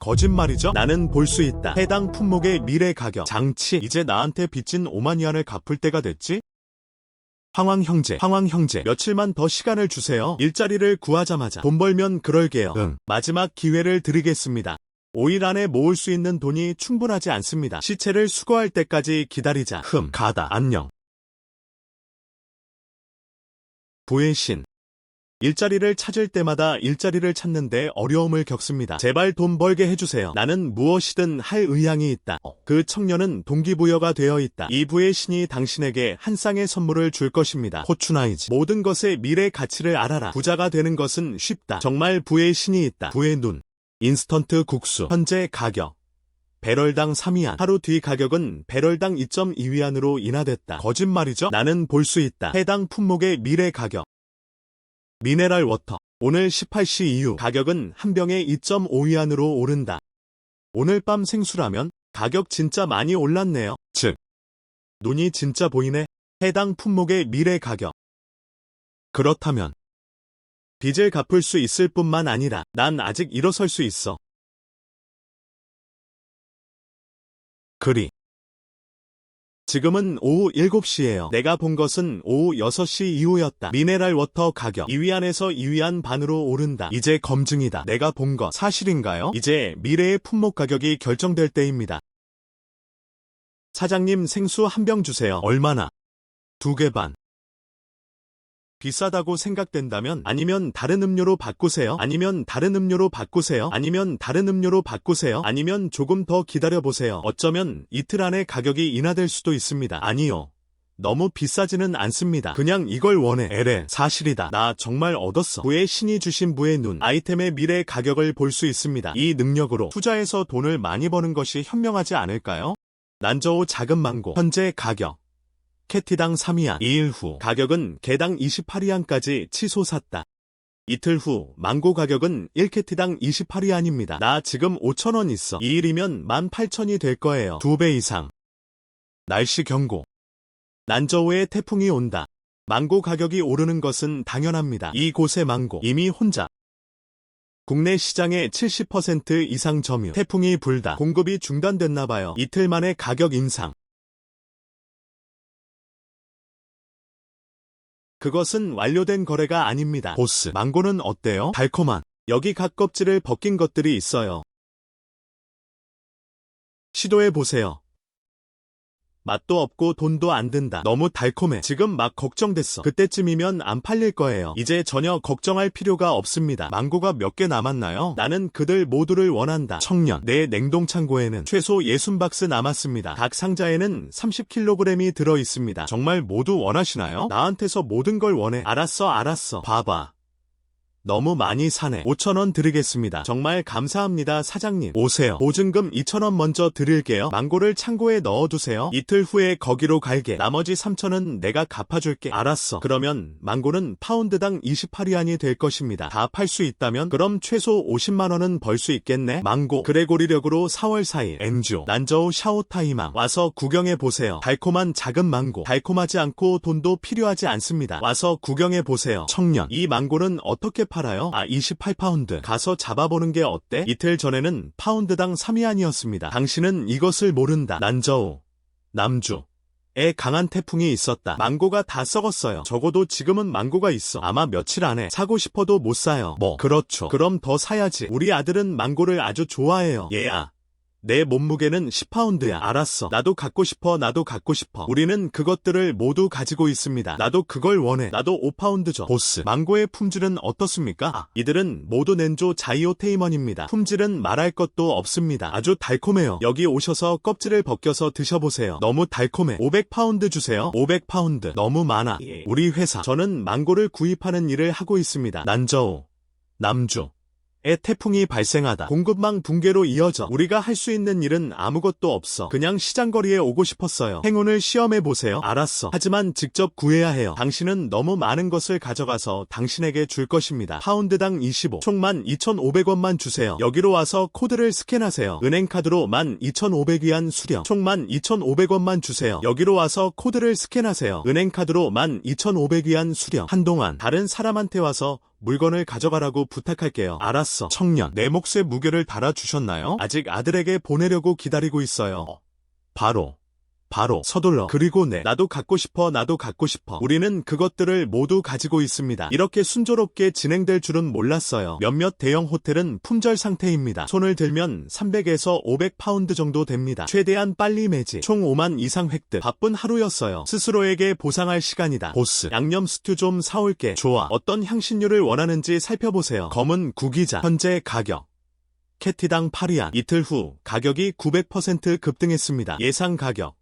거짓말이죠? 나는 볼 수 있다. 해당 품목의 미래 가격. 장치. 이제 나한테 빚진 5만 위안을 갚을 때가 됐지? 황황 형제. 며칠만 더 시간을 주세요. 일자리를 구하자마자 돈 벌면 그럴게요. 응. 마지막 기회를 드리겠습니다. 5일 안에 모을 수 있는 돈이 충분하지 않습니다. 시체를 수거할 때까지 기다리자. 가다. 안녕. 부의 신. 일자리를 찾을 때마다 일자리를 찾는데 어려움을 겪습니다. 제발 돈 벌게 해주세요. 나는 무엇이든 할 의향이 있다. 그 청년은 동기부여가 되어 있다. 이 부의 신이 당신에게 한 쌍의 선물을 줄 것입니다. 포추나이즈. 모든 것의 미래 가치를 알아라. 부자가 되는 것은 쉽다. 정말 부의 신이 있다. 부의 눈. 인스턴트 국수. 현재 가격. 배럴당 3위안. 하루 뒤 가격은 배럴당 2.2위안으로 인하됐다. 거짓말이죠? 나는 볼 수 있다. 해당 품목의 미래 가격. 미네랄 워터. 오늘 18시 이후 가격은 한 병에 2.5위안으로 오른다. 오늘 밤 생수라면 가격 진짜 많이 올랐네요. 즉, 눈이 진짜 보이네. 해당 품목의 미래 가격. 그렇다면 빚을 갚을 수 있을 뿐만 아니라 난 아직 일어설 수 있어. 글이. 지금은 오후 7시예요. 내가 본 것은 오후 6시 이후였다. 미네랄 워터 가격 2위안에서 2위안 반으로 오른다. 이제 검증이다. 내가 본 것 사실인가요? 이제 미래의 품목 가격이 결정될 때입니다. 사장님 생수 한 병 주세요. 얼마나? 2개 반. 비싸다고 생각된다면 아니면 다른 음료로 바꾸세요. 아니면 조금 더 기다려보세요. 어쩌면 이틀 안에 가격이 인하될 수도 있습니다. 아니요. 너무 비싸지는 않습니다. 그냥 이걸 원해. 에레, 사실이다. 나 정말 얻었어. 부의 신이 주신 부의 눈. 아이템의 미래 가격을 볼 수 있습니다. 이 능력으로 투자해서 돈을 많이 버는 것이 현명하지 않을까요? 난저우 작은 망고. 현재 가격. 캐티당 3위안. 2일 후 가격은 개당 28위안까지 치솟았다. 이틀 후 망고 가격은 1캐티당 28위안입니다. 나 지금 5,000원 있어. 2일이면 18,000이 될 거예요. 2배 이상. 날씨 경고. 난저우에 태풍이 온다. 망고 가격이 오르는 것은 당연합니다. 이곳의 망고 이미 혼자. 국내 시장의 70% 이상 점유. 태풍이 불다. 공급이 중단됐나봐요. 이틀 만에 가격 인상. 그것은 완료된 거래가 아닙니다. 보스, 망고는 어때요? 달콤한. 여기 각 껍질을 벗긴 것들이 있어요. 시도해보세요. 맛도 없고 돈도 안 든다. 너무 달콤해. 지금 막 걱정됐어. 그때쯤이면 안 팔릴 거예요. 이제 전혀 걱정할 필요가 없습니다. 망고가 몇 개 남았나요? 나는 그들 모두를 원한다. 청년. 내 냉동창고에는 최소 60박스 남았습니다. 각 상자에는 30kg이 들어있습니다. 정말 모두 원하시나요? 나한테서 모든 걸 원해. 알았어. 봐봐. 너무 많이 사네. 5,000원 드리겠습니다. 정말 감사합니다, 사장님. 오세요. 보증금 2,000원 먼저 드릴게요. 망고를 창고에 넣어두세요. 이틀 후에 거기로 갈게. 나머지 3,000원 내가 갚아줄게. 알았어. 그러면 망고는 파운드당 28위안이 될 것입니다. 다 팔 수 있다면 그럼 최소 50만원은 벌 수 있겠네. 망고. 그레고리력으로 4월 4일. 엔조. 난저우 샤오타이망. 와서 구경해보세요. 달콤한 작은 망고. 달콤하지 않고 돈도 필요하지 않습니다. 와서 구경해보세요. 청년. 이 망고는 어떻게 팔아요? 28파운드. 가서 잡아보는 게 어때? 이틀 전에는 파운드당 3위안이었습니다. 당신은 이것을 모른다. 난저우. 남주. 에 강한 태풍이 있었다. 망고가 다 썩었어요. 적어도 지금은 망고가 있어. 아마 며칠 안에 사고 싶어도 못 사요. 그렇죠. 그럼 더 사야지. 우리 아들은 망고를 아주 좋아해요. 얘야. 내 몸무게는 10파운드야. 알았어. 나도 갖고 싶어. 우리는 그것들을 모두 가지고 있습니다. 나도 그걸 원해. 나도 5파운드 줘. 보스. 망고의 품질은 어떻습니까? 이들은 모두 넨조 자이오테이먼입니다. 품질은 말할 것도 없습니다. 아주 달콤해요. 여기 오셔서 껍질을 벗겨서 드셔보세요. 너무 달콤해. 500파운드 주세요. 500파운드. 너무 많아. 우리 회사. 저는 망고를 구입하는 일을 하고 있습니다. 난저우. 남주. 에 태풍이 발생하다. 공급망 붕괴로 이어져. 우리가 할 수 있는 일은 아무것도 없어. 그냥 시장거리에 오고 싶었어요. 행운을 시험해보세요. 알았어. 하지만 직접 구해야 해요. 당신은 너무 많은 것을 가져가서 당신에게 줄 것입니다. 파운드당 25. 총 12,500원만 주세요. 여기로 와서 코드를 스캔하세요. 은행카드로 12,500위안 수령. 총 12,500원만 주세요. 여기로 와서 코드를 스캔하세요. 은행카드로 12,500위안 수령. 한동안 다른 사람한테 와서 물건을 가져가라고 부탁할게요. 알았어. 청년, 내 몫의 무게를 달아주셨나요? 아직 아들에게 보내려고 기다리고 있어요. 바로 서둘러. 그리고 나도 갖고 싶어. 나도 갖고 싶어. 우리는 그것들을 모두 가지고 있습니다. 이렇게 순조롭게 진행될 줄은 몰랐어요. 몇몇 대형 호텔은 품절 상태입니다. 손을 들면 300에서 500파운드 정도 됩니다. 최대한 빨리 매지. 총 5만 이상 획득. 바쁜 하루였어요. 스스로에게 보상할 시간이다. 보스, 양념 스튜 좀 사올게. 좋아. 어떤 향신료를 원하는지 살펴보세요. 검은 구기자. 현재 가격. 캐티당 8위안. 이틀 후 가격이 900% 급등했습니다. 예상 가격.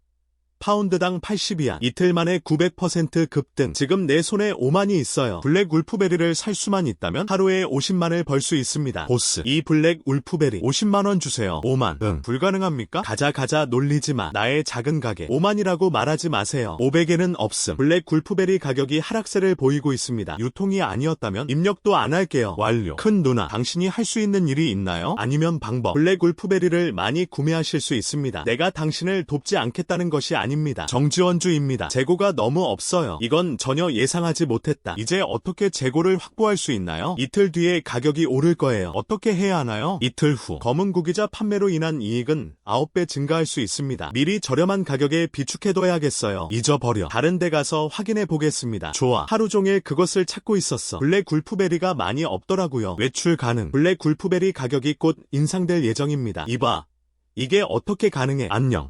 파운드당 80위안. 이틀 만에 900% 급등. 지금 내 손에 5만이 있어요. 블랙 울프베리를 살 수만 있다면 하루에 50만을 벌 수 있습니다. 보스, 이 블랙 울프베리 50만원 주세요. 5만. 응. 불가능합니까? 가자 놀리지 마. 나의 작은 가게. 5만이라고 말하지 마세요. 500에는 없음. 블랙 울프베리 가격이 하락세를 보이고 있습니다. 유통이 아니었다면 입력도 안 할게요. 완료. 큰 누나, 당신이 할 수 있는 일이 있나요? 아니면 방법. 블랙 울프베리를 많이 구매하실 수 있습니다. 내가 당신을 돕지 않겠다는 것이 아닙니다. 정지원주입니다. 재고가 너무 없어요. 이건 전혀 예상하지 못했다. 이제 어떻게 재고를 확보할 수 있나요? 이틀 뒤에 가격이 오를 거예요. 어떻게 해야 하나요? 이틀 후 검은 구기자 판매로 인한 이익은 9배 증가할 수 있습니다. 미리 저렴한 가격에 비축해둬야겠어요. 잊어버려. 다른 데 가서 확인해 보겠습니다. 좋아. 하루 종일 그것을 찾고 있었어. 블랙 굴프베리가 많이 없더라고요. 외출 가능. 블랙 굴프베리 가격이 곧 인상될 예정입니다. 이봐. 이게 어떻게 가능해? 안녕.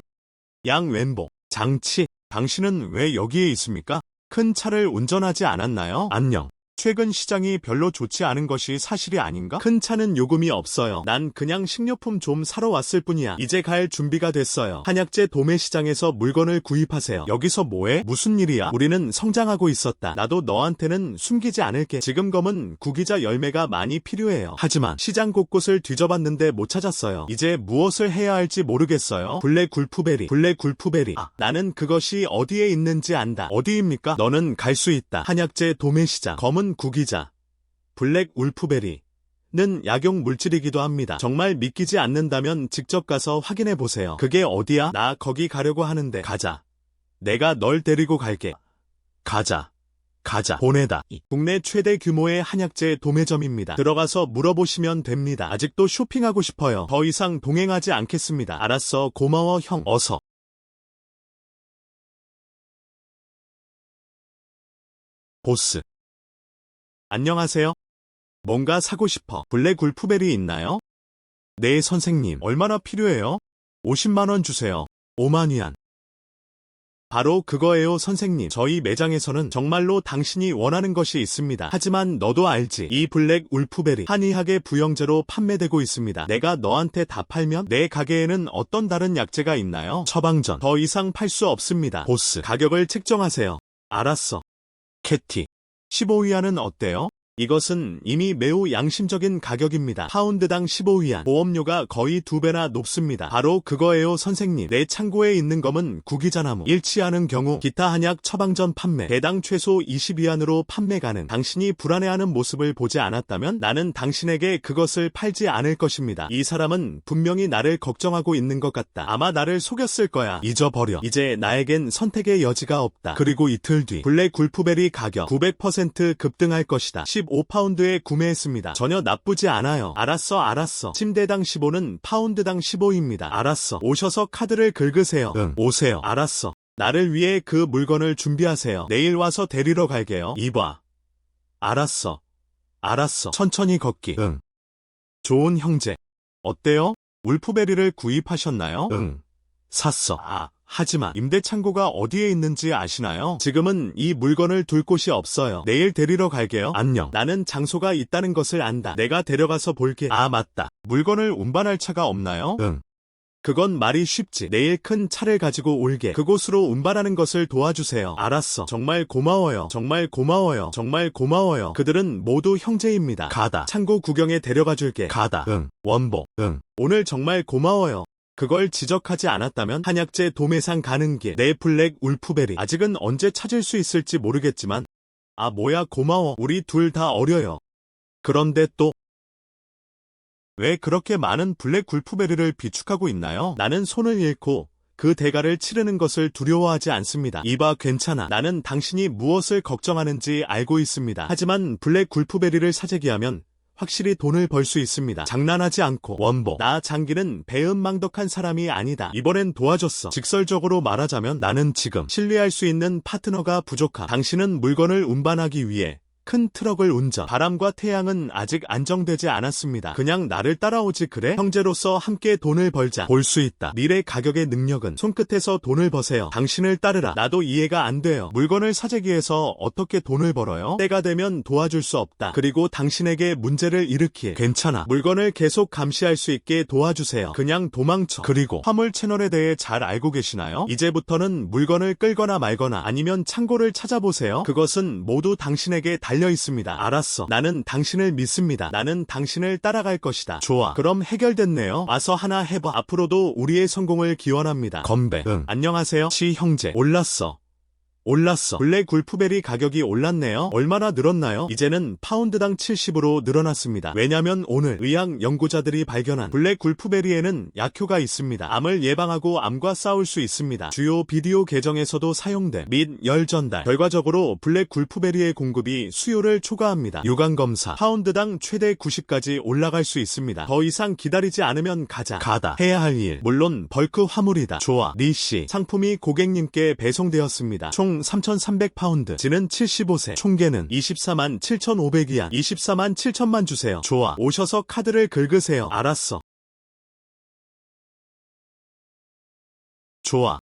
양 왼복. 장치, 당신은 왜 여기에 있습니까? 큰 차를 운전하지 않았나요? 안녕. 최근 시장이 별로 좋지 않은 것이 사실이 아닌가? 큰 차는 요금이 없어요. 난 그냥 식료품 좀 사러 왔을 뿐이야. 이제 갈 준비가 됐어요. 한약재 도매시장에서 물건을 구입하세요. 여기서 뭐해? 무슨 일이야? 우리는 성장하고 있었다. 나도 너한테는 숨기지 않을게. 지금 검은 구기자 열매가 많이 필요해요. 하지만 시장 곳곳을 뒤져봤는데 못 찾았어요. 이제 무엇을 해야 할지 모르겠어요. 블랙 굴프베리. 나는 그것이 어디에 있는지 안다. 어디입니까? 너는 갈 수 있다. 한약재 도매시장. 검은 구기자, 블랙 울프베리는 약용 물질이기도 합니다. 정말 믿기지 않는다면 직접 가서 확인해 보세요. 그게 어디야? 나 거기 가려고 하는데. 가자. 내가 널 데리고 갈게. 가자. 보내다. 국내 최대 규모의 한약재 도매점입니다. 들어가서 물어보시면 됩니다. 아직도 쇼핑하고 싶어요. 더 이상 동행하지 않겠습니다. 알았어. 고마워 형. 어서. 보스. 안녕하세요. 뭔가 사고 싶어. 블랙 굴프베리 있나요? 네, 선생님. 얼마나 필요해요? 50만원 주세요. 5만위안. 바로 그거예요, 선생님. 저희 매장에서는 정말로 당신이 원하는 것이 있습니다. 하지만 너도 알지. 이 블랙 울프베리 한의학의 부영제로 판매되고 있습니다. 내가 너한테 다 팔면 내 가게에는 어떤 다른 약재가 있나요? 처방전. 더 이상 팔 수 없습니다. 보스, 가격을 책정하세요. 알았어. 캐티. 15위안은 어때요? 이것은 이미 매우 양심적인 가격입니다. 파운드당 15위안. 보험료가 거의 2배나 높습니다. 바로 그거예요, 선생님. 내 창고에 있는 검은 구기자나무. 잃지 않은 경우 기타 한약 처방전 판매. 대당 최소 20위안으로 판매 가능. 당신이 불안해하는 모습을 보지 않았다면 나는 당신에게 그것을 팔지 않을 것입니다. 이 사람은 분명히 나를 걱정하고 있는 것 같다. 아마 나를 속였을 거야. 잊어버려. 이제 나에겐 선택의 여지가 없다. 그리고 이틀 뒤 블랙 굴프베리 가격 900% 급등할 것이다. 15파운드에 구매했습니다. 전혀 나쁘지 않아요. 알았어. 침대당 15는 파운드당 15입니다. 알았어. 오셔서 카드를 긁으세요. 응, 오세요. 알았어. 나를 위해 그 물건을 준비하세요. 내일 와서 데리러 갈게요. 이봐. 알았어. 천천히 걷기. 응. 좋은 형제. 어때요? 울프베리를 구입하셨나요? 응. 샀어. 하지만 임대창고가 어디에 있는지 아시나요? 지금은 이 물건을 둘 곳이 없어요. 내일 데리러 갈게요. 안녕. 나는 장소가 있다는 것을 안다. 내가 데려가서 볼게. 맞다. 물건을 운반할 차가 없나요? 응. 그건 말이 쉽지. 내일 큰 차를 가지고 올게. 그곳으로 운반하는 것을 도와주세요. 알았어. 정말 고마워요. 그들은 모두 형제입니다. 가다. 창고 구경에 데려가 줄게. 가다. 응. 원복. 응. 오늘 정말 고마워요. 그걸 지적하지 않았다면 한약재 도매상 가는 길. 내 블랙 울프베리. 아직은 언제 찾을 수 있을지 모르겠지만 뭐야 고마워. 우리 둘 다 어려요. 그런데 또 왜 그렇게 많은 블랙 울프베리를 비축하고 있나요? 나는 손을 잃고 그 대가를 치르는 것을 두려워하지 않습니다. 이봐 괜찮아. 나는 당신이 무엇을 걱정하는지 알고 있습니다. 하지만 블랙 굴프베리를 사재기하면 확실히 돈을 벌 수 있습니다. 장난하지 않고. 원보. 나 장기는 배은망덕한 사람이 아니다. 이번엔 도와줬어. 직설적으로 말하자면 나는 지금 신뢰할 수 있는 파트너가 부족함. 당신은 물건을 운반하기 위해 큰 트럭을 운전. 바람과 태양은 아직 안정되지 않았습니다. 그냥 나를 따라오지 그래? 형제로서 함께 돈을 벌자. 볼 수 있다. 밀의 가격의 능력은 손끝에서 돈을 버세요. 당신을 따르라. 나도 이해가 안 돼요. 물건을 사재기해서 어떻게 돈을 벌어요? 때가 되면 도와줄 수 없다. 그리고 당신에게 문제를 일으킬. 괜찮아. 물건을 계속 감시할 수 있게 도와주세요. 그냥 도망쳐. 그리고 화물 채널에 대해 잘 알고 계시나요? 이제부터는 물건을 끌거나 말거나 아니면 창고를 찾아보세요. 그것은 모두 당신에게 달려 있습니다. 알았어. 나는 당신을 믿습니다. 나는 당신을 따라갈 것이다. 좋아. 그럼 해결됐네요. 와서 하나 해봐. 앞으로도 우리의 성공을 기원합니다. 건배. 응. 안녕하세요. 시 형제. 올랐어. 블랙 굴프베리 가격이 올랐네요. 얼마나 늘었나요? 이제는 파운드당 70으로 늘어났습니다. 왜냐면 오늘 의학 연구자들이 발견한 블랙 굴프베리에는 약효가 있습니다. 암을 예방하고 암과 싸울 수 있습니다. 주요 비디오 계정에서도 사용돼 및 열 전달. 결과적으로 블랙 굴프베리의 공급이 수요를 초과합니다. 유관검사. 파운드당 최대 90까지 올라갈 수 있습니다. 더 이상 기다리지 않으면 가다. 해야 할 일. 물론 벌크 화물이다. 좋아. 리씨. 상품이 고객님께 배송되었습니다. 총 3,300파운드, 지는 75세, 총계는 24만 7,500위안, 24만 7천만 주세요. 좋아. 오셔서 카드를 긁으세요. 알았어. 좋아.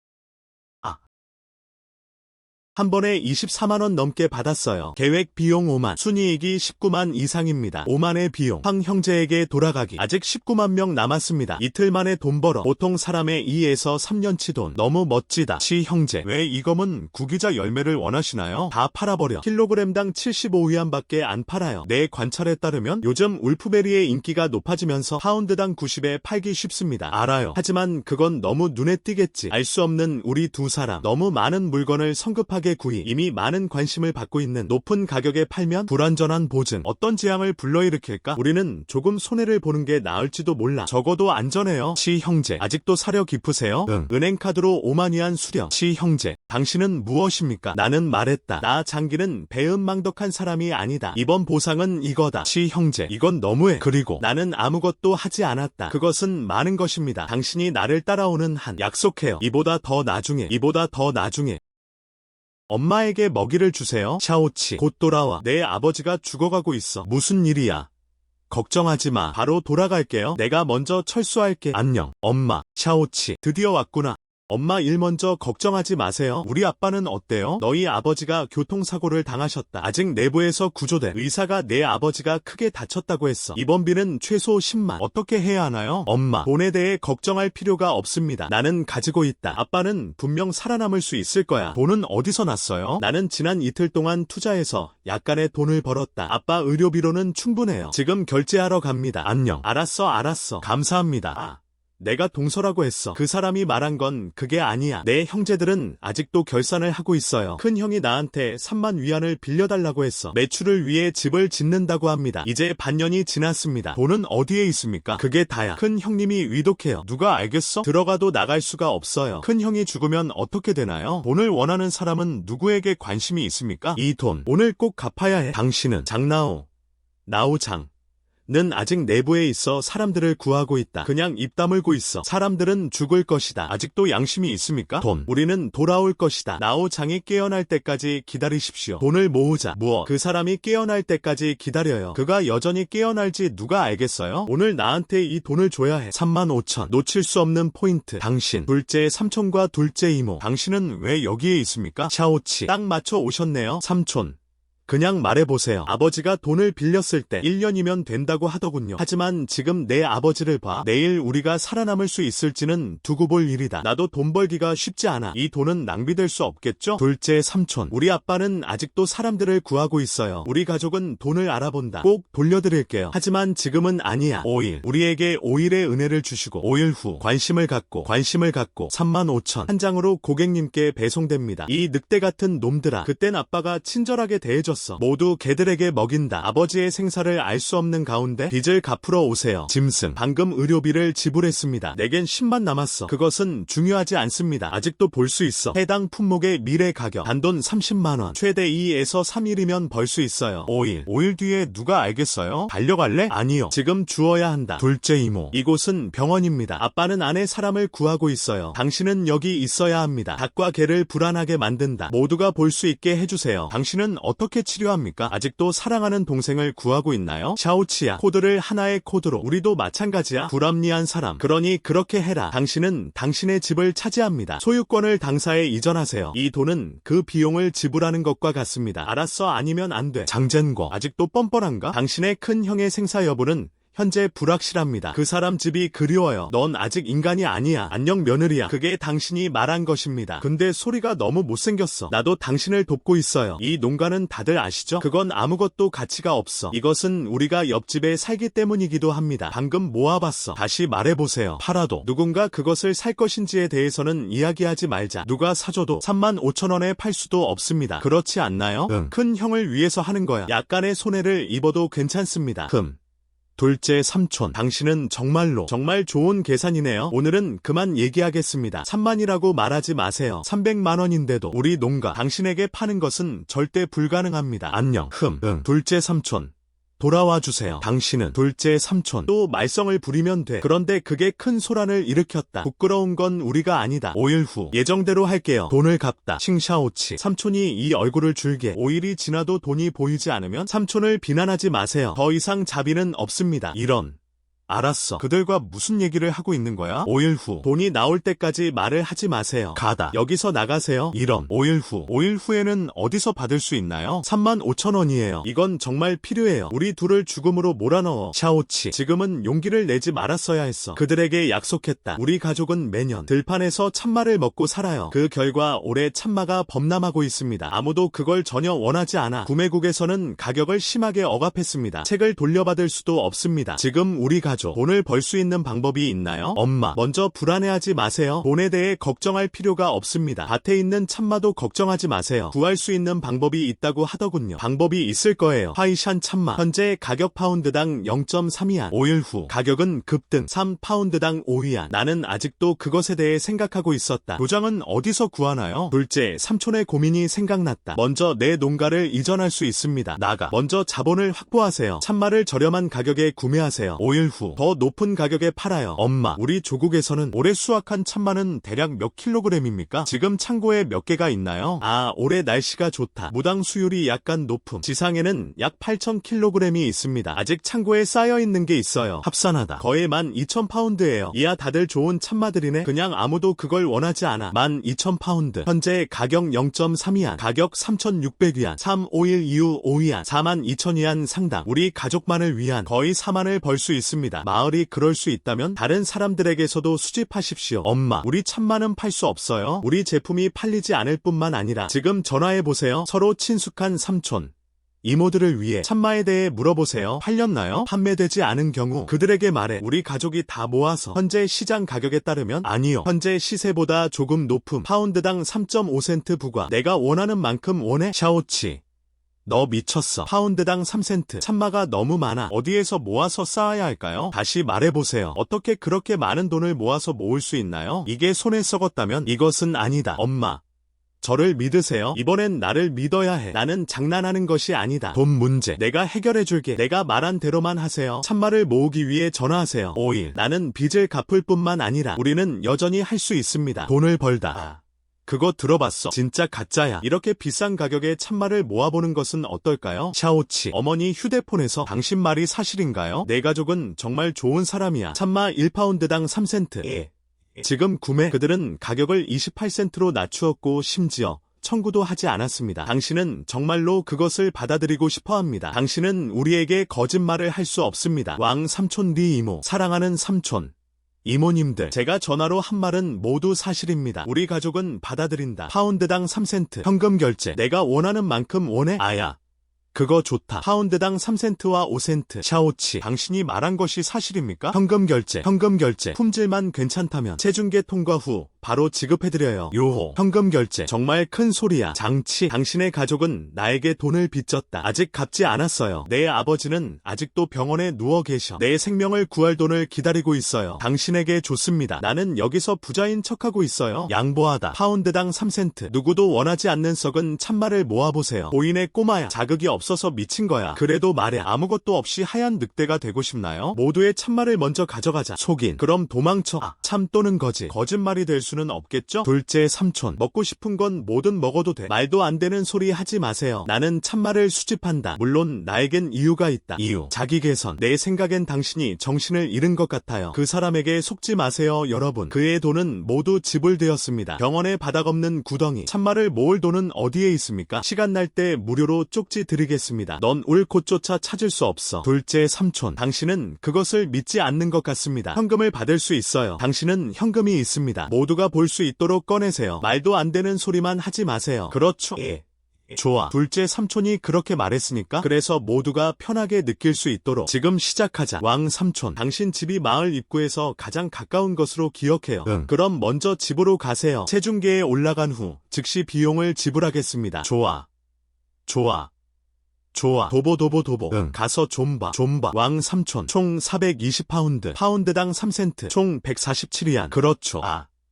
한 번에 24만원 넘게 받았어요. 계획 비용 5만, 순이익이 19만 이상입니다. 5만의 비용, 황 형제에게 돌아가기. 아직 19만 명 남았습니다. 이틀 만에 돈 벌어. 보통 사람의 2에서 3년치 돈. 너무 멋지다. 시 형제, 왜 이 검은 구기자 열매를 원하시나요? 다 팔아버려. 킬로그램당 75위안밖에 안 팔아요. 내 관찰에 따르면 요즘 울프베리의 인기가 높아지면서 파운드당 90에 팔기 쉽습니다. 알아요. 하지만 그건 너무 눈에 띄겠지. 알 수 없는 우리 두 사람. 너무 많은 물건을 성급하게 구입. 이미 많은 관심을 받고 있는 높은 가격에 팔면 불완전한 보증. 어떤 재앙을 불러일으킬까? 우리는 조금 손해를 보는 게 나을지도 몰라. 적어도 안전해요. 시 형제, 아직도 사려 깊으세요? 응. 은행카드로 5만 위안 수령. 시 형제, 당신은 무엇입니까? 나는 말했다. 나 장기는 배은망덕한 사람이 아니다. 이번 보상은 이거다. 시 형제, 이건 너무해. 그리고 나는 아무것도 하지 않았다. 그것은 많은 것입니다. 당신이 나를 따라오는 한 약속해요. 이보다 더 나중에. 엄마에게 먹이를 주세요. 샤오치, 곧 돌아와. 내 아버지가 죽어가고 있어. 무슨 일이야? 걱정하지 마. 바로 돌아갈게요. 내가 먼저 철수할게. 안녕. 엄마. 샤오치, 드디어 왔구나. 엄마 일 먼저 걱정하지 마세요. 우리 아빠는 어때요? 너희 아버지가 교통사고를 당하셨다. 아직 내부에서 구조돼. 의사가 내 아버지가 크게 다쳤다고 했어. 입원비는 최소 10만. 어떻게 해야 하나요? 엄마, 돈에 대해 걱정할 필요가 없습니다. 나는 가지고 있다. 아빠는 분명 살아남을 수 있을 거야. 돈은 어디서 났어요? 나는 지난 이틀 동안 투자해서 약간의 돈을 벌었다. 아빠 의료비로는 충분해요. 지금 결제하러 갑니다. 안녕. 알았어. 감사합니다. 내가 동서라고 했어. 그 사람이 말한 건 그게 아니야. 내 형제들은 아직도 결산을 하고 있어요. 큰 형이 나한테 3만 위안을 빌려달라고 했어. 매출을 위해 집을 짓는다고 합니다. 이제 반년이 지났습니다. 돈은 어디에 있습니까? 그게 다야. 큰 형님이 위독해요. 누가 알겠어? 들어가도 나갈 수가 없어요. 큰 형이 죽으면 어떻게 되나요? 돈을 원하는 사람은 누구에게 관심이 있습니까? 이 돈 오늘 꼭 갚아야 해. 당신은 나오장 는 아직 내부에 있어 사람들을 구하고 있다. 그냥 입 다물고 있어. 사람들은 죽을 것이다. 아직도 양심이 있습니까? 돈. 우리는 돌아올 것이다. 나오장이 깨어날 때까지 기다리십시오. 돈을 모으자. 그 사람이 깨어날 때까지 기다려요. 그가 여전히 깨어날지 누가 알겠어요? 오늘 나한테 이 돈을 줘야 해. 3만 5천. 놓칠 수 없는 포인트. 당신. 둘째 삼촌과 둘째 이모. 당신은 왜 여기에 있습니까? 샤오치. 딱 맞춰 오셨네요. 삼촌. 그냥 말해보세요. 아버지가 돈을 빌렸을 때 1년이면 된다고 하더군요. 하지만 지금 내 아버지를 봐. 내일 우리가 살아남을 수 있을지는 두고 볼 일이다. 나도 돈 벌기가 쉽지 않아. 이 돈은 낭비될 수 없겠죠? 둘째 삼촌. 우리 아빠는 아직도 사람들을 구하고 있어요. 우리 가족은 돈을 알아본다. 꼭 돌려드릴게요. 하지만 지금은 아니야. 5일. 우리에게 5일의 은혜를 주시고 5일 후 관심을 갖고 3만 5천 한 장으로 고객님께 배송됩니다. 이 늑대 같은 놈들아. 그땐 아빠가 친절하게 대해줬 해줬어. 모두 개들에게 먹인다. 아버지의 생사를 알 수 없는 가운데 빚을 갚으러 오세요. 짐승. 방금 의료비를 지불했습니다. 내겐 10만 남았어. 그것은 중요하지 않습니다. 아직도 볼 수 있어. 해당 품목의 미래 가격. 단돈 30만원. 최대 2에서 3일이면 벌 수 있어요. 5일 뒤에 누가 알겠어요? 달려갈래? 아니요. 지금 주어야 한다. 둘째 이모. 이곳은 병원입니다. 아빠는 안에 사람을 구하고 있어요. 당신은 여기 있어야 합니다. 닭과 개를 불안하게 만든다. 모두가 볼 수 있게 해주세요. 당신은 어떻게 치료합니까? 아직도 사랑하는 동생을 구하고 있나요? 샤오치야. 코드를 하나의 코드로. 우리도 마찬가지야. 불합리한 사람. 그러니 그렇게 해라. 당신은 당신의 집을 차지합니다. 소유권을 당사에 이전하세요. 이 돈은 그 비용을 지불하는 것과 같습니다. 알았어. 아니면 안 돼. 장젠거. 아직도 뻔뻔한가? 당신의 큰 형의 생사 여부는 현재 불확실합니다. 그 사람 집이 그리워요. 넌 아직 인간이 아니야. 안녕 며느리야. 그게 당신이 말한 것입니다. 근데 소리가 너무 못생겼어. 나도 당신을 돕고 있어요. 이 농가는 다들 아시죠? 그건 아무것도 가치가 없어. 이것은 우리가 옆집에 살기 때문이기도 합니다. 방금 모아봤어. 다시 말해보세요. 팔아도 누군가 그것을 살 것인지에 대해서는 이야기하지 말자. 누가 사줘도 35,000원에 팔 수도 없습니다. 그렇지 않나요? 큰 형을 위해서 하는 거야. 약간의 손해를 입어도 괜찮습니다. 둘째 삼촌. 당신은 정말 좋은 계산이네요. 오늘은 그만 얘기하겠습니다. 3만이라고 말하지 마세요. 300만원인데도 우리 농가 당신에게 파는 것은 절대 불가능합니다. 안녕. 둘째 삼촌. 돌아와 주세요. 당신은 둘째 삼촌. 또 말썽을 부리면 돼. 그런데 그게 큰 소란을 일으켰다. 부끄러운 건 우리가 아니다. 5일 후 예정대로 할게요. 돈을 갚다. 칭샤오치. 삼촌이 이 얼굴을 줄게. 5일이 지나도 돈이 보이지 않으면 삼촌을 비난하지 마세요. 더 이상 자비는 없습니다. 이런. 알았어. 그들과 무슨 얘기를 하고 있는 거야? 5일 후. 돈이 나올 때까지 말을 하지 마세요. 가다. 여기서 나가세요. 이런. 5일 후. 5일 후에는 어디서 받을 수 있나요? 35,000원이에요. 이건 정말 필요해요. 우리 둘을 죽음으로 몰아넣어. 샤오치. 지금은 용기를 내지 말았어야 했어. 그들에게 약속했다. 우리 가족은 매년 들판에서 참마를 먹고 살아요. 그 결과 올해 참마가 범람하고 있습니다. 아무도 그걸 전혀 원하지 않아. 구매국에서는 가격을 심하게 억압했습니다. 책을 돌려받을 수도 없습니다. 지금 우리 가족 돈을 벌 수 있는 방법이 있나요? 엄마, 먼저 불안해하지 마세요. 돈에 대해 걱정할 필요가 없습니다. 밭에 있는 참마도 걱정하지 마세요. 구할 수 있는 방법이 있다고 하더군요. 방법이 있을 거예요. 화이샨 참마. 현재 가격 파운드당 0.3위안. 5일 후 가격은 급등. 3파운드당 5위안. 나는 아직도 그것에 대해 생각하고 있었다. 도장은 어디서 구하나요? 둘째, 삼촌의 고민이 생각났다. 먼저 내 농가를 이전할 수 있습니다. 나가. 먼저 자본을 확보하세요. 참마를 저렴한 가격에 구매하세요. 5일 후 더 높은 가격에 팔아요. 엄마, 우리 조국에서는 올해 수확한 참마는 대략 몇 킬로그램입니까? 지금 창고에 몇 개가 있나요? 아, 올해 날씨가 좋다. 무당 수율이 약간 높음. 지상에는 약 8,000킬로그램이 있습니다. 아직 창고에 쌓여있는 게 있어요. 합산하다. 거의 12,000파운드예요. 이야 다들 좋은 참마들이네. 그냥 아무도 그걸 원하지 않아. 12,000파운드. 현재 가격 0.3위안. 가격 3,600위안. 3, 5일 이후 5위안. 42,000위안 상당. 우리 가족만을 위한 거의 4만을 벌 수 있습니다. 마을이 그럴 수 있다면 다른 사람들에게서도 수집하십시오. 엄마, 우리 참마는 팔 수 없어요. 우리 제품이 팔리지 않을 뿐만 아니라 지금 전화해보세요. 서로 친숙한 삼촌, 이모들을 위해 참마에 대해 물어보세요. 팔렸나요? 판매되지 않은 경우 그들에게 말해. 우리 가족이 다 모아서 현재 시장 가격에 따르면 아니요. 현재 시세보다 조금 높음. 파운드당 3.5센트 부과. 내가 원하는 만큼 원해. 샤오치. 너 미쳤어. 파운드당 3센트. 참마가 너무 많아. 어디에서 모아서 쌓아야 할까요? 다시 말해보세요. 어떻게 그렇게 많은 돈을 모아서 모을 수 있나요? 이게 손에 썩었다면 이것은 아니다. 엄마, 저를 믿으세요. 이번엔 나를 믿어야 해. 나는 장난하는 것이 아니다. 돈 문제 내가 해결해줄게. 내가 말한 대로만 하세요. 참마를 모으기 위해 전화하세요. 5일. 나는 빚을 갚을 뿐만 아니라 우리는 여전히 할 수 있습니다. 돈을 벌다. 그거 들어봤어. 진짜 가짜야. 이렇게 비싼 가격에 참마를 모아보는 것은 어떨까요? 샤오치. 어머니 휴대폰에서 당신 말이 사실인가요? 내 가족은 정말 좋은 사람이야. 참마 1파운드당 3센트. 지금 구매. 그들은 가격을 28센트로 낮추었고 심지어 청구도 하지 않았습니다. 당신은 정말로 그것을 받아들이고 싶어합니다. 당신은 우리에게 거짓말을 할 수 없습니다. 왕 삼촌 리 이모. 사랑하는 삼촌, 이모님들, 제가 전화로 한 말은 모두 사실입니다. 우리 가족은 받아들인다. 파운드당 3센트. 현금 결제. 내가 원하는 만큼 원해. 아야, 그거 좋다. 파운드당 3센트와 5센트. 샤오치, 당신이 말한 것이 사실입니까? 현금 결제. 품질만 괜찮다면 체중계 통과 후 바로 지급해드려요. 요호. 현금 결제. 정말 큰 소리야. 장치. 당신의 가족은 나에게 돈을 빚졌다. 아직 갚지 않았어요. 내 아버지는 아직도 병원에 누워 계셔. 내 생명을 구할 돈을 기다리고 있어요. 당신에게 줬습니다. 나는 여기서 부자인 척하고 있어요. 양보하다. 파운드당 3센트. 누구도 원하지 않는 썩은 참말을 모아보세요. 보인의 꼬마야. 자극이 없어서 미친 거야. 그래도 말해. 아무것도 없이 하얀 늑대가 되고 싶나요? 모두의 참말을 먼저 가져가자. 속인. 그럼 도망쳐. 참 또는 거짓. 거짓말이 될 수는 없겠죠? 둘째 삼촌. 먹고 싶은 건 뭐든 먹어도 돼. 말도 안 되는 소리 하지 마세요. 나는 참말을 수집한다. 물론 나에겐 이유가 있다. 이유. 자기 개선. 내 생각엔 당신이 정신을 잃은 것 같아요. 그 사람에게 속지 마세요, 여러분. 그의 돈은 모두 지불되었습니다. 병원에 바닥 없는 구덩이. 참말을 모을 돈은 어디에 있습니까? 시간 날 때 무료로 쪽지 드리겠습니다. 넌 올 곳조차 찾을 수 없어. 둘째 삼촌. 당신은 그것을 믿지 않는 것 같습니다. 현금을 받을 수 있어요. 당신은 현금이 있습니다. 모두가 볼 수 있도록 꺼내세요. 말도 안 되는 소리만 하지 마세요. 그렇죠? 예. 좋아. 둘째 삼촌이 그렇게 말했으니까 그래서 모두가 편하게 느낄 수 있도록 지금 시작하자. 왕 삼촌. 당신 집이 마을 입구에서 가장 가까운 것으로 기억해요. 그럼 먼저 집으로 가세요. 체중계에 올라간 후 즉시 비용을 지불하겠습니다. 좋아. 도보. 가서 좀 봐. 왕 삼촌. 총 420파운드. 파운드당 3센트. 총 147위안. 그렇죠.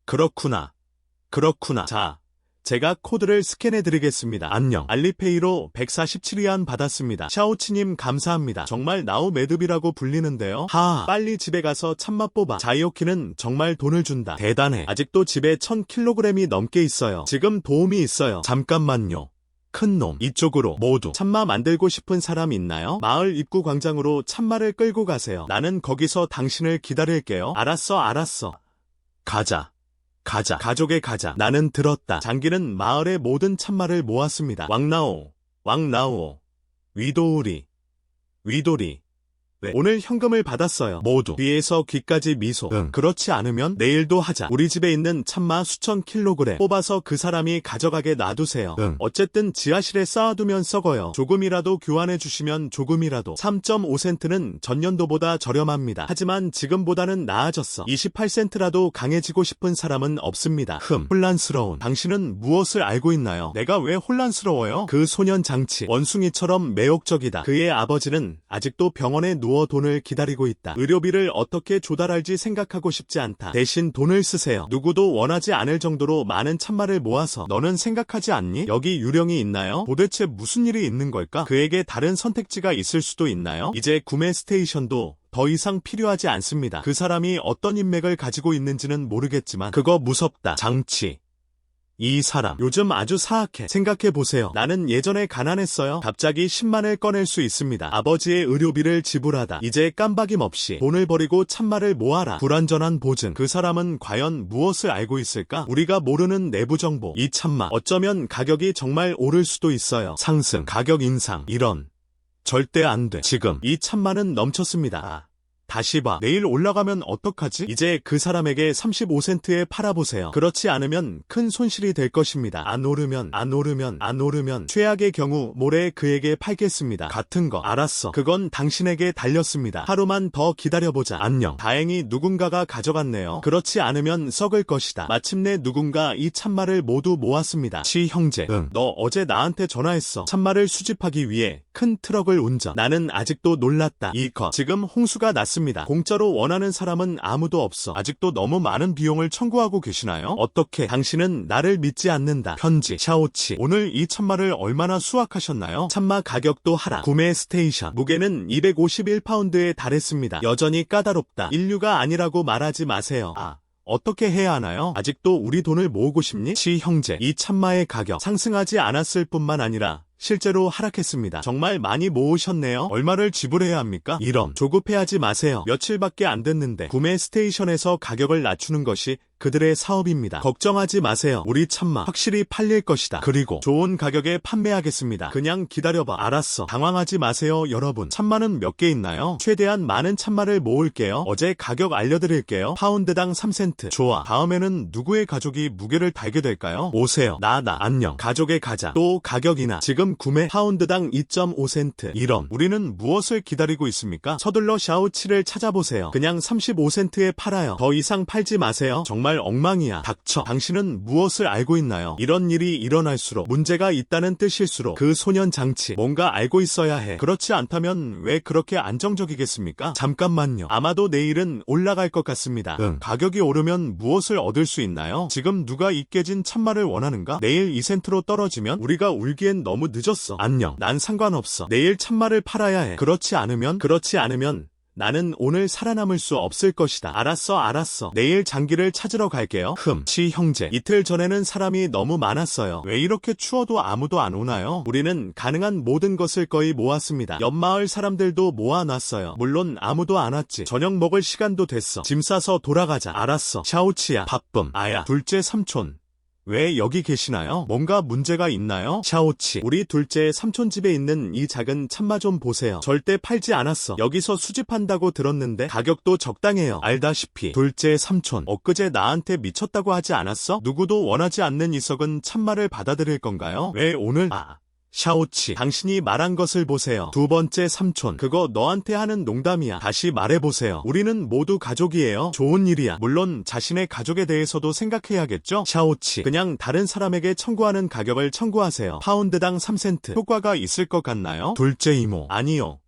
그렇구나. 자, 제가 코드를 스캔해드리겠습니다. 안녕. 알리페이로 147위안 받았습니다. 샤오치님 감사합니다. 정말 나우 매듭이라고 불리는데요. 빨리 집에 가서 참맛 뽑아. 자이오키는 정말 돈을 준다. 대단해. 아직도 집에 1000kg이 넘게 있어요. 지금 도움이 있어요. 잠깐만요. 큰놈. 이쪽으로. 모두. 참마 만들고 싶은 사람 있나요? 마을 입구 광장으로 참마를 끌고 가세요. 나는 거기서 당신을 기다릴게요. 알았어. 가자. 가족에 가자. 나는 들었다. 장기는 마을의 모든 참마를 모았습니다. 왕나오. 위도리. 네. 오늘 현금을 받았어요. 모두. 귀에서 귀까지 미소. 그렇지 않으면 내일도 하자. 우리 집에 있는 참마 수천 킬로그램 뽑아서 그 사람이 가져가게 놔두세요. 어쨌든 지하실에 쌓아두면 썩어요. 조금이라도 교환해 주시면 조금이라도. 3.5센트는 전년도보다 저렴합니다. 하지만 지금보다는 나아졌어. 28센트라도 강해지고 싶은 사람은 없습니다. 혼란스러운. 당신은 무엇을 알고 있나요? 내가 왜 혼란스러워요? 그 소년 장치. 원숭이처럼 매혹적이다. 그의 아버지는 아직도 병원에 누워 돈을 기다리고 있다. 의료비를 어떻게 조달할지 생각하고 싶지 않다. 대신 돈을 쓰세요. 누구도 원하지 않을 정도로 많은 참말을 모아서. 너는 생각하지 않니? 여기 유령이 있나요? 도대체 무슨 일이 있는 걸까? 그에게 다른 선택지가 있을 수도 있나요? 이제 구매 스테이션도 더 이상 필요하지 않습니다. 그 사람이 어떤 인맥을 가지고 있는지는 모르겠지만 그거 무섭다. 장치. 이 사람 요즘 아주 사악해. 생각해보세요. 나는 예전에 가난했어요. 갑자기 10만을 꺼낼 수 있습니다. 아버지의 의료비를 지불하다. 이제 깜박임 없이 돈을 버리고 참말을 모아라. 불완전한 보증. 그 사람은 과연 무엇을 알고 있을까? 우리가 모르는 내부 정보. 이 참마. 어쩌면 가격이 정말 오를 수도 있어요. 상승. 가격 인상. 이런. 절대 안 돼. 지금. 이 참마는 넘쳤습니다. 다시 봐. 내일 올라가면 어떡하지? 이제 그 사람에게 35센트에 팔아보세요. 그렇지 않으면 큰 손실이 될 것입니다. 안 오르면 최악의 경우 모레 그에게 팔겠습니다. 같은 거. 알았어. 그건 당신에게 달렸습니다. 하루만 더 기다려보자. 안녕. 다행히 누군가가 가져갔네요. 그렇지 않으면 썩을 것이다. 마침내 누군가 이 참말을 모두 모았습니다. 시 형제. 너 어제 나한테 전화했어. 참말을 수집하기 위해 큰 트럭을 운전. 나는 아직도 놀랐다. 이컷. 지금 홍수가 났습니다. 공짜로 원하는 사람은 아무도 없어. 아직도 너무 많은 비용을 청구하고 계시나요? 어떻게? 당신은 나를 믿지 않는다. 편지. 샤오치. 오늘 이 참마를 얼마나 수확하셨나요? 참마 가격도 하락. 구매 스테이션. 무게는 251파운드에 달했습니다. 여전히 까다롭다. 인류가 아니라고 말하지 마세요. 어떻게 해야 하나요? 아직도 우리 돈을 모으고 싶니? 시 형제. 이 참마의 가격 상승하지 않았을 뿐만 아니라 실제로 하락했습니다. 정말 많이 모으셨네요. 얼마를 지불해야 합니까? 이런. 조급해하지 마세요. 며칠밖에 안 됐는데 구매 스테이션에서 가격을 낮추는 것이 그들의 사업입니다. 걱정하지 마세요. 우리 참마 확실히 팔릴 것이다. 그리고 좋은 가격에 판매하겠습니다. 그냥 기다려봐. 알았어. 당황하지 마세요. 여러분, 참마는 몇 개 있나요? 최대한 많은 참마를 모을게요. 어제 가격 알려드릴게요. 파운드당 3센트. 좋아. 다음에는 누구의 가족이 무게를 달게 될까요? 오세요. 나다. 안녕. 가족의 가자. 또 가격이나. 지금 구매 파운드당 2.5센트. 이런. 우리는 무엇을 기다리고 있습니까? 서둘러 샤오치를 찾아보세요. 그냥 35센트에 팔아요. 더 이상 팔지 마세요. 정말 엉망이야. 닥쳐. 당신은 무엇을 알고 있나요? 이런 일이 일어날수록 문제가 있다는 뜻일수록 그 소년 장치 뭔가 알고 있어야 해. 그렇지 않다면 왜 그렇게 안정적이겠습니까? 잠깐만요. 아마도 내일은 올라갈 것 같습니다. 가격이 오르면 무엇을 얻을 수 있나요? 지금 누가 이 깨진 참마를 원하는가? 내일 2센트로 떨어지면 우리가 울기엔 너무 늦었어. 안녕. 난 상관없어. 내일 참마를 팔아야 해. 그렇지 않으면 나는 오늘 살아남을 수 없을 것이다. 알았어. 내일 장기를 찾으러 갈게요. 치 형제. 이틀 전에는 사람이 너무 많았어요. 왜 이렇게 추워도 아무도 안 오나요? 우리는 가능한 모든 것을 거의 모았습니다. 옆마을 사람들도 모아놨어요. 물론 아무도 안 왔지. 저녁 먹을 시간도 됐어. 짐 싸서 돌아가자. 알았어. 샤오치야. 바쁨. 아야. 둘째 삼촌. 왜 여기 계시나요? 뭔가 문제가 있나요? 샤오치, 우리 둘째 삼촌 집에 있는 이 작은 참마 좀 보세요. 절대 팔지 않았어. 여기서 수집한다고 들었는데 가격도 적당해요. 알다시피 둘째 삼촌, 엊그제 나한테 미쳤다고 하지 않았어? 누구도 원하지 않는 이 썩은 참마를 받아들일 건가요? 왜 오늘? 샤오치, 당신이 말한 것을 보세요. 두 번째 삼촌, 그거 너한테 하는 농담이야. 다시 말해보세요. 우리는 모두 가족이에요. 좋은 일이야. 물론 자신의 가족에 대해서도 생각해야겠죠? 샤오치, 그냥 다른 사람에게 청구하는 가격을 청구하세요. 파운드당 3센트. 효과가 있을 것 같나요? 둘째 이모, 아니요.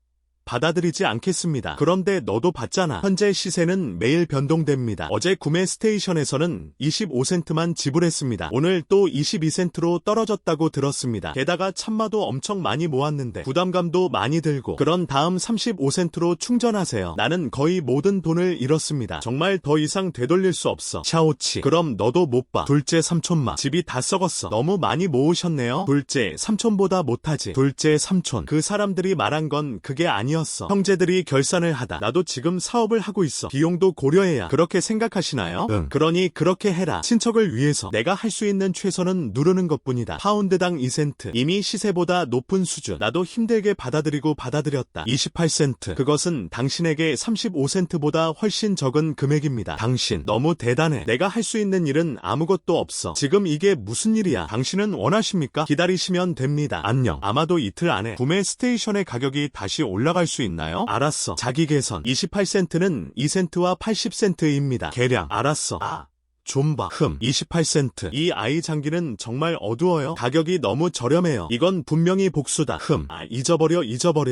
받아들이지 않겠습니다. 그런데 너도 봤잖아. 현재 시세는 매일 변동됩니다. 어제 구매 스테이션에서는 25센트만 지불했습니다. 오늘 또 22센트로 떨어졌다고 들었습니다. 게다가 참마도 엄청 많이 모았는데 부담감도 많이 들고 그런 다음 35센트로 충전하세요. 나는 거의 모든 돈을 잃었습니다. 정말 더 이상 되돌릴 수 없어. 샤오치, 그럼 너도 못 봐. 둘째 삼촌마, 집이 다 썩었어. 너무 많이 모으셨네요. 둘째 삼촌보다 못하지. 둘째 삼촌, 그 사람들이 말한 건 그게 아니었어. 형제들이 결산을 하다. 나도 지금 사업을 하고 있어. 비용도 고려해야. 그렇게 생각하시나요? 그러니 그렇게 해라. 친척을 위해서 내가 할 수 있는 최선은 누르는 것뿐이다. 파운드당 2센트. 이미 시세보다 높은 수준. 나도 힘들게 받아들였다. 28센트. 그것은 당신에게 35센트보다 훨씬 적은 금액입니다. 당신 너무 대단해. 내가 할 수 있는 일은 아무것도 없어. 지금 이게 무슨 일이야? 당신은 원하십니까? 기다리시면 됩니다. 안녕. 아마도 이틀 안에 구매 스테이션의 가격이 다시 올라갈 수 있나요? 알았어. 자기 계선. 28센트는 2센트와 80센트입니다. 계량. 알았어. 좀 봐. 28센트. 이 아이 장기는 정말 어두워요. 가격이 너무 저렴해요. 이건 분명히 복수다. 잊어버려.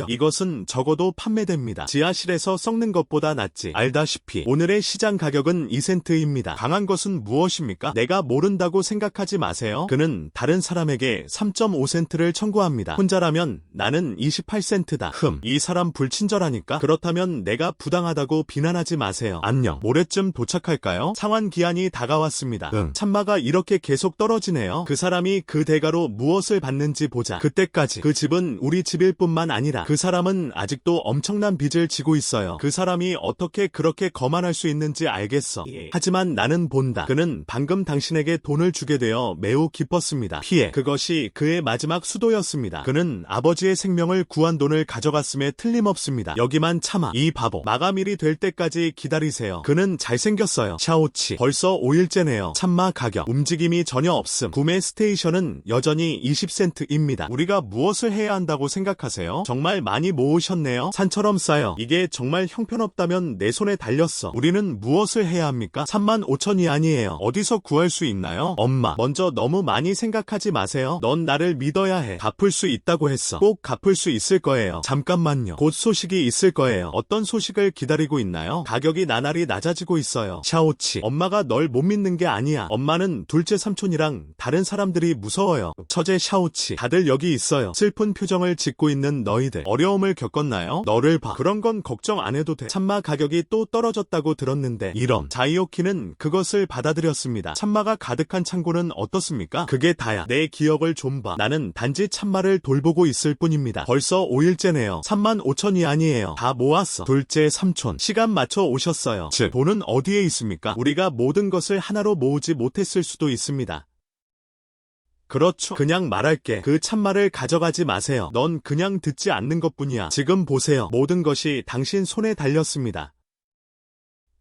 이것은 적어도 판매됩니다. 지하실에서 썩는 것보다 낫지. 알다시피 오늘의 시장 가격은 2센트입니다. 강한 것은 무엇입니까? 내가 모른다고 생각하지 마세요. 그는 다른 사람에게 3.5센트를 청구합니다. 혼자라면 나는 28센트다. 이 사람 불친절하니까? 그렇다면 내가 부당하다고 비난하지 마세요. 안녕. 모레쯤 도착할까요? 상환 기한이 다가왔습니다. 참마가 이렇게 계속 떨어지네요. 그 사람이 그 대가로 무엇을 받는지 보자. 그때까지 그 집은 우리 집일 뿐만 아니라 그 사람은 아직도 엄청난 빚을 지고 있어요. 그 사람이 어떻게 그렇게 거만할 수 있는지 알겠어. 하지만 나는 본다. 그는 방금 당신에게 돈을 주게 되어 매우 기뻤습니다. 피해. 그것이 그의 마지막 수도였습니다. 그는 아버지의 생명을 구한 돈을 가져갔음에 틀림없습니다. 여기만 참아. 이 바보. 마감일이 될 때까지 기다리세요. 그는 잘생겼어요. 샤오치. 벌써 5일째네요. 참마 가격 움직임이 전혀 없음. 구매 스테이션은 여전히 20센트입니다. 우리가 무엇을 해야 한다고 생각하세요? 정말 많이 모으셨네요. 산처럼 쌓여. 이게 정말 형편없다면 내 손에 달렸어. 우리는 무엇을 해야 합니까? 35,000이 아니에요. 어디서 구할 수 있나요? 엄마, 먼저 너무 많이 생각하지 마세요. 넌 나를 믿어야 해. 갚을 수 있다고 했어. 꼭 갚을 수 있을 거예요. 잠깐만요. 곧 소식이 있을 거예요. 어떤 소식을 기다리고 있나요? 가격이 나날이 낮아지고 있어요. 샤오치, 엄마가 널 못 믿는 게 아니야. 엄마는 둘째 삼촌이랑 다른 사람들이 무서워요. 처제 샤오치, 다들 여기 있어요. 슬픈 표정을 짓고 있는 너희들 어려움을 겪었나요? 너를 봐. 그런 건 걱정 안 해도 돼. 참마 가격이 또 떨어졌다고 들었는데 이런. 자이오키는 그것을 받아들였습니다. 참마가 가득한 창고는 어떻습니까? 그게 다야. 내 기억을 좀 봐. 나는 단지 참마를 돌보고 있을 뿐입니다. 벌써 5일째네요. 35,000이 아니에요. 다 모았어. 둘째 삼촌, 시간 맞춰 오셨어요. 즉, 돈은 어디에 있습니까? 우리가 모든 것을 그것을 하나로 모으지 못했을 수도 있습니다. 그렇죠. 그냥 말할게. 그 참말을 가져가지 마세요. 넌 그냥 듣지 않는 것뿐이야. 지금 보세요. 모든 것이 당신 손에 달렸습니다.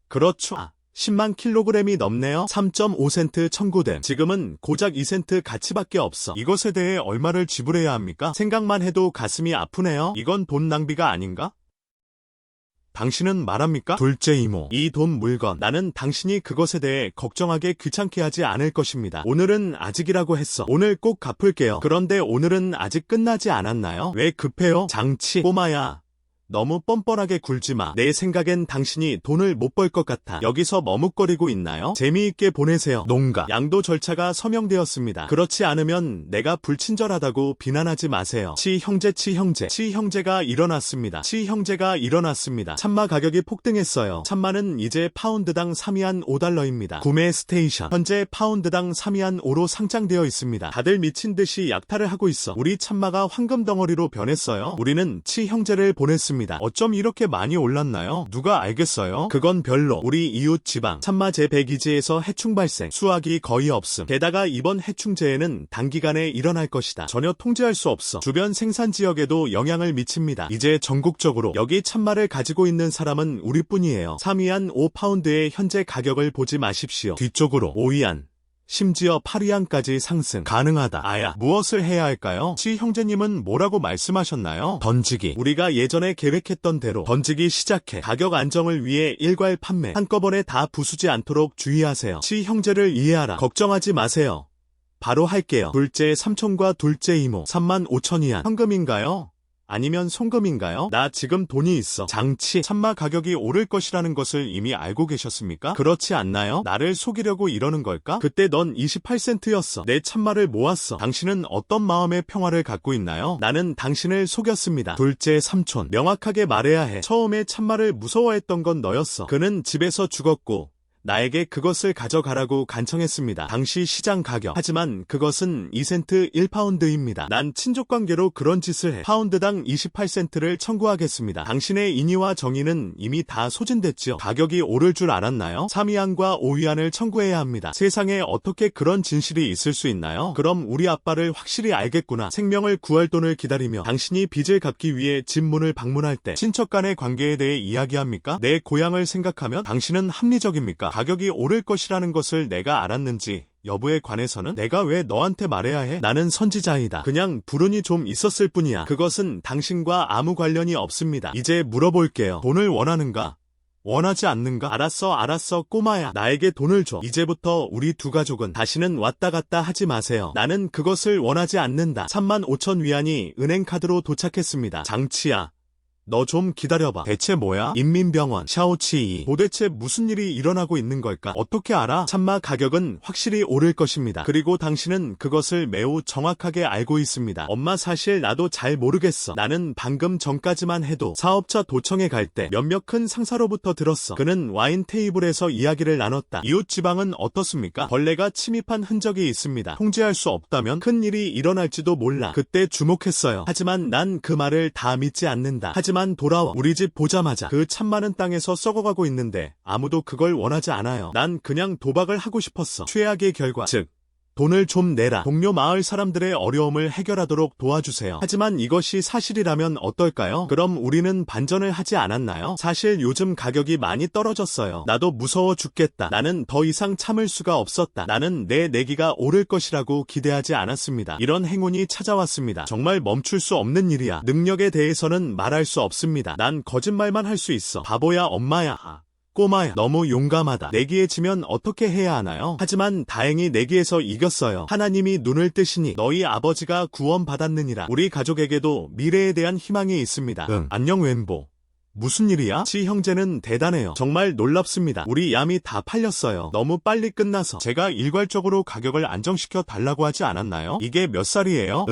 그렇죠. 10만 킬로그램이 넘네요. 3.5센트 청구됨. 지금은 고작 2센트 가치밖에 없어. 이것에 대해 얼마를 지불해야 합니까? 생각만 해도 가슴이 아프네요. 이건 돈 낭비가 아닌가? 당신은 말합니까? 둘째 이모, 이 돈 물건, 나는 당신이 그것에 대해 걱정하게 귀찮게 하지 않을 것입니다. 오늘은 아직이라고 했어. 오늘 꼭 갚을게요. 그런데 오늘은 아직 끝나지 않았나요? 왜 급해요? 장치, 꼬마야. 너무 뻔뻔하게 굴지 마. 내 생각엔 당신이 돈을 못 벌 것 같아. 여기서 머뭇거리고 있나요? 재미있게 보내세요. 농가. 양도 절차가 서명되었습니다. 그렇지 않으면 내가 불친절하다고 비난하지 마세요. 치형제가 일어났습니다. 치형제가 일어났습니다. 참마 가격이 폭등했어요. 참마는 이제 파운드당 3위안 5달러입니다. 구매 스테이션. 현재 파운드당 3위안 5로 상장되어 있습니다. 다들 미친 듯이 약탈을 하고 있어. 우리 참마가 황금 덩어리로 변했어요. 우리는 치형제를 보냈습니다. 어쩜 이렇게 많이 올랐나요? 누가 알겠어요? 그건 별로. 우리 이웃 지방 참마 제100기지에서 해충 발생, 수확이 거의 없음. 게다가 이번 해충재해는 단기간에 일어날 것이다. 전혀 통제할 수 없어. 주변 생산 지역에도 영향을 미칩니다. 이제 전국적으로 여기 참마를 가지고 있는 사람은 우리뿐이에요. 3위안 5파운드의 현재 가격을 보지 마십시오. 뒤쪽으로 5위안. 심지어 8위안까지 상승 가능하다. 아야, 무엇을 해야 할까요? 치 형제님은 뭐라고 말씀하셨나요? 던지기. 우리가 예전에 계획했던 대로 던지기 시작해. 가격 안정을 위해 일괄 판매. 한꺼번에 다 부수지 않도록 주의하세요. 치 형제를 이해하라. 걱정하지 마세요. 바로 할게요. 둘째 삼촌과 둘째 이모 35,000위안. 현금인가요? 아니면 송금인가요? 나 지금 돈이 있어. 장치, 참마 가격이 오를 것이라는 것을 이미 알고 계셨습니까? 그렇지 않나요? 나를 속이려고 이러는 걸까? 그때 넌 28센트였어. 내 참마를 모았어. 당신은 어떤 마음의 평화를 갖고 있나요? 나는 당신을 속였습니다. 둘째 삼촌, 명확하게 말해야 해. 처음에 참마를 무서워했던 건 너였어. 그는 집에서 죽었고 나에게 그것을 가져가라고 간청했습니다. 당시 시장 가격. 하지만 그것은 2센트 1파운드입니다. 난 친족관계로 그런 짓을 해. 파운드당 28센트를 청구하겠습니다. 당신의 인의와 정의는 이미 다 소진됐죠. 가격이 오를 줄 알았나요? 3위안과 5위안을 청구해야 합니다. 세상에 어떻게 그런 진실이 있을 수 있나요? 그럼 우리 아빠를 확실히 알겠구나. 생명을 구할 돈을 기다리며 당신이 빚을 갚기 위해 집 문을 방문할 때 친척 간의 관계에 대해 이야기합니까? 내 고향을 생각하면 당신은 합리적입니까? 가격이 오를 것이라는 것을 내가 알았는지 여부에 관해서는 내가 왜 너한테 말해야 해? 나는 선지자이다. 그냥 불운이 좀 있었을 뿐이야. 그것은 당신과 아무 관련이 없습니다. 이제 물어볼게요. 돈을 원하는가? 원하지 않는가? 알았어 꼬마야. 나에게 돈을 줘. 이제부터 우리 두 가족은 다시는 왔다 갔다 하지 마세요. 나는 그것을 원하지 않는다. 35,000위안이 은행카드로 도착했습니다. 장치야. 너 좀 기다려봐. 대체 뭐야? 인민병원, 샤오치이. 도대체 무슨 일이 일어나고 있는 걸까? 어떻게 알아? 참마 가격은 확실히 오를 것입니다. 그리고 당신은 그것을 매우 정확하게 알고 있습니다. 엄마 사실 나도 잘 모르겠어. 나는 방금 전까지만 해도 사업자 도청에 갈 때 몇몇 큰 상사로부터 들었어. 그는 와인 테이블에서 이야기를 나눴다. 이웃 지방은 어떻습니까? 벌레가 침입한 흔적이 있습니다. 통제할 수 없다면 큰 일이 일어날지도 몰라. 그때 주목했어요. 하지만 난 그 말을 다 믿지 않는다. 하지만 돌아와. 우리 집 보자마자 그 참 많은 땅에서 썩어가고 있는데 아무도 그걸 원하지 않아요. 난 그냥 도박을 하고 싶었어. 최악의 결과, 즉 돈을 좀 내라. 동료 마을 사람들의 어려움을 해결하도록 도와주세요. 하지만 이것이 사실이라면 어떨까요? 그럼 우리는 반전을 하지 않았나요? 사실 요즘 가격이 많이 떨어졌어요. 나도 무서워 죽겠다. 나는 더 이상 참을 수가 없었다. 나는 내 내기가 오를 것이라고 기대하지 않았습니다. 이런 행운이 찾아왔습니다. 정말 멈출 수 없는 일이야. 능력에 대해서는 말할 수 없습니다. 난 거짓말만 할 수 있어. 바보야 엄마야. 꼬마야, 너무 용감하다. 내기에 지면 어떻게 해야 하나요? 하지만 다행히 내기에서 이겼어요. 하나님이 눈을 뜨시니 너희 아버지가 구원받았느니라. 우리 가족에게도 미래에 대한 희망이 있습니다. 안녕 웬보. 무슨 일이야? 치 형제는 대단해요. 정말 놀랍습니다. 우리 얌이 다 팔렸어요. 너무 빨리 끝나서 제가 일괄적으로 가격을 안정시켜 달라고 하지 않았나요? 이게 몇 살이에요?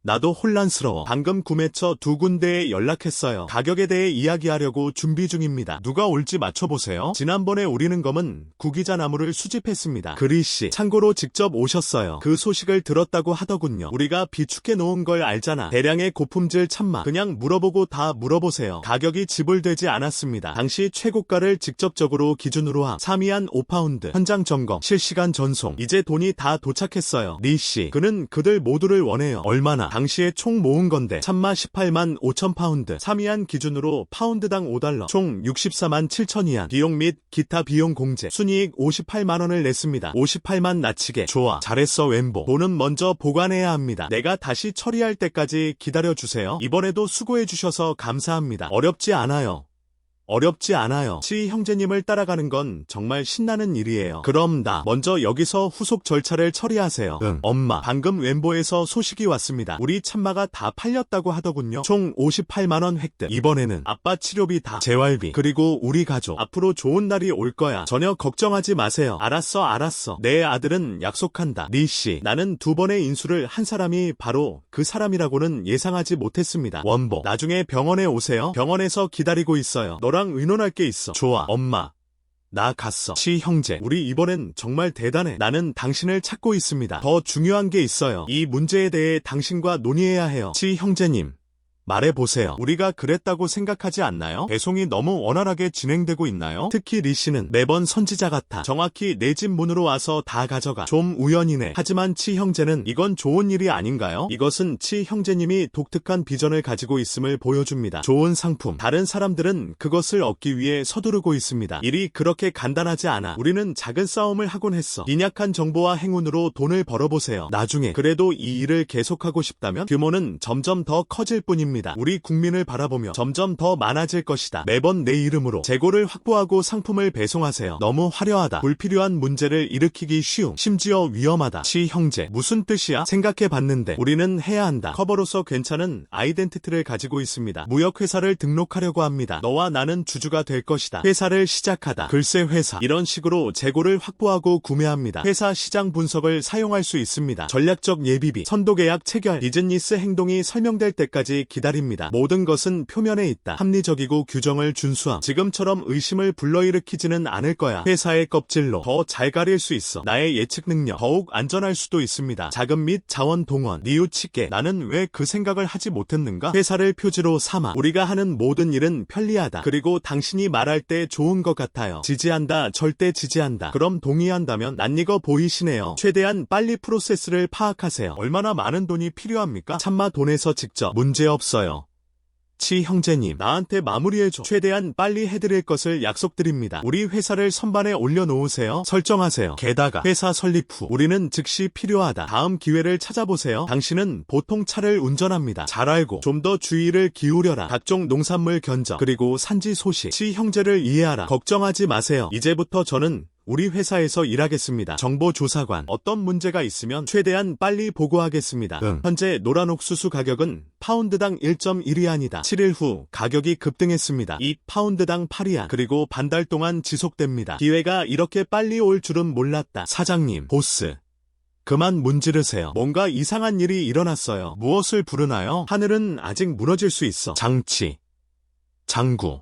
나도 혼란스러워. 방금 구매처 2군데에 연락했어요. 가격에 대해 이야기하려고 준비 중입니다. 누가 올지 맞춰보세요. 지난번에 우리는 검은 구기자 나무를 수집했습니다. 그리씨, 참고로 직접 오셨어요. 그 소식을 들었다고 하더군요. 우리가 비축해 놓은 걸 알잖아. 대량의 고품질 참마. 그냥 물어보고 다 물어보세요. 가격이 지불되지 않았습니다. 당시 최고가를 직접적으로 기준으로 함. 3위안 5파운드. 현장 점검. 실시간 전송. 이제 돈이 다 도착했어요. 리씨, 그는 그들 모두를 원해요. 얼마나? 당시에 총 모은 건데 참마 18만 5천 파운드. 3위안 기준으로 파운드당 $5. 총 64만 7천 위안. 비용 및 기타 비용 공제. 순이익 58만 원을 냈습니다. 58만 나치게. 좋아. 잘했어 웬보. 돈은 먼저 보관해야 합니다. 내가 다시 처리할 때까지 기다려주세요. 이번에도 수고해주셔서 감사합니다. 어렵지 않아요. 치 형제님을 따라가는 건 정말 신나는 일이에요. 그럼 나 먼저 여기서 후속 절차를 처리하세요. 응. 엄마, 방금 웬보에서 소식이 왔습니다. 우리 참마가 다 팔렸다고 하더군요. 총 58만 원 획득. 이번에는 아빠 치료비 다, 재활비, 그리고 우리 가족. 앞으로 좋은 날이 올 거야. 전혀 걱정하지 마세요. 알았어. 내 아들은 약속한다. 리씨, 나는 2번의 인수를 한 사람이 바로 그 사람이라고는 예상하지 못했습니다. 원보, 나중에 병원에 오세요. 병원에서 기다리고 있어요. 너랑 의논할 게 있어. 좋아. 엄마, 나 갔어. 치 형제, 우리 이번엔 정말 대단해. 나는 당신을 찾고 있습니다. 더 중요한 게 있어요. 이 문제에 대해 당신과 논의해야 해요. 치 형제님, 말해보세요. 우리가 그랬다고 생각하지 않나요? 배송이 너무 원활하게 진행되고 있나요? 특히 리씨는 매번 선지자 같아. 정확히 내 집 문으로 와서 다 가져가. 좀 우연이네. 하지만 치 형제는 이건 좋은 일이 아닌가요? 이것은 치 형제님이 독특한 비전을 가지고 있음을 보여줍니다. 좋은 상품. 다른 사람들은 그것을 얻기 위해 서두르고 있습니다. 일이 그렇게 간단하지 않아. 우리는 작은 싸움을 하곤 했어. 빈약한 정보와 행운으로 돈을 벌어보세요. 나중에 그래도 이 일을 계속하고 싶다면 규모는 점점 더 커질 뿐입니다. 우리 국민을 바라보며 점점 더 많아질 것이다. 매번 내 이름으로 재고를 확보하고 상품을 배송하세요. 너무 화려하다. 불필요한 문제를 일으키기 쉬움. 심지어 위험하다. 치 형제, 무슨 뜻이야? 생각해봤는데 우리는 해야 한다. 커버로서 괜찮은 아이덴티티를 가지고 있습니다. 무역회사를 등록하려고 합니다. 너와 나는 주주가 될 것이다. 회사를 시작하다. 글쎄 회사. 이런 식으로 재고를 확보하고 구매합니다. 회사 시장 분석을 사용할 수 있습니다. 전략적 예비비, 선도계약 체결, 비즈니스 행동이 설명될 때까지 기다립니다. 모든 것은 표면에 있다. 합리적이고 규정을 준수함. 지금처럼 의심을 불러일으키지는 않을 거야. 회사의 껍질로 더 잘 가릴 수 있어. 나의 예측 능력 더욱 안전할 수도 있습니다. 자금 및 자원 동원, 뉘우치게. 나는 왜 그 생각을 하지 못했는가? 회사를 표지로 삼아. 우리가 하는 모든 일은 편리하다. 그리고 당신이 말할 때 좋은 것 같아요. 지지한다. 절대 지지한다. 그럼 동의한다면 낯익어 보이시네요. 최대한 빨리 프로세스를 파악하세요. 얼마나 많은 돈이 필요합니까? 참마 돈에서 직접. 문제없어요. 치 형제님, 나한테 마무리해줘. 최대한 빨리 해드릴 것을 약속드립니다. 우리 회사를 선반에 올려놓으세요. 설정하세요. 게다가 회사 설립 후 우리는 즉시 필요하다. 다음 기회를 찾아보세요. 당신은 보통 차를 운전합니다. 잘 알고 좀 더 주의를 기울여라. 각종 농산물 견적, 그리고 산지 소식. 치 형제를 이해하라. 걱정하지 마세요. 이제부터 저는 우리 회사에서 일하겠습니다. 정보조사관. 어떤 문제가 있으면 최대한 빨리 보고하겠습니다. 현재 노란 옥수수 가격은 파운드당 1.1위안이다. 7일 후 가격이 급등했습니다. 이 파운드당 8위안. 그리고 반달 동안 지속됩니다. 기회가 이렇게 빨리 올 줄은 몰랐다. 사장님, 보스, 그만 문지르세요. 뭔가 이상한 일이 일어났어요. 무엇을 부르나요? 하늘은 아직 무너질 수 있어. 장치, 장구,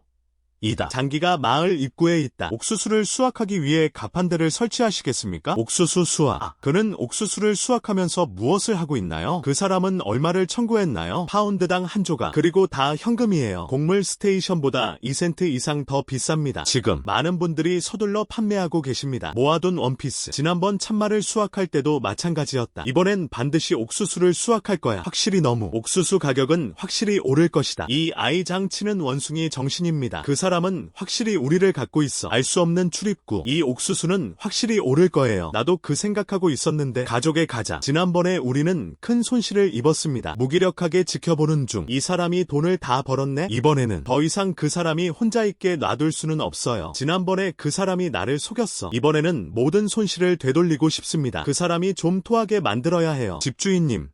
이다. 장기가 마을 입구에 있다. 옥수수를 수확하기 위해 가판대를 설치하시겠습니까? 옥수수 수확. 그는 옥수수를 수확하면서 무엇을 하고 있나요? 그 사람은 얼마를 청구했나요? 파운드당 한 조각. 그리고 다 현금이에요. 곡물 스테이션보다 2센트 이상 더 비쌉니다. 지금 많은 분들이 서둘러 판매하고 계십니다. 모아둔 원피스. 지난번 참마를 수확할 때도 마찬가지였다. 이번엔 반드시 옥수수를 수확할 거야. 확실히 너무. 옥수수 가격은 확실히 오를 것이다. 이 아이장 치는 원숭이 정신입니다. 그 사람은 확실히 우리를 갖고 있어. 알 수 없는 출입구. 이 옥수수는 확실히 오를 거예요. 나도 그 생각하고 있었는데. 가족의 가자. 지난번에 우리는 큰 손실을 입었습니다. 무기력하게 지켜보는 중 이 사람이 돈을 다 벌었네. 이번에는 더 이상 그 사람이 혼자 있게 놔둘 수는 없어요. 지난번에 그 사람이 나를 속였어. 이번에는 모든 손실을 되돌리고 싶습니다. 그 사람이 좀 토하게 만들어야 해요. 집주인님,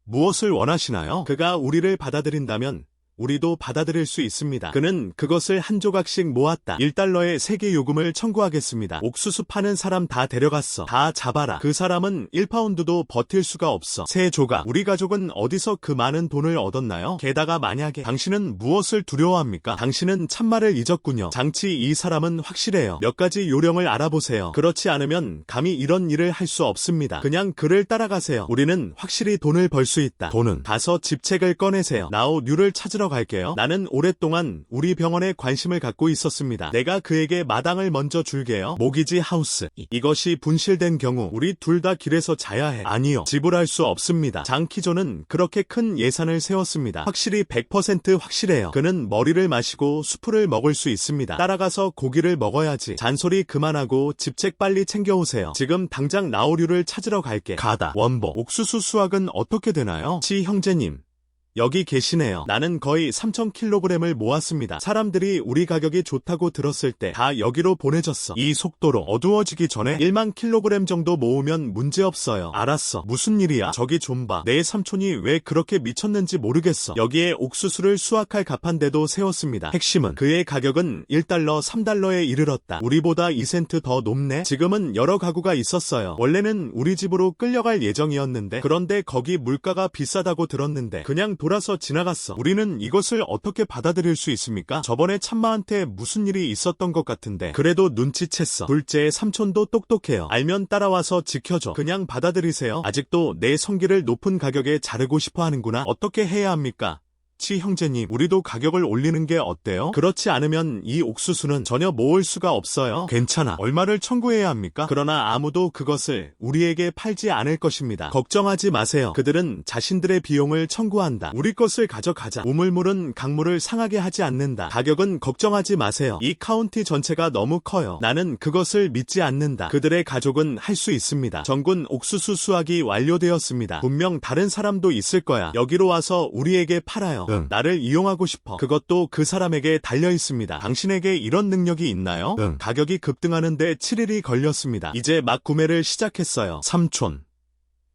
무엇을 원하시나요? 그가 우리를 받아들인다면 우리도 받아들일 수 있습니다. 그는 그것을 한 조각씩 모았다. 1달러의 세계 요금을 청구하겠습니다. 옥수수 파는 사람 다 데려갔어. 다 잡아라. 그 사람은 1파운드도 버틸 수가 없어. 세 조각. 우리 가족은 어디서 그 많은 돈을 얻었나요? 게다가 만약에 당신은 무엇을 두려워합니까? 당신은 참말을 잊었군요. 장치 이 사람은 확실해요. 몇 가지 요령을 알아보세요. 그렇지 않으면 감히 이런 일을 할 수 없습니다. 그냥 그를 따라가세요. 우리는 확실히 돈을 벌 수 있다. 돈은 가서 집책을 꺼내세요. 나우 뉴를 찾으러 갈게요. 나는 오랫동안 우리 병원에 관심을 갖고 있었습니다. 내가 그에게 마당을 먼저 줄게요. 모기지 하우스. 이것이 분실된 경우 우리 둘 다 길에서 자야 해. 아니요. 지불할 수 없습니다. 장키조는 그렇게 큰 예산을 세웠습니다. 확실히 100% 확실해요. 그는 머리를 마시고 수프를 먹을 수 있습니다. 따라가서 고기를 먹어야지. 잔소리 그만하고 집책 빨리 챙겨오세요. 지금 당장 나우류를 찾으러 갈게. 가다. 원보. 옥수수 수확은 어떻게 되나요? 치 형제님. 여기 계시네요. 나는 거의 3,000kg을 모았습니다. 사람들이 우리 가격이 좋다고 들었을 때 다 여기로 보내졌어. 이 속도로 어두워지기 전에 1만 kg 정도 모으면 문제없어요. 알았어. 무슨 일이야? 저기 좀 봐. 내 삼촌이 왜 그렇게 미쳤는지 모르겠어. 여기에 옥수수를 수확할 가판대도 세웠습니다. 핵심은 그의 가격은 1달러, 3달러에 이르렀다. 우리보다 2센트 더 높네? 지금은 여러 가구가 있었어요. 원래는 우리 집으로 끌려갈 예정이었는데 그런데 거기 물가가 비싸다고 들었는데 그냥 돌아서 지나갔어. 우리는 이것을 어떻게 받아들일 수 있습니까? 저번에 참마한테 무슨 일이 있었던 것 같은데 그래도 눈치챘어. 둘째 삼촌도 똑똑해요. 알면 따라와서 지켜줘. 그냥 받아들이세요. 아직도 내 성기를 높은 가격에 자르고 싶어 하는구나. 어떻게 해야 합니까? 치 형제님, 우리도 가격을 올리는 게 어때요? 그렇지 않으면 이 옥수수는 전혀 모을 수가 없어요. 괜찮아. 얼마를 청구해야 합니까? 그러나 아무도 그것을 우리에게 팔지 않을 것입니다. 걱정하지 마세요. 그들은 자신들의 비용을 청구한다. 우리 것을 가져가자. 우물물은 강물을 상하게 하지 않는다. 가격은 걱정하지 마세요. 이 카운티 전체가 너무 커요. 나는 그것을 믿지 않는다. 그들의 가족은 할 수 있습니다. 전군 옥수수 수확이 완료되었습니다. 분명 다른 사람도 있을 거야. 여기로 와서 우리에게 팔아요. 나를 이용하고 싶어. 그것도 그 사람에게 달려 있습니다. 당신에게 이런 능력이 있나요? 가격이 급등하는데 7일이 걸렸습니다. 이제 막 구매를 시작했어요. 삼촌.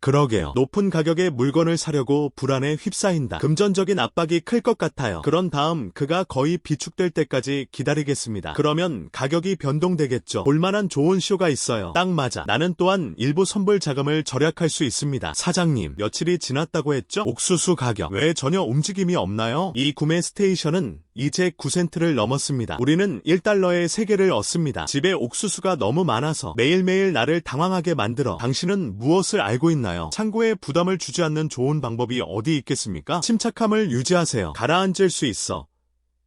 그러게요. 높은 가격의 물건을 사려고 불안에 휩싸인다. 금전적인 압박이 클 것 같아요. 그런 다음 그가 거의 비축될 때까지 기다리겠습니다. 그러면 가격이 변동되겠죠. 볼만한 좋은 쇼가 있어요. 딱 맞아. 나는 또한 일부 선불 자금을 절약할 수 있습니다. 사장님, 며칠이 지났다고 했죠? 옥수수 가격 왜 전혀 움직임이 없나요? 이 구매 스테이션은 이제 9센트를 넘었습니다. 우리는 1달러에 3개를 얻습니다. 집에 옥수수가 너무 많아서 매일매일 나를 당황하게 만들어. 당신은 무엇을 알고 있나요? 창고에 부담을 주지 않는 좋은 방법이 어디 있겠습니까? 침착함을 유지하세요. 가라앉을 수 있어.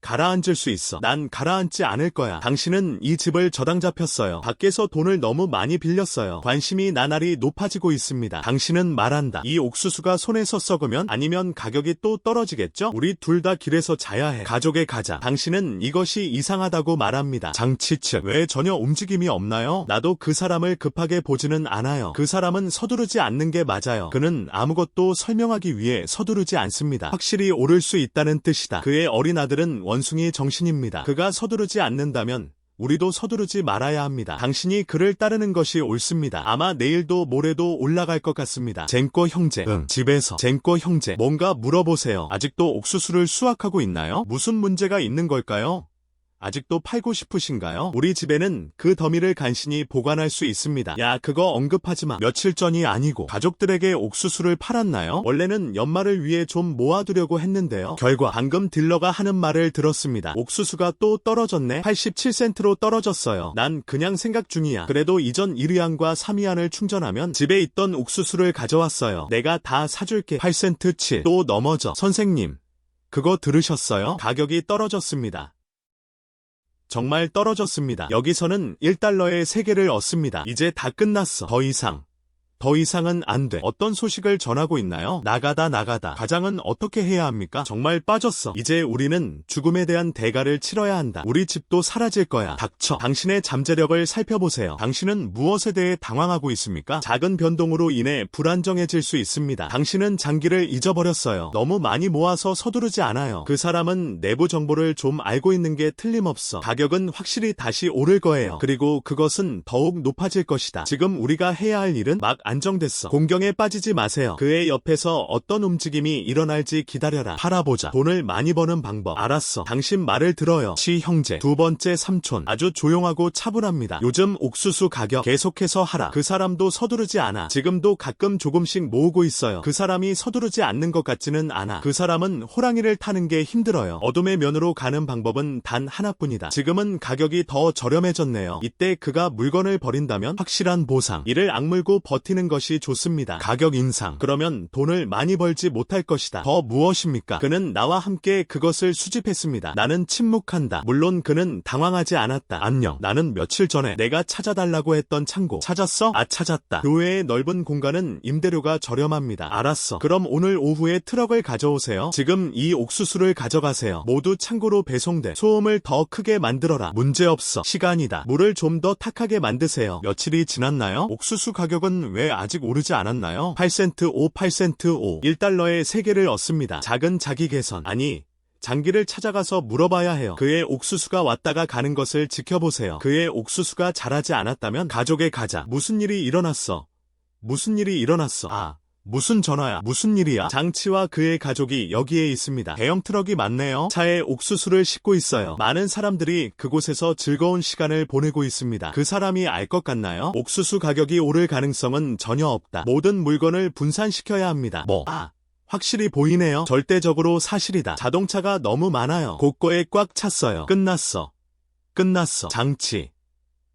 가라앉을 수 있어. 난 가라앉지 않을 거야. 당신은 이 집을 저당 잡혔어요. 밖에서 돈을 너무 많이 빌렸어요. 관심이 나날이 높아지고 있습니다. 당신은 말한다. 이 옥수수가 손에서 썩으면 아니면 가격이 또 떨어지겠죠? 우리 둘 다 길에서 자야 해. 가족에 가자. 당신은 이것이 이상하다고 말합니다. 장치 측. 왜 전혀 움직임이 없나요? 나도 그 사람을 급하게 보지는 않아요. 그 사람은 서두르지 않는 게 맞아요. 그는 아무것도 설명하기 위해 서두르지 않습니다. 확실히 오를 수 있다는 뜻이다. 그의 어린 아들은 원숭이 정신입니다. 그가 서두르지 않는다면 우리도 서두르지 말아야 합니다. 당신이 그를 따르는 것이 옳습니다. 아마 내일도 모레도 올라갈 것 같습니다. 젠꼬 형제. 집에서. 젠꼬 형제. 뭔가 물어보세요. 아직도 옥수수를 수확하고 있나요? 무슨 문제가 있는 걸까요? 아직도 팔고 싶으신가요? 우리 집에는 그 더미를 간신히 보관할 수 있습니다. 야, 그거 언급하지 마. 며칠 전이 아니고 가족들에게 옥수수를 팔았나요? 원래는 연말을 위해 좀 모아두려고 했는데요. 결과 방금 딜러가 하는 말을 들었습니다. 옥수수가 또 떨어졌네? 87센트로 떨어졌어요. 난 그냥 생각 중이야. 그래도 이전 1위안과 3위안을 충전하면 집에 있던 옥수수를 가져왔어요. 내가 다 사줄게. 8센트 7. 또 넘어져. 선생님, 그거 들으셨어요? 가격이 떨어졌습니다. 정말 떨어졌습니다. 여기서는 1달러에 3개를 얻습니다. 이제 다 끝났어. 더 이상은 안 돼. 어떤 소식을 전하고 있나요? 나가다. 가장은 어떻게 해야 합니까? 정말 빠졌어. 이제 우리는 죽음에 대한 대가를 치러야 한다. 우리 집도 사라질 거야. 닥쳐. 당신의 잠재력을 살펴보세요. 당신은 무엇에 대해 당황하고 있습니까? 작은 변동으로 인해 불안정해질 수 있습니다. 당신은 장기를 잊어버렸어요. 너무 많이 모아서 서두르지 않아요. 그 사람은 내부 정보를 좀 알고 있는 게 틀림없어. 가격은 확실히 다시 오를 거예요. 그리고 그것은 더욱 높아질 것이다. 지금 우리가 해야 할 일은 막 안정됐어. 공경에 빠지지 마세요. 그의 옆에서 어떤 움직임이 일어날지 기다려라. 팔아보자. 돈을 많이 버는 방법. 알았어. 당신 말을 들어요. 형제. 두 번째 삼촌. 아주 조용하고 차분합니다. 요즘 옥수수 가격 계속해서 하라. 그 사람도 서두르지 않아. 지금도 가끔 조금씩 모으고 있어요. 그 사람이 서두르지 않는 것 같지는 않아. 그 사람은 호랑이를 타는 게 힘들어요. 어둠의 면으로 가는 방법은 단 하나뿐이다. 지금은 가격이 더 저렴해졌네요. 이때 그가 물건을 버린다면 확실한 보상. 이를 악물고 버티는 것이 좋습니다. 가격 인상. 그러면 돈을 많이 벌지 못할 것이다. 더 무엇입니까? 그는 나와 함께 그것을 수집했습니다. 나는 침묵한다. 물론 그는 당황하지 않았다. 안녕. 나는 며칠 전에 내가 찾아달라고 했던 창고. 찾았어? 아, 찾았다. 교외의 넓은 공간은 임대료가 저렴합니다. 알았어. 그럼 오늘 오후에 트럭을 가져오세요. 지금 이 옥수수를 가져가세요. 모두 창고로 배송돼. 소음을 더 크게 만들어라. 문제없어. 시간이다. 물을 좀 더 탁하게 만드세요. 며칠이 지났나요? 옥수수 가격은 왜 아직 오르지 않았나요? 8센트 8센트 1달러에 3개를 얻습니다. 작은 자기 개선. 아니, 장기를 찾아가서 물어봐야 해요. 그의 옥수수가 왔다가 가는 것을 지켜보세요. 그의 옥수수가 자라지 않았다면 가족의 가자. 무슨 일이 일어났어? 무슨 일이 일어났어? 아, 무슨 전화야? 무슨 일이야? 장치와 그의 가족이 여기에 있습니다. 대형 트럭이 많네요. 차에 옥수수를 싣고 있어요. 많은 사람들이 그곳에서 즐거운 시간을 보내고 있습니다. 그 사람이 알 것 같나요? 옥수수 가격이 오를 가능성은 전혀 없다. 모든 물건을 분산시켜야 합니다. 확실히 보이네요. 절대적으로 사실이다. 자동차가 너무 많아요. 곳곳에 꽉 찼어요. 끝났어. 끝났어. 장치.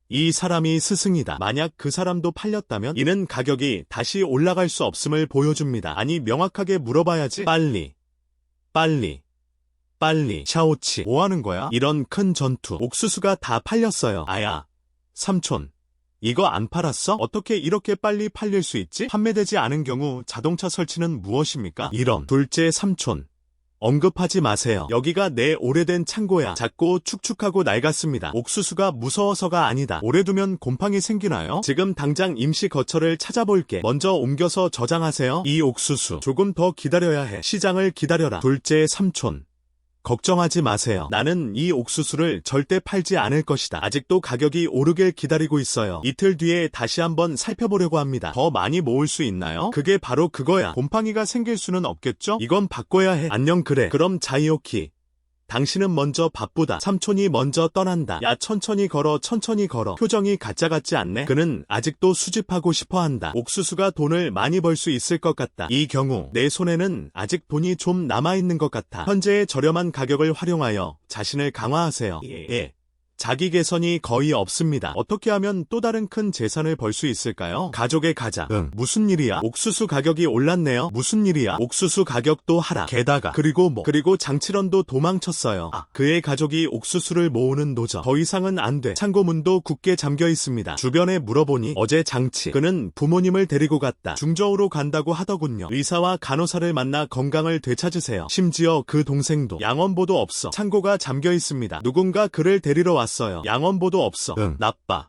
이 사람이 스승이다. 만약 그 사람도 팔렸다면 이는 가격이 다시 올라갈 수 없음을 보여줍니다. 아니, 명확하게 물어봐야지. 빨리. 빨리. 빨리. 샤오치. 뭐하는 거야? 이런 큰 전투. 옥수수가 다 팔렸어요. 아야. 삼촌. 이거 안 팔았어? 어떻게 이렇게 빨리 팔릴 수 있지? 판매되지 않은 경우 자동차 설치는 무엇입니까? 이런. 둘째 삼촌. 언급하지 마세요. 여기가 내 오래된 창고야. 작고 축축하고 낡았습니다. 옥수수가 무서워서가 아니다. 오래 두면 곰팡이 생기나요? 지금 당장 임시 거처를 찾아볼게. 먼저 옮겨서 저장하세요. 이 옥수수 조금 더 기다려야 해. 시장을 기다려라. 둘째 삼촌. 걱정하지 마세요. 나는 이 옥수수를 절대 팔지 않을 것이다. 아직도 가격이 오르길 기다리고 있어요. 이틀 뒤에 다시 한번 살펴보려고 합니다. 더 많이 모을 수 있나요? 그게 바로 그거야. 곰팡이가 생길 수는 없겠죠? 이건 바꿔야 해. 안녕. 그래. 그럼 자이오키. 당신은 먼저 바쁘다. 삼촌이 먼저 떠난다. 야, 천천히 걸어. 천천히 걸어. 표정이 가짜 같지 않네? 그는 아직도 수집하고 싶어한다. 옥수수가 돈을 많이 벌 수 있을 것 같다. 이 경우 내 손에는 아직 돈이 좀 남아있는 것 같아. 현재의 저렴한 가격을 활용하여 자신을 강화하세요. 자기 개선이 거의 없습니다. 어떻게 하면 또 다른 큰 재산을 벌 수 있을까요? 가족의 가자. 무슨 일이야? 옥수수 가격이 올랐네요. 무슨 일이야? 옥수수 가격도 하락. 게다가 그리고 장치런도 도망쳤어요. 그의 가족이 옥수수를 모으는 노저. 더 이상은 안 돼. 창고 문도 굳게 잠겨 있습니다. 주변에 물어보니 어제 장치. 그는 부모님을 데리고 갔다. 중저우로 간다고 하더군요. 의사와 간호사를 만나 건강을 되찾으세요. 심지어 그 동생도. 양원보도 없어. 창고가 잠겨 있습니다. 누군가 그를 데리러 왔어요. 양원보도 없어. 나빠.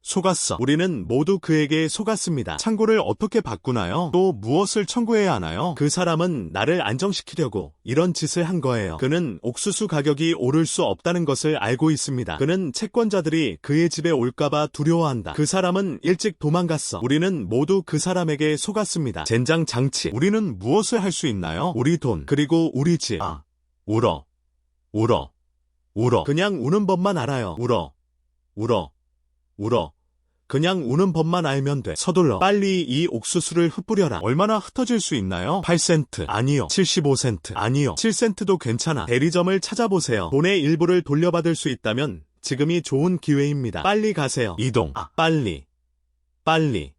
속았어. 우리는 모두 그에게 속았습니다. 창고를 어떻게 바꾸나요? 또 무엇을 청구해야 하나요? 그 사람은 나를 안정시키려고 이런 짓을 한 거예요. 그는 옥수수 가격이 오를 수 없다는 것을 알고 있습니다. 그는 채권자들이 그의 집에 올까봐 두려워한다. 그 사람은 일찍 도망갔어. 우리는 모두 그 사람에게 속았습니다. 젠장 장치. 우리는 무엇을 할 수 있나요? 우리 돈, 그리고 우리 집. 울어. 울어. 울어. 그냥 우는 법만 알아요. 울어. 울어. 울어. 그냥 우는 법만 알면 돼. 서둘러. 빨리 이 옥수수를 흩뿌려라. 얼마나 흩어질 수 있나요? 8센트. 아니요. 75센트. 아니요. 7센트도 괜찮아. 대리점을 찾아보세요. 돈의 일부를 돌려받을 수 있다면 지금이 좋은 기회입니다. 빨리 가세요. 이동. 빨리. 빨리.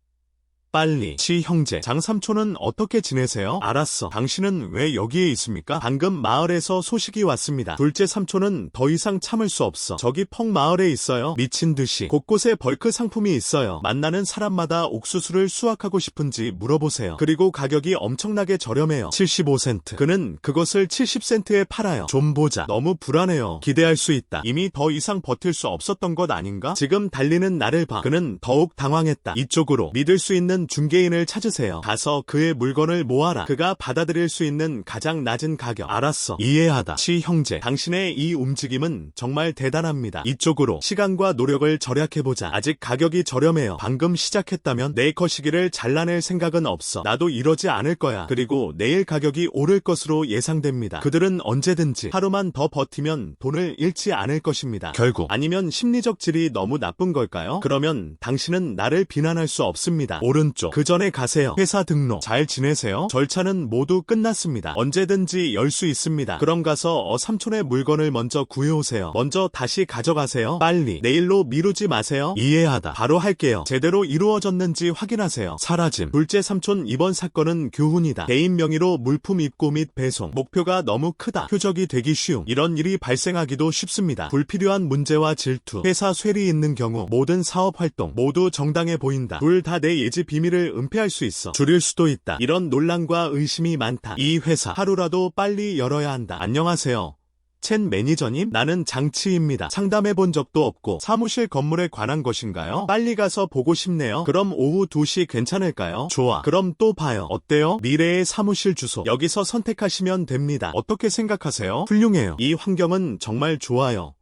빨리. 형제. 장삼촌은 어떻게 지내세요? 알았어. 당신은 왜 여기에 있습니까? 방금 마을에서 소식이 왔습니다. 둘째 삼촌은 더 이상 참을 수 없어. 저기 펑 마을에 있어요. 미친 듯이. 곳곳에 벌크 상품이 있어요. 만나는 사람마다 옥수수를 수확하고 싶은지 물어보세요. 그리고 가격이 엄청나게 저렴해요. 75센트. 그는 그것을 70센트에 팔아요. 좀 보자. 너무 불안해요. 기대할 수 있다. 이미 더 이상 버틸 수 없었던 것 아닌가? 지금 달리는 나를 봐. 그는 더욱 당황했다. 이쪽으로. 믿을 수 있는 아니면 중개인을 찾으세요. 가서 그의 물건을 모아라. 그가 받아들일 수 있는 가장 낮은 가격. 알았어. 이해하다. 치 형제, 당신의 이 움직임은 정말 대단합니다. 이쪽으로 시간과 노력을 절약해보자. 아직 가격이 저렴해요. 방금 시작했다면 내 거시기를 잘라낼 생각은 없어. 나도 이러지 않을 거야. 그리고 내일 가격이 오를 것으로 예상됩니다. 그들은 언제든지 하루만 더 버티면 돈을 잃지 않을 것입니다. 결국 아니면 심리적 질이 너무 나쁜 걸까요? 그러면 당신은 나를 비난할 수 없습니다. 오른쪽, 그 전에 가세요. 회사 등록 잘 지내세요? 절차는 모두 끝났습니다. 언제든지 열 수 있습니다. 그럼 가서 삼촌의 물건을 먼저 구해오세요. 먼저 다시 가져가세요. 빨리. 내일로 미루지 마세요. 이해하다. 바로 할게요. 제대로 이루어졌는지 확인하세요. 사라짐. 둘째 삼촌, 이번 사건은 교훈이다. 개인 명의로 물품 입고 및 배송. 목표가 너무 크다. 표적이 되기 쉬움. 이런 일이 발생하기도 쉽습니다. 불필요한 문제와 질투. 회사 쇠리 있는 경우 모든 사업 활동 모두 정당해 보인다. 둘 다 내 예지 비밀을 은폐할 수 있어. 줄일 수도 있다. 이런 논란과 의심이 많다. 이 회사 하루라도 빨리 열어야 한다. 안녕하세요. 첸 매니저님, 나는 장치입니다. 상담해본 적도 없고 사무실 건물에 관한 것인가요? 빨리 가서 보고 싶네요. 그럼 오후 2시 괜찮을까요? 좋아. 그럼 또 봐요. 어때요? 미래의 사무실 주소. 여기서 선택하시면 됩니다. 어떻게 생각하세요? 훌륭해요. 이 환경은 정말 좋아요.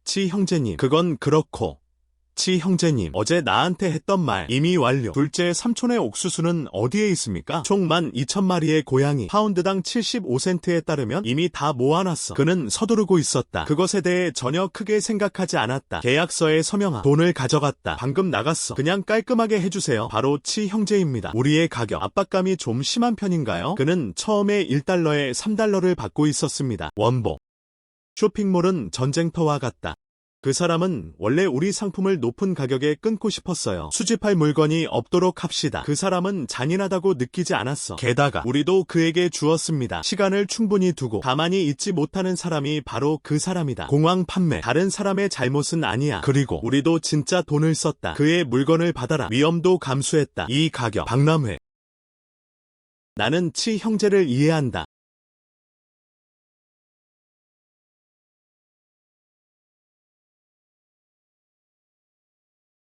치 형제님, 그건 그렇고. 치 형제님, 어제 나한테 했던 말 이미 완료. 둘째 삼촌의 옥수수는 어디에 있습니까? 총 12,000마리의 고양이, 파운드당 75센트에 따르면 이미 다 모아놨어. 그는 서두르고 있었다. 그것에 대해 전혀 크게 생각하지 않았다. 계약서에 서명하. 돈을 가져갔다. 방금 나갔어. 그냥 깔끔하게 해주세요. 바로 치 형제입니다. 우리의 가격 압박감이 좀 심한 편인가요? 그는 처음에 1달러에 3달러를 받고 있었습니다. 원복. 쇼핑몰은 전쟁터와 같다. 그 사람은 원래 우리 상품을 높은 가격에 끊고 싶었어요. 수집할 물건이 없도록 합시다. 그 사람은 잔인하다고 느끼지 않았어. 게다가 우리도 그에게 주었습니다. 시간을 충분히 두고 가만히 있지 못하는 사람이 바로 그 사람이다. 공황 판매. 다른 사람의 잘못은 아니야. 그리고 우리도 진짜 돈을 썼다. 그의 물건을 받아라. 위험도 감수했다. 이 가격. 박람회. 나는 치 형제를 이해한다.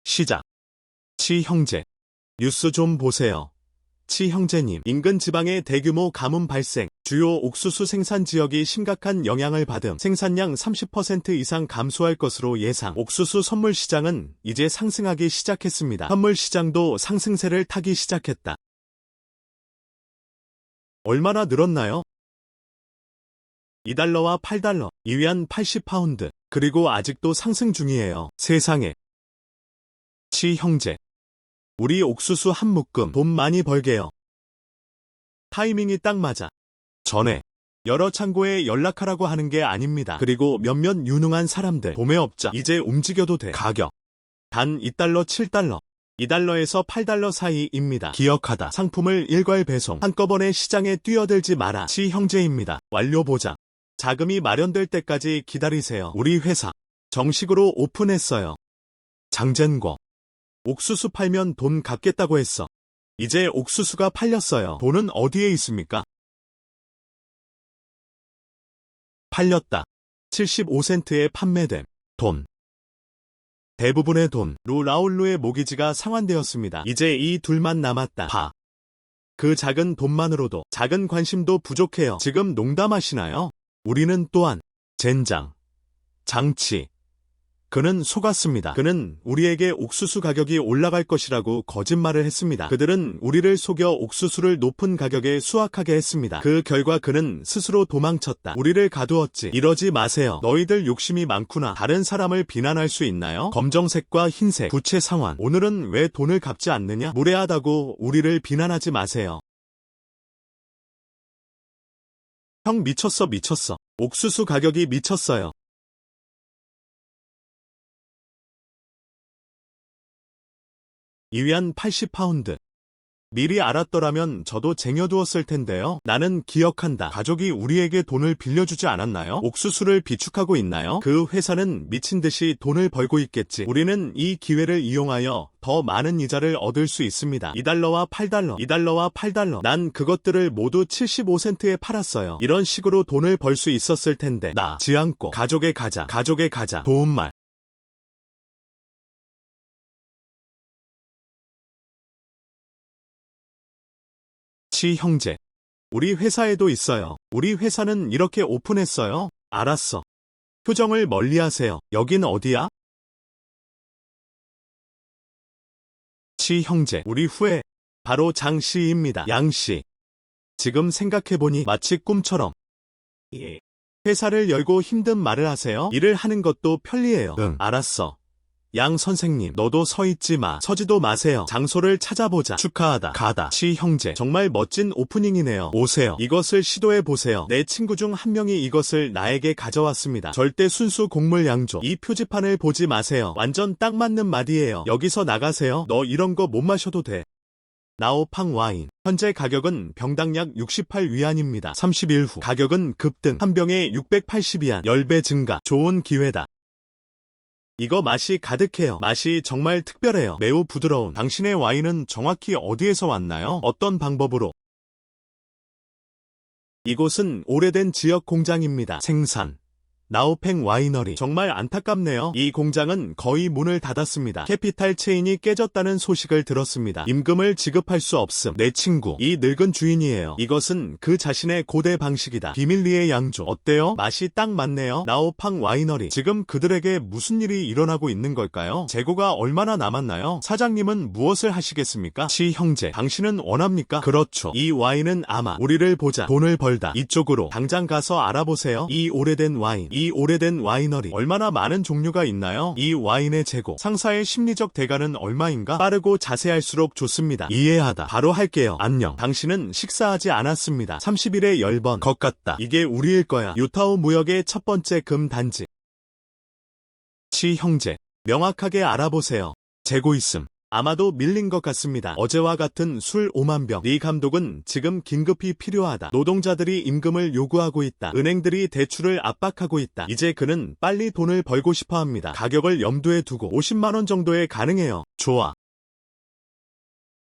시작. 치 형제. 뉴스 좀 보세요. 치 형제님, 인근 지방의 대규모 가뭄 발생, 주요 옥수수 생산 지역이 심각한 영향을 받음, 생산량 30% 이상 감소할 것으로 예상. 옥수수 선물 시장은 이제 상승하기 시작했습니다. 선물 시장도 상승세를 타기 시작했다. 얼마나 늘었나요? 2달러와 8달러, 2위안 80파운드. 그리고 아직도 상승 중이에요. 세상에. 치 형제. 우리 옥수수 한 묶음 돈 많이 벌게요. 타이밍이 딱 맞아. 전에 여러 창고에 연락하라고 하는 게 아닙니다. 그리고 몇몇 유능한 사람들 도매업자 이제 움직여도 돼. 가격 단 2달러 7달러 2달러에서 8달러 사이입니다. 기억하다. 상품을 일괄 배송 한꺼번에 시장에 뛰어들지 마라. 치 형제입니다. 완료 보장. 자금이 마련될 때까지 기다리세요. 우리 회사 정식으로 오픈했어요. 장젠거. 옥수수 팔면 돈 갚겠다고 했어. 이제 옥수수가 팔렸어요. 돈은 어디에 있습니까? 팔렸다. 75센트에 판매됨. 돈. 대부분의 돈. 라울루의 모기지가 상환되었습니다. 이제 이 둘만 남았다. 봐. 그 작은 돈만으로도 작은 관심도 부족해요. 지금 농담하시나요? 우리는 또한 젠장. 장치. 그는 속았습니다. 그는 우리에게 옥수수 가격이 올라갈 것이라고 거짓말을 했습니다. 그들은 우리를 속여 옥수수를 높은 가격에 수확하게 했습니다. 그 결과 그는 스스로 도망쳤다. 우리를 가두었지. 이러지 마세요. 너희들 욕심이 많구나. 다른 사람을 비난할 수 있나요? 검정색과 흰색, 부채 상환. 오늘은 왜 돈을 갚지 않느냐? 무례하다고 우리를 비난하지 마세요. 형 미쳤어 미쳤어. 옥수수 가격이 미쳤어요. 이위안 80파운드. 미리 알았더라면 저도 쟁여두었을 텐데요. 나는 기억한다. 가족이 우리에게 돈을 빌려주지 않았나요? 옥수수를 비축하고 있나요? 그 회사는 미친 듯이 돈을 벌고 있겠지. 우리는 이 기회를 이용하여 더 많은 이자를 얻을 수 있습니다. 2달러와 8달러, 2달러와 8달러. 난 그것들을 모두 75센트에 팔았어요. 이런 식으로 돈을 벌 수 있었을 텐데. 지 않고 가족에 가자. 가족에 가자. 도움말. 치 형제. 우리 회사에도 있어요. 우리 회사는 이렇게 오픈했어요. 알았어. 표정을 멀리하세요. 여긴 어디야? 치 형제. 우리 후에. 바로 장씨입니다. 양씨. 지금 생각해보니 마치 꿈처럼. 예. 회사를 열고 힘든 말을 하세요? 일을 하는 것도 편리해요. 응. 알았어. 양 선생님, 너도 서 있지 마. 서지도 마세요. 장소를 찾아보자. 축하하다. 가다. 치 형제. 정말 멋진 오프닝이네요. 오세요. 이것을 시도해보세요. 내 친구 중 한 명이 이것을 나에게 가져왔습니다. 절대 순수 곡물 양조. 이 표지판을 보지 마세요. 완전 딱 맞는 말이에요. 여기서 나가세요. 너 이런 거 못 마셔도 돼. 나오팡 와인. 현재 가격은 병당 약 68위안입니다. 30일 후 가격은 급등. 한 병에 680위안. 10배 증가. 좋은 기회다. 이거 맛이 가득해요. 맛이 정말 특별해요. 매우 부드러운. 당신의 와인은 정확히 어디에서 왔나요? 어떤 방법으로? 이곳은 오래된 지역 공장입니다. 생산. 나오팽 와이너리. 정말 안타깝네요. 이 공장은 거의 문을 닫았습니다. 캐피탈 체인이 깨졌다는 소식을 들었습니다. 임금을 지급할 수 없음. 내 친구. 이 늙은 주인이에요. 이것은 그 자신의 고대 방식이다. 비밀리에 양조. 어때요? 맛이 딱 맞네요. 나오팡 와이너리. 지금 그들에게 무슨 일이 일어나고 있는 걸까요? 재고가 얼마나 남았나요? 사장님은 무엇을 하시겠습니까? 치 형제. 당신은 원합니까? 그렇죠. 이 와인은 아마 우리를 보자. 돈을 벌다. 이쪽으로 당장 가서 알아보세요. 이 오래된 와인. 이 오래된 와이너리 얼마나 많은 종류가 있나요? 이 와인의 재고, 상사의 심리적 대가는 얼마인가? 빠르고 자세할수록 좋습니다. 이해하다. 바로 할게요. 안녕. 당신은 식사하지 않았습니다. 30일에 10번. 것 같다. 이게 우리일 거야. 유타오 무역의 첫 번째 금 단지. 치 형제. 명확하게 알아보세요. 재고 있음. 아마도 밀린 것 같습니다. 어제와 같은 술 5만 병. 리 감독은 지금 긴급히 필요하다. 노동자들이 임금을 요구하고 있다. 은행들이 대출을 압박하고 있다. 이제 그는 빨리 돈을 벌고 싶어 합니다. 가격을 염두에 두고 50만 원 정도에 가능해요. 좋아.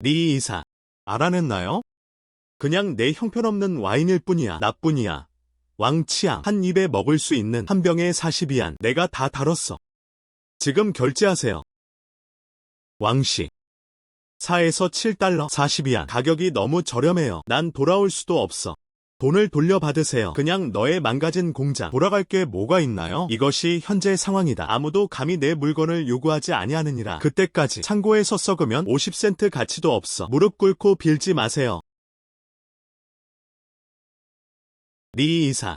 리 이사. 알아냈나요? 그냥 내 형편없는 와인일 뿐이야. 나뿐이야. 왕치앙. 한 입에 먹을 수 있는 한 병에 40위안. 내가 다 다뤘어. 지금 결제하세요. 왕씨. 4에서 7달러 40위안. 가격이 너무 저렴해요. 난 돌아올 수도 없어. 돈을 돌려받으세요. 그냥 너의 망가진 공장. 돌아갈 게 뭐가 있나요? 이것이 현재 상황이다. 아무도 감히 내 물건을 요구하지 아니하느니라. 그때까지 창고에서 썩으면 50센트 가치도 없어. 무릎 꿇고 빌지 마세요. 리 이사.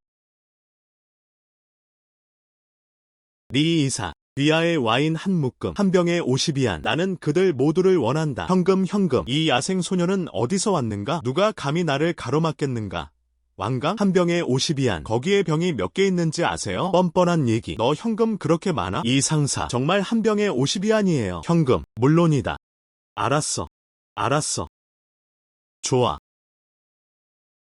리 이사. 비아의 와인 한 묶음, 한 병에 50위안. 나는 그들 모두를 원한다. 현금. 이 야생 소녀는 어디서 왔는가? 누가 감히 나를 가로막겠는가? 왕강? 한 병에 50위안. 거기에 병이 몇 개 있는지 아세요? 뻔뻔한 얘기. 너 현금 그렇게 많아? 이 상사. 정말 한 병에 50위안이에요. 현금. 물론이다. 알았어. 좋아.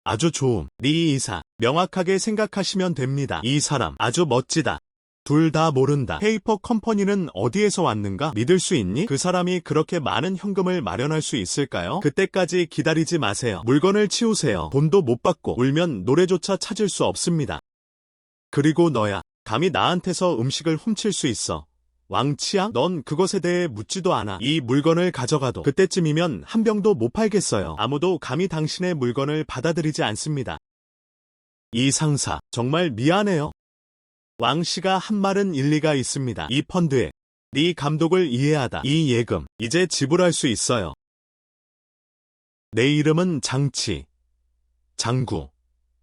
아주 좋음. 리 이사. 명확하게 생각하시면 됩니다. 이 사람. 아주 멋지다. 둘 다 모른다. 페이퍼 컴퍼니는 어디에서 왔는가? 믿을 수 있니? 그 사람이 그렇게 많은 현금을 마련할 수 있을까요? 그때까지 기다리지 마세요. 물건을 치우세요. 돈도 못 받고 울면 노래조차 찾을 수 없습니다. 그리고 너야. 감히 나한테서 음식을 훔칠 수 있어. 왕치앙? 넌 그것에 대해 묻지도 않아. 이 물건을 가져가도 그때쯤이면 한 병도 못 팔겠어요. 아무도 감히 당신의 물건을 받아들이지 않습니다. 이 상사. 정말 미안해요. 왕씨가 한 말은 일리가 있습니다. 이 펀드에 리 감독을 이해하다. 이 예금 이제 지불할 수 있어요. 내 이름은 장구.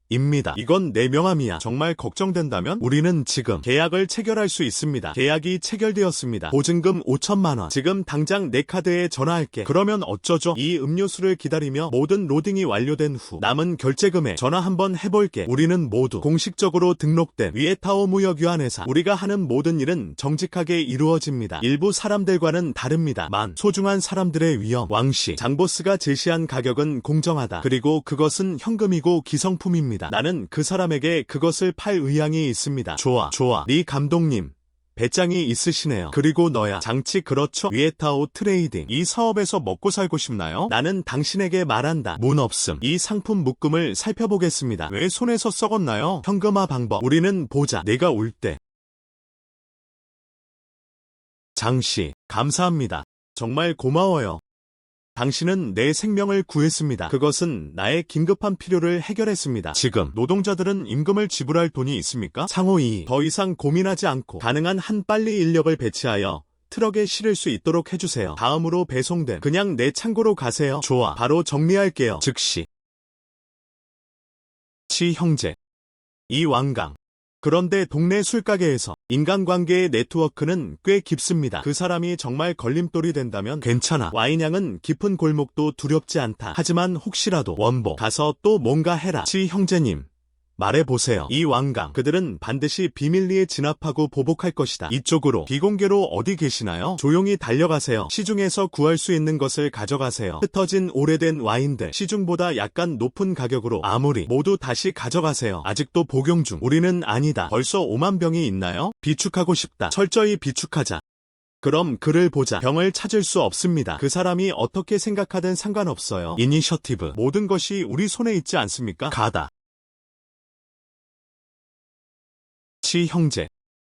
입니다. 이건 내 명함이야. 정말 걱정된다면 우리는 지금 계약을 체결할 수 있습니다. 계약이 체결되었습니다. 보증금 5천만 원. 지금 당장 내 카드에 전화할게. 그러면 어쩌죠? 이 음료수를 기다리며 모든 로딩이 완료된 후 남은 결제금에 전화 한번 해볼게. 우리는 모두 공식적으로 등록된 위에타오 무역유한회사. 우리가 하는 모든 일은 정직하게 이루어집니다. 일부 사람들과는 다릅니다만 소중한 사람들의 위험. 왕씨, 장보스가 제시한 가격은 공정하다. 그리고 그것은 현금이고 기성품입니다. 나는 그 사람에게 그것을 팔 의향이 있습니다. 좋아. 리 감독님. 배짱이 있으시네요. 그리고 너야. 장치 그렇죠? 위에타오 트레이딩. 이 사업에서 먹고 살고 싶나요? 나는 당신에게 말한다. 문 없음. 이 상품 묶음을 살펴보겠습니다. 왜 손에서 썩었나요? 현금화 방법. 우리는 보자. 내가 올 때. 장씨, 감사합니다. 정말 고마워요. 당신은 내 생명을 구했습니다. 그것은 나의 긴급한 필요를 해결했습니다. 지금 노동자들은 임금을 지불할 돈이 있습니까? 상호 2. 더 이상 고민하지 않고 가능한 한 빨리 인력을 배치하여 트럭에 실을 수 있도록 해주세요. 다음으로 배송된 그냥 내 창고로 가세요. 좋아. 바로 정리할게요. 즉시. 치 형제. 이완강. 그런데 동네 술가게에서 인간관계의 네트워크는 꽤 깊습니다. 그 사람이 정말 걸림돌이 된다면 괜찮아. 와인향은 깊은 골목도 두렵지 않다. 하지만 혹시라도 원보 가서 또 뭔가 해라. 치 형제님. 말해보세요. 이완강. 그들은 반드시 비밀리에 진압하고 보복할 것이다. 이쪽으로. 비공개로 어디 계시나요? 조용히 달려가세요. 시중에서 구할 수 있는 것을 가져가세요. 흩어진 오래된 와인들. 시중보다 약간 높은 가격으로 아무리 모두 다시 가져가세요. 아직도 복용 중. 우리는 아니다. 벌써 5만 병이 있나요? 비축하고 싶다. 철저히 비축하자. 그럼 그를 보자. 병을 찾을 수 없습니다. 그 사람이 어떻게 생각하든 상관없어요. 이니셔티브. 모든 것이 우리 손에 있지 않습니까? 가다. 치 형제.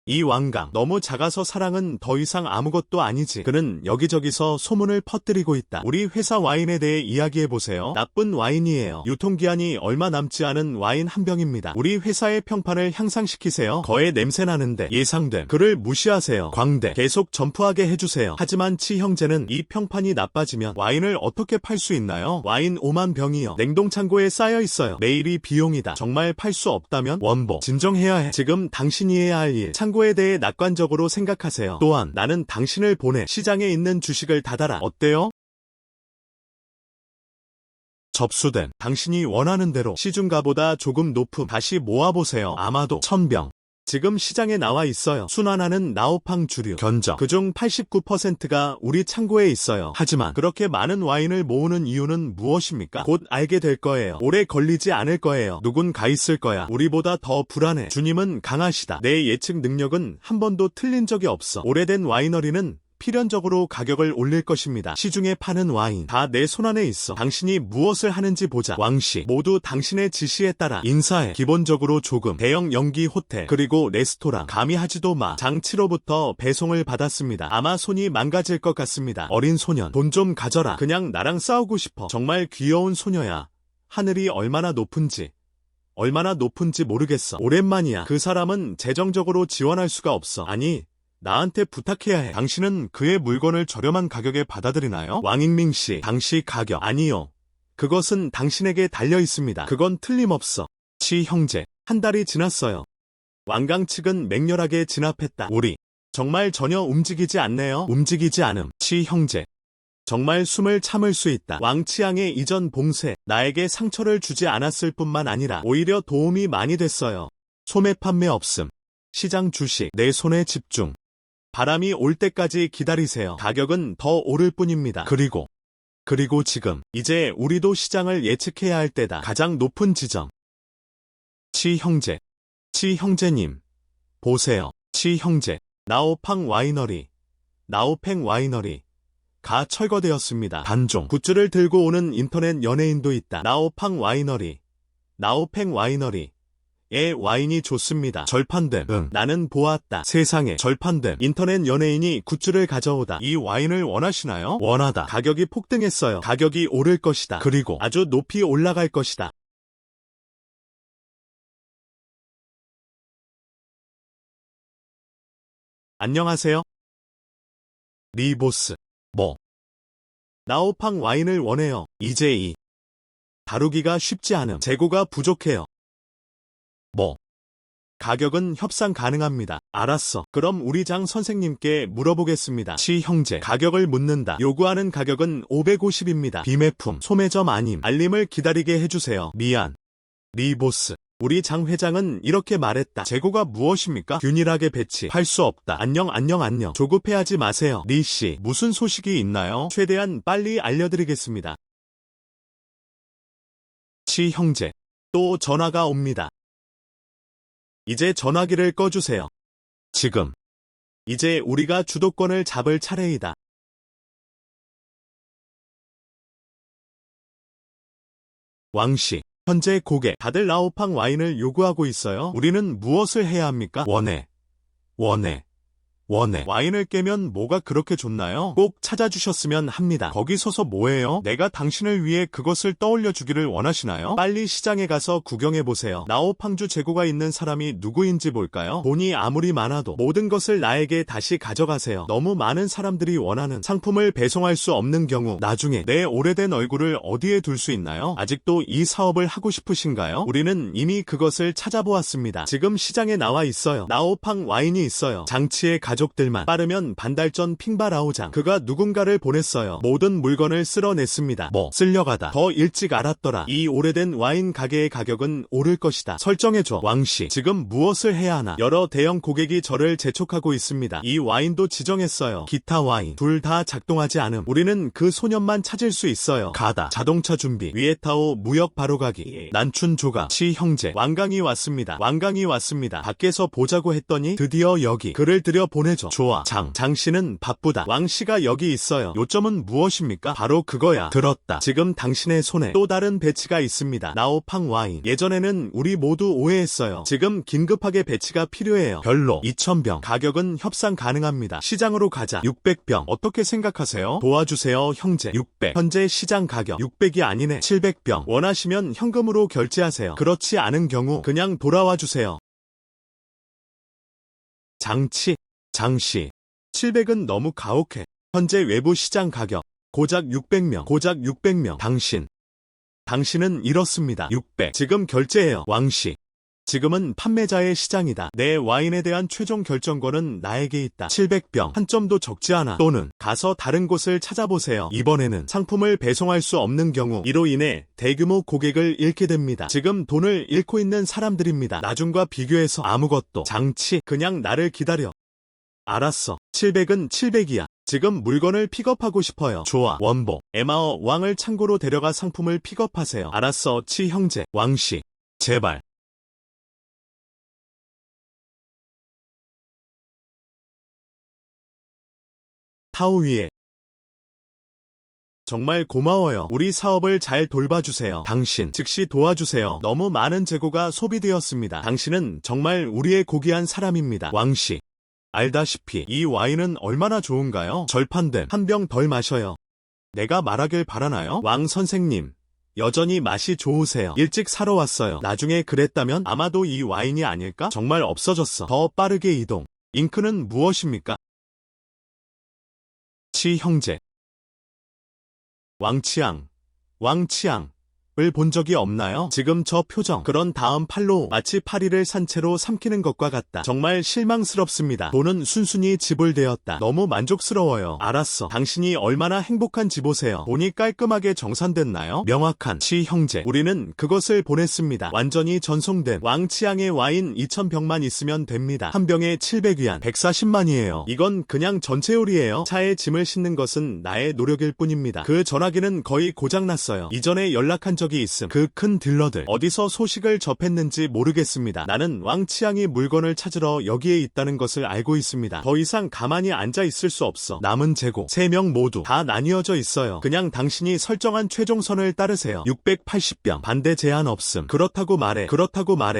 이완강. 너무 작아서 사랑은 더 이상 아무것도 아니지. 그는 여기저기서 소문을 퍼뜨리고 있다. 우리 회사 와인에 대해 이야기해보세요. 나쁜 와인이에요. 유통기한이 얼마 남지 않은 와인 한 병입니다. 우리 회사의 평판을 향상시키세요. 거의 냄새나는데. 예상됨. 그를 무시하세요. 광대. 계속 점프하게 해주세요. 하지만 치 형제는 이 평판이 나빠지면 와인을 어떻게 팔 수 있나요? 와인 5만 병이요. 냉동창고에 쌓여 있어요. 매일이 비용이다. 정말 팔 수 없다면 원보. 진정해야 해. 지금 당신이 해야 할 일. 창고에 대해 낙관적으로 생각하세요. 또한 나는 당신을 보내 시장에 있는 주식을 닫아라. 어때요? 접수된. 당신이 원하는 대로 시중가보다 조금 높음. 다시 모아보세요. 아마도 1000병. 지금 시장에 나와 있어요. 순환하는 나오팡 주류. 견적. 그중 89%가 우리 창고에 있어요. 하지만 그렇게 많은 와인을 모으는 이유는 무엇입니까? 곧 알게 될 거예요. 오래 걸리지 않을 거예요. 누군가 있을 거야. 우리보다 더 불안해. 주님은 강하시다. 내 예측 능력은 한 번도 틀린 적이 없어. 오래된 와이너리는 필연적으로 가격을 올릴 것입니다. 시중에 파는 와인 다 내 손안에 있어. 당신이 무엇을 하는지 보자. 왕씨 모두 당신의 지시에 따라 인사해. 기본적으로 조금. 대형 연기 호텔 그리고 레스토랑. 감히 하지도 마. 장치로부터 배송을 받았습니다. 아마 손이 망가질 것 같습니다. 어린 소년 돈 좀 가져라. 그냥 나랑 싸우고 싶어. 정말 귀여운 소녀야. 하늘이 얼마나 높은지 모르겠어. 오랜만이야. 그 사람은 재정적으로 지원할 수가 없어. 아니 나한테 부탁해야 해. 당신은 그의 물건을 저렴한 가격에 받아들이나요? 왕익민 씨, 당시 가격. 아니요. 그것은 당신에게 달려 있습니다. 그건 틀림없어. 치 형제, 한 달이 지났어요. 완강 측은 맹렬하게 진압했다. 우리 정말 전혀 움직이지 않네요. 움직이지 않음. 치 형제. 정말 숨을 참을 수 있다. 왕치양의 이전 봉쇄, 나에게 상처를 주지 않았을 뿐만 아니라 오히려 도움이 많이 됐어요. 소매 판매 없음. 시장 주식, 내 손에 집중. 바람이 올 때까지 기다리세요. 가격은 더 오를 뿐입니다. 그리고 지금, 이제 우리도 시장을 예측해야 할 때다. 가장 높은 지점. 치 형제. 치 형제님. 보세요. 치 형제. 나오팡 와이너리. 나오팽 와이너리. 가 철거되었습니다. 단종. 굿즈를 들고 오는 인터넷 연예인도 있다. 나오팡 와이너리. 나오팽 와이너리. 의 와인이 좋습니다. 절판됨. 응. 나는 보았다. 세상에. 절판됨. 인터넷 연예인이 굿즈를 가져오다. 이 와인을 원하시나요? 원하다. 가격이 폭등했어요. 가격이 오를 것이다. 그리고 아주 높이 올라갈 것이다. 안녕하세요. 리보스. 뭐? 나오팡 와인을 원해요. 이제 다루기가 쉽지 않음. 재고가 부족해요. 뭐? 가격은 협상 가능합니다. 알았어. 그럼 우리 장 선생님께 물어보겠습니다. 치 형제. 가격을 묻는다. 요구하는 가격은 550입니다. 비매품. 소매점 아님. 알림을 기다리게 해주세요. 미안. 리보스. 우리 장 회장은 이렇게 말했다. 재고가 무엇입니까? 균일하게 배치할 수 없다. 안녕. 조급해하지 마세요. 리씨. 무슨 소식이 있나요? 최대한 빨리 알려드리겠습니다. 치 형제. 또 전화가 옵니다. 이제 전화기를 꺼주세요. 지금. 이제 우리가 주도권을 잡을 차례이다. 왕씨. 현재 고객. 다들 나오팡 와인을 요구하고 있어요. 우리는 무엇을 해야 합니까? 원해. 원해. 와인을 깨면 뭐가 그렇게 좋나요? 꼭 찾아주셨으면 합니다. 거기 서서 뭐해요? 내가 당신을 위해 그것을 떠올려 주기를 원하시나요? 빨리 시장에 가서 구경해보세요. 나오팡주 재고가 있는 사람이 누구인지 볼까요? 돈이 아무리 많아도 모든 것을 나에게 다시 가져가세요. 너무 많은 사람들이 원하는 상품을 배송할 수 없는 경우 나중에 내 오래된 얼굴을 어디에 둘 수 있나요? 아직도 이 사업을 하고 싶으신가요? 우리는 이미 그것을 찾아보았습니다. 지금 시장에 나와 있어요. 나오팡 와인이 있어요. 장치의 가족들만 빠르면 반달 전 핑바라오장 그가 누군가를 보냈어요. 모든 물건을 쓸어냈습니다. 뭐 쓸려가다 더 일찍 알았더라. 이 오래된 와인 가게의 가격은 오를 것이다. 설정해줘. 왕씨 지금 무엇을 해야 하나? 여러 대형 고객이 저를 재촉하고 있습니다. 이 와인도 지정했어요. 기타 와인 둘 다 작동하지 않음. 우리는 그 소년만 찾을 수 있어요. 가다 자동차 준비 위에타오 무역 바로 가기 난춘 조가 시 형제 왕강이 왔습니다. 왕강이 왔습니다. 밖에서 보자고 했더니 드디어 여기 글을 들여 보내줘. 좋아. 장씨는 바쁘다. 왕씨가 여기 있어요. 요점은 무엇입니까? 바로 그거야. 들었다. 지금 당신의 손에 또 다른 배치가 있습니다. 나오팡 와인. 예전에는 우리 모두 오해했어요. 지금 긴급하게 배치가 필요해요. 별로 2000병. 가격은 협상 가능합니다. 시장으로 가자. 600병. 어떻게 생각하세요? 도와주세요 형제. 600. 현재 시장 가격 600이 아니네. 700병. 원하시면 현금으로 결제하세요. 그렇지 않은 경우 그냥 돌아와 주세요. 장씨. 700은 너무 가혹해. 현재 외부 시장 가격 고작 600명. 당신은 이렇습니다. 600. 지금 결제해요. 왕씨. 지금은 판매자의 시장이다. 내 와인에 대한 최종 결정권은 나에게 있다. 700병. 한 점도 적지 않아. 또는 가서 다른 곳을 찾아보세요. 이번에는 상품을 배송할 수 없는 경우 이로 인해 대규모 고객을 잃게 됩니다. 지금 돈을 잃고 있는 사람들입니다. 나중과 비교해서 아무것도. 장치 그냥 나를 기다려. 알았어. 700은 700이야. 지금 물건을 픽업하고 싶어요. 좋아. 원복. 에마어 왕을 창고로 데려가 상품을 픽업하세요. 알았어. 치 형제. 왕씨. 제발. 타오 위에. 정말 고마워요. 우리 사업을 잘 돌봐주세요. 당신 즉시 도와주세요. 너무 많은 재고가 소비되었습니다. 당신은 정말 우리의 고귀한 사람입니다. 왕씨. 알다시피 이 와인은 얼마나 좋은가요? 절판된 한 병 덜 마셔요. 내가 말하길 바라나요? 왕 선생님. 여전히 맛이 좋으세요. 일찍 사러 왔어요. 나중에 그랬다면 아마도 이 와인이 아닐까? 정말 없어졌어. 더 빠르게 이동. 잉크는 무엇입니까? 치 형제. 왕치앙을 본 적이 없나요? 지금 저 표정. 그런 다음 팔로 마치 파리를 산채로 삼키는 것과 같다. 정말 실망스럽습니다. 돈은 순순히 지불되었다. 너무 만족스러워요. 알았어. 당신이 얼마나 행복한지 보세요. 돈이 깔끔하게 정산됐나요? 명확한 치 형제. 우리는 그것을 보냈습니다. 완전히 전송된 왕치앙의 와인 2000병만 있으면 됩니다. 한 병에 700위안 140만이에요. 이건 그냥 전체 요리예요. 차에 짐을 싣는 것은 나의 노력일 뿐입니다. 그 전화기는 거의 고장났어요. 이전에 연락한 적이 있음. 그 큰 딜러들 어디서 소식을 접했는지 모르겠습니다. 나는 왕치앙이 물건을 찾으러 여기에 있다는 것을 알고 있습니다. 더 이상 가만히 앉아 있을 수 없어. 남은 재고 3명 모두 다 나뉘어져 있어요. 그냥 당신이 설정한 최종선을 따르세요. 680병. 반대 제한 없음. 그렇다고 말해.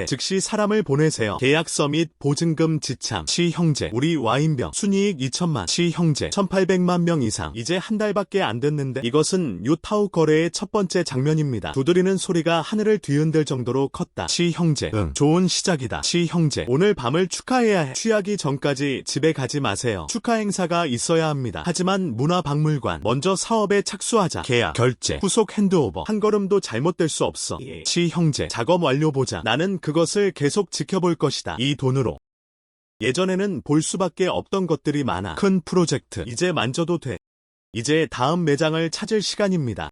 즉시 사람을 보내세요. 계약서 및 보증금 지참. 치 형제. 우리 와인병 순이익 2천만. 치 형제. 1800만 명 이상. 이제 한 달밖에 안 됐는데 이것은 유타우 거래의 첫 번째 장면입니다. 두드리는 소리가 하늘을 뒤흔들 정도로 컸다. 치 형제. 응. 좋은 시작이다. 치 형제. 오늘 밤을 축하해야 해. 취하기 전까지 집에 가지 마세요. 축하 행사가 있어야 합니다. 하지만 문화박물관. 먼저 사업에 착수하자. 계약. 결제. 후속 핸드오버. 한 걸음도 잘못될 수 없어. 치 형제. 작업 완료 보자. 나는 그것을 계속 지켜볼 것이다. 이 돈으로. 예전에는 볼 수밖에 없던 것들이 많아. 큰 프로젝트. 이제 만져도 돼. 이제 다음 매장을 찾을 시간입니다.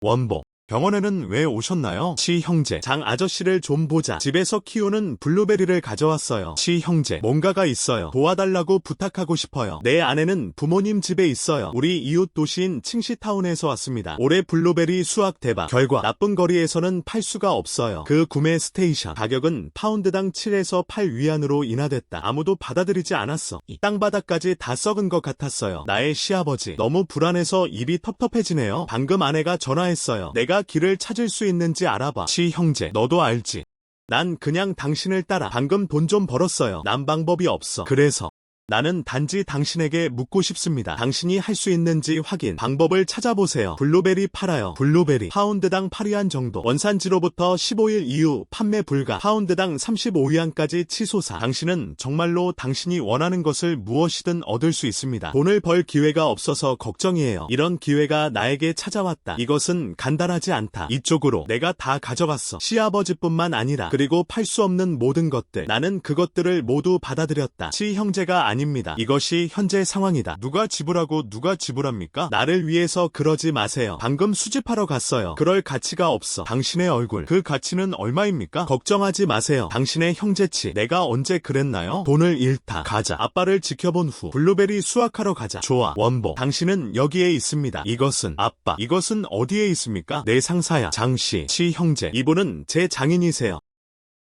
원복. 병원에는 왜 오셨나요? 치 형제. 장 아저씨를 좀 보자. 집에서 키우는 블루베리를 가져왔어요. 치 형제. 뭔가가 있어요. 도와달라고 부탁하고 싶어요. 내 아내는 부모님 집에 있어요. 우리 이웃 도시인 칭시타운에서 왔습니다. 올해 블루베리 수확 대박. 결과 나쁜 거리에서는 팔 수가 없어요. 그 구매 스테이션 가격은 파운드당 7에서 8위안으로 인하됐다. 아무도 받아들이지 않았어. 땅바닥까지 다 썩은 것 같았어요. 나의 시아버지. 너무 불안해서 입이 텁텁해지네요. 방금 아내가 전화했어요. 내가 길을 찾을 수 있는지 알아봐. 치 형제. 너도 알지. 난 그냥 당신을 따라. 방금 돈 좀 벌었어요. 난 방법이 없어. 그래서 나는 단지 당신에게 묻고 싶습니다. 당신이 할 수 있는지 확인 방법을 찾아보세요. 블루베리 팔아요. 블루베리 파운드당 8위안 정도. 원산지로부터 15일 이후 판매 불가. 파운드당 35위안까지 치솟아. 당신은 정말로 당신이 원하는 것을 무엇이든 얻을 수 있습니다. 돈을 벌 기회가 없어서 걱정이에요. 이런 기회가 나에게 찾아왔다. 이것은 간단하지 않다. 이쪽으로 내가 다 가져갔어. 시아버지뿐만 아니라 그리고 팔 수 없는 모든 것들. 나는 그것들을 모두 받아들였다. 형제가 아닙니다. 이것이 현재 상황이다. 누가 지불하고 누가 지불합니까? 나를 위해서 그러지 마세요. 방금 수집하러 갔어요. 그럴 가치가 없어. 당신의 얼굴. 그 가치는 얼마입니까? 걱정하지 마세요. 당신의 형제치. 내가 언제 그랬나요? 돈을 잃다. 가자. 아빠를 지켜본 후 블루베리 수확하러 가자. 좋아. 원보. 당신은 여기에 있습니다. 이것은 아빠. 이것은 어디에 있습니까? 내 상사야. 장씨. 형제. 이분은 제 장인이세요.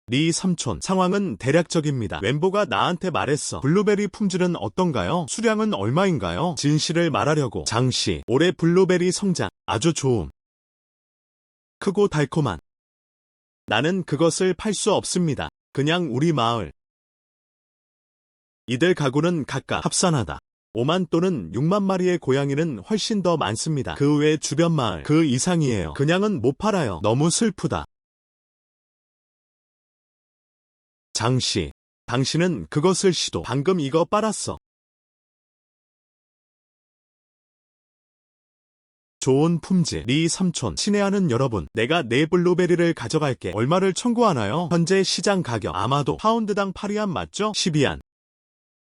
리 삼촌. 상황은 대략적입니다. 웬보가 나한테 말했어. 블루베리 품질은 어떤가요? 수량은 얼마인가요? 진실을 말하려고. 장씨. 올해 블루베리 성장 아주 좋음. 크고 달콤한. 나는 그것을 팔 수 없습니다. 그냥 우리 마을. 이들 가구는 각각 합산하다. 5만 또는 6만 마리의 고양이는 훨씬 더 많습니다. 그 외 주변 마을 그 이상이에요. 그냥은 못 팔아요. 너무 슬프다. 장씨, 당신은 그것을 시도. 방금 이거 빨았어. 좋은 품질. 리 삼촌. 친애하는 여러분. 내가 내 블루베리를 가져갈게. 얼마를 청구하나요? 현재 시장 가격. 아마도 파운드당 8위안 맞죠? 12위안.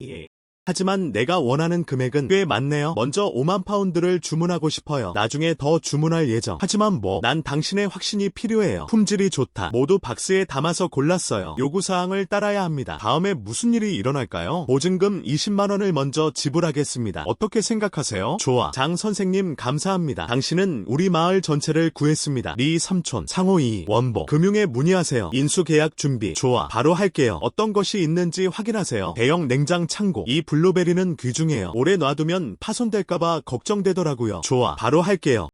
예. 하지만 내가 원하는 금액은 꽤 많네요. 먼저 5만 파운드를 주문하고 싶어요. 나중에 더 주문할 예정. 하지만 난 당신의 확신이 필요해요. 품질이 좋다. 모두 박스에 담아서 골랐어요. 요구사항을 따라야 합니다. 다음에 무슨 일이 일어날까요? 보증금 20만 원을 먼저 지불하겠습니다. 어떻게 생각하세요? 좋아. 장 선생님 감사합니다. 당신은 우리 마을 전체를 구했습니다. 리 삼촌. 상호 2. 원보. 금융에 문의하세요. 인수계약 준비. 좋아. 바로 할게요. 어떤 것이 있는지 확인하세요. 대형 냉장 창고. 이 블루베리는 귀중해요. 오래 놔두면 파손될까봐 걱정되더라고요. 좋아. 바로 할게요.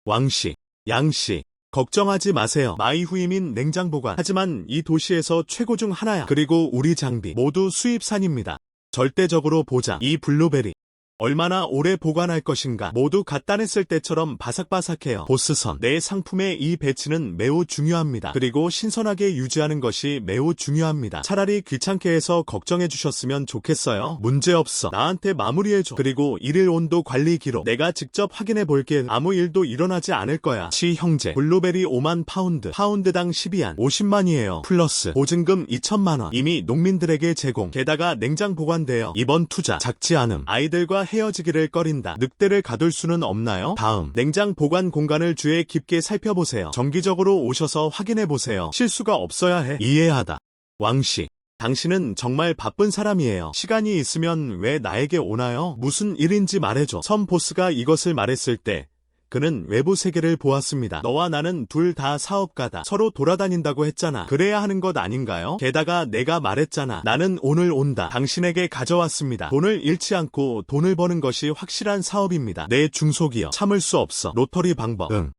왕씨, 양씨, 걱정하지 마세요. 마이후이민 냉장 보관. 하지만 이 도시에서 최고 중 하나야. 그리고 우리 장비 모두 수입산입니다. 절대적으로 보장. 이 블루베리 얼마나 오래 보관할 것인가. 모두 갖다 냈을 때처럼 바삭바삭해요. 보스선. 내 상품의 이 배치는 매우 중요합니다. 그리고 신선하게 유지하는 것이 매우 중요합니다. 차라리 귀찮게 해서 걱정해 주셨으면 좋겠어요. 문제없어. 나한테 마무리해줘. 그리고 일일 온도 관리 기록 내가 직접 확인해 볼게. 아무 일도 일어나지 않을 거야. 형제. 블루베리 5만 파운드. 파운드당 12위안. 50만이에요. 플러스 보증금 2천만 원. 이미 농민들에게 제공. 게다가 냉장 보관돼요. 이번 투자 작지 않음. 아이들과 헤어지기를 꺼린다. 늑대를 가둘 수는 없나요? 다음. 냉장 보관 공간을 주의 깊게 살펴보세요. 정기적으로 오셔서 확인해보세요. 실수가 없어야 해. 이해하다. 왕씨. 당신은 정말 바쁜 사람이에요. 시간이 있으면 왜 나에게 오나요? 무슨 일인지 말해줘. 선 보스가 이것을 말했을 때 그는 외부 세계를 보았습니다. 너와 나는 둘 다 사업가다. 서로 돌아다닌다고 했잖아. 그래야 하는 것 아닌가요? 게다가 내가 말했잖아. 나는 오늘 온다. 당신에게 가져왔습니다. 돈을 잃지 않고 돈을 버는 것이 확실한 사업입니다. 내 중소기업. 참을 수 없어. 로터리 방법. 응.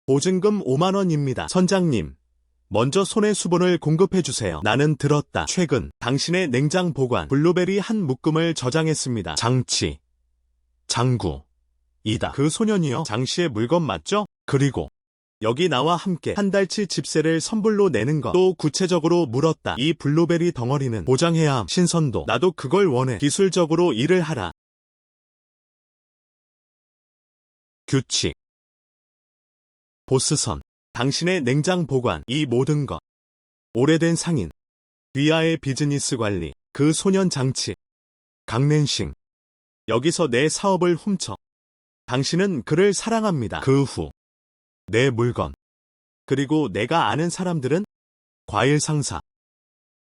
보증금 5만 원입니다. 선장님. 먼저 손의 수본을 공급해주세요. 나는 들었다. 최근 당신의 냉장 보관 블루베리 한 묶음을 저장했습니다. 장치. 장구. 이다. 그 소년이요. 장씨의 물건 맞죠? 그리고 여기 나와 함께 한 달치 집세를 선불로 내는 것. 또 구체적으로 물었다. 이 블루베리 덩어리는 보장해야 함. 신선도. 나도 그걸 원해. 기술적으로 일을 하라. 규칙. 보스선. 당신의 냉장 보관. 이 모든 것. 오래된 상인. 귀하의 비즈니스 관리. 그 소년 장치. 강랜싱. 여기서 내 사업을 훔쳐. 당신은 그를 사랑합니다. 그 후. 내 물건. 그리고 내가 아는 사람들은? 과일 상사.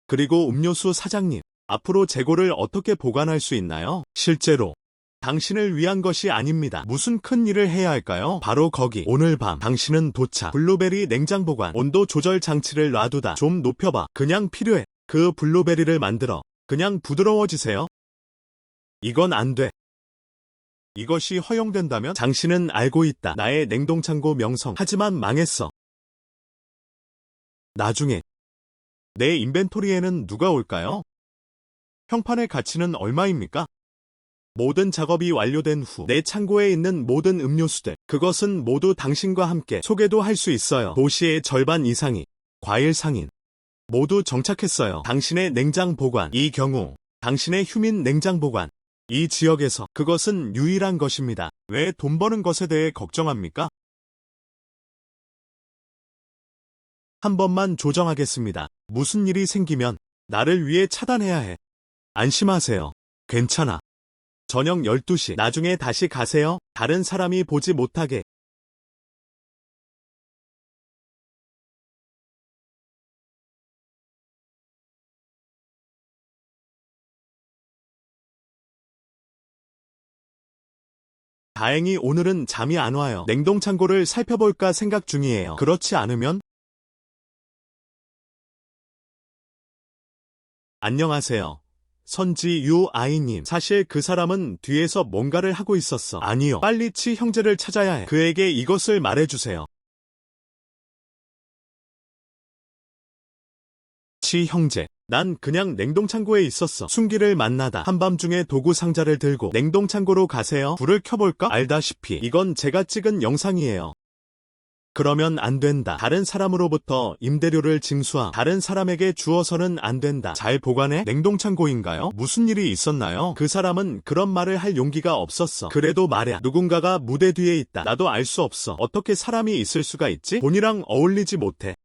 그리고 음료수 사장님. 앞으로 재고를 어떻게 보관할 수 있나요? 실제로. 당신을 위한 것이 아닙니다. 무슨 큰 일을 해야 할까요? 바로 거기. 오늘 밤 당신은 도착. 블루베리 냉장 보관. 온도 조절 장치를 놔두다. 좀 높여봐. 그냥 필요해. 그 블루베리를 만들어. 그냥 부드러워지세요. 이건 안 돼. 이것이 허용된다면? 장씨는 알고 있다. 나의 냉동창고 명성. 하지만 망했어. 나중에 내 인벤토리에는 누가 올까요? 평판의 가치는 얼마입니까? 모든 작업이 완료된 후 내 창고에 있는 모든 음료수들, 그것은 모두 당신과 함께 소개도 할 수 있어요. 도시의 절반 이상이 과일 상인. 모두 정착했어요. 당신의 냉장 보관. 이 경우 당신의 휴민 냉장 보관. 이 지역에서 그것은 유일한 것입니다. 왜 돈 버는 것에 대해 걱정합니까? 한 번만 조정하겠습니다. 무슨 일이 생기면 나를 위해 차단해야 해. 안심하세요. 괜찮아. 저녁 12시 나중에 다시 가세요. 다른 사람이 보지 못하게. 다행히 오늘은 잠이 안 와요. 냉동창고를 살펴볼까 생각 중이에요. 그렇지 않으면? 안녕하세요. 선지 유아이님. 사실 그 사람은 뒤에서 뭔가를 하고 있었어. 아니요. 빨리 치 형제를 찾아야 해. 그에게 이것을 말해주세요. 치 형제. 난 그냥 냉동창고에 있었어. 순기를 만나다 한밤중에 도구 상자를 들고 냉동창고로 가세요. 불을 켜볼까? 알다시피 이건 제가 찍은 영상이에요. 그러면 안 된다. 다른 사람으로부터 임대료를 징수함. 다른 사람에게 주어서는 안 된다. 잘 보관해? 냉동창고인가요? 무슨 일이 있었나요? 그 사람은 그런 말을 할 용기가 없었어. 그래도 말야. 누군가가 무대 뒤에 있다. 나도 알 수 없어. 어떻게 사람이 있을 수가 있지? 본이랑 어울리지 못해.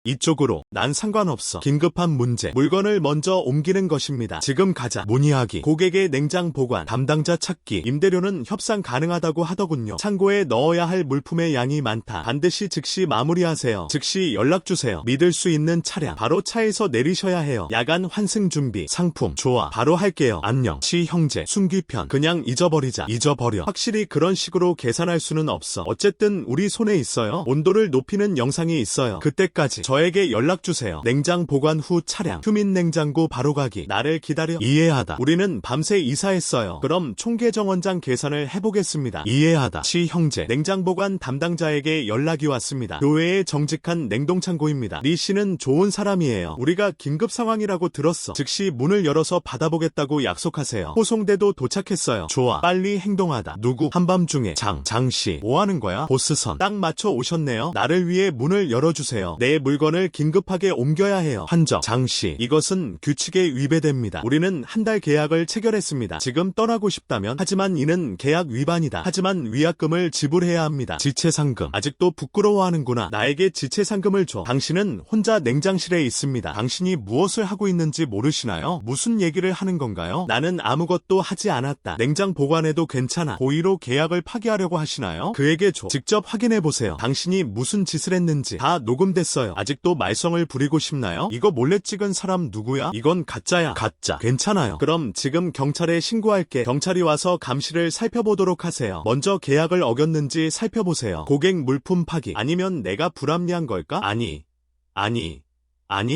이쪽으로. 난 상관없어. 긴급한 문제. 물건을 먼저 옮기는 것입니다. 지금 가자. 문의하기. 고객의 냉장 보관. 담당자 찾기. 임대료는 협상 가능하다고 하더군요. 창고에 넣어야 할 물품의 양이 많다. 반드시 즉시 마무리하세요. 즉시 연락주세요. 믿을 수 있는 차량. 바로 차에서 내리셔야 해요. 야간 환승 준비. 상품. 좋아. 바로 할게요. 안녕. 치 형제. 순기편. 그냥 잊어버리자. 잊어버려. 확실히 그런 식으로 계산할 수는 없어. 어쨌든 우리 손에 있어요. 온도를 높이는 영상이 있어요. 그때까지 저에게 연락주세요. 냉장 보관 후 차량. 휴민 냉장고 바로 가기. 나를 기다려. 이해하다. 우리는 밤새 이사했어요. 그럼 총계정원장 계산을 해보겠습니다. 이해하다. 치 형제. 냉장 보관 담당자에게 연락이 왔습니다. 교회의 정직한 냉동창고입니다. 리 씨는 좋은 사람이에요. 우리가 긴급 상황이라고 들었어. 즉시 문을 열어서 받아보겠다고 약속하세요. 호송대도 도착했어요. 좋아. 빨리 행동하다. 누구? 한밤중에 장씨. 뭐하는 거야? 보스선. 딱 맞춰 오셨네요. 나를 위해 문을 열어주세요. 내 물건을 긴급하게 옮겨야 해요. 한정. 장씨. 이것은 규칙에 위배됩니다. 우리는 한 달 계약을 체결했습니다. 지금 떠나고 싶다면? 하지만 이는 계약 위반이다. 하지만 위약금을 지불해야 합니다. 지체상금. 아직도 부끄러워하는구나. 나에게 지체상금을 줘. 당신은 혼자 냉장실에 있습니다. 당신이 무엇을 하고 있는지 모르시나요? 무슨 얘기를 하는 건가요? 나는 아무것도 하지 않았다. 냉장 보관해도 괜찮아. 고의로 계약을 파기하려고 하시나요? 그에게 줘. 직접 확인해보세요. 당신이 무슨 짓을 했는지 다 녹음됐어요. 아직도 말썽을 부리고 싶나요? 이거 몰래 찍은 사람 누구야? 이건 가짜야. 가짜. 괜찮아요. 그럼 지금 경찰에 신고할게. 경찰이 와서 감시를 살펴보도록 하세요. 먼저 계약을 어겼는지 살펴보세요. 고객 물품 파기. 아니면 내가 불합리한 걸까? 아니.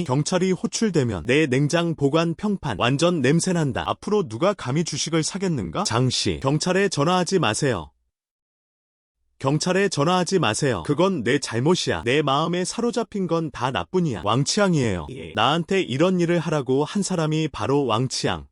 경찰이 호출되면 내 냉장 보관 평판 완전 냄새난다. 앞으로 누가 감히 주식을 사겠는가? 장씨. 경찰에 전화하지 마세요. 경찰에 전화하지 마세요. 그건 내 잘못이야. 내 마음에 사로잡힌 건 다 나뿐이야. 왕치앙이에요. 나한테 이런 일을 하라고 한 사람이 바로 왕치앙.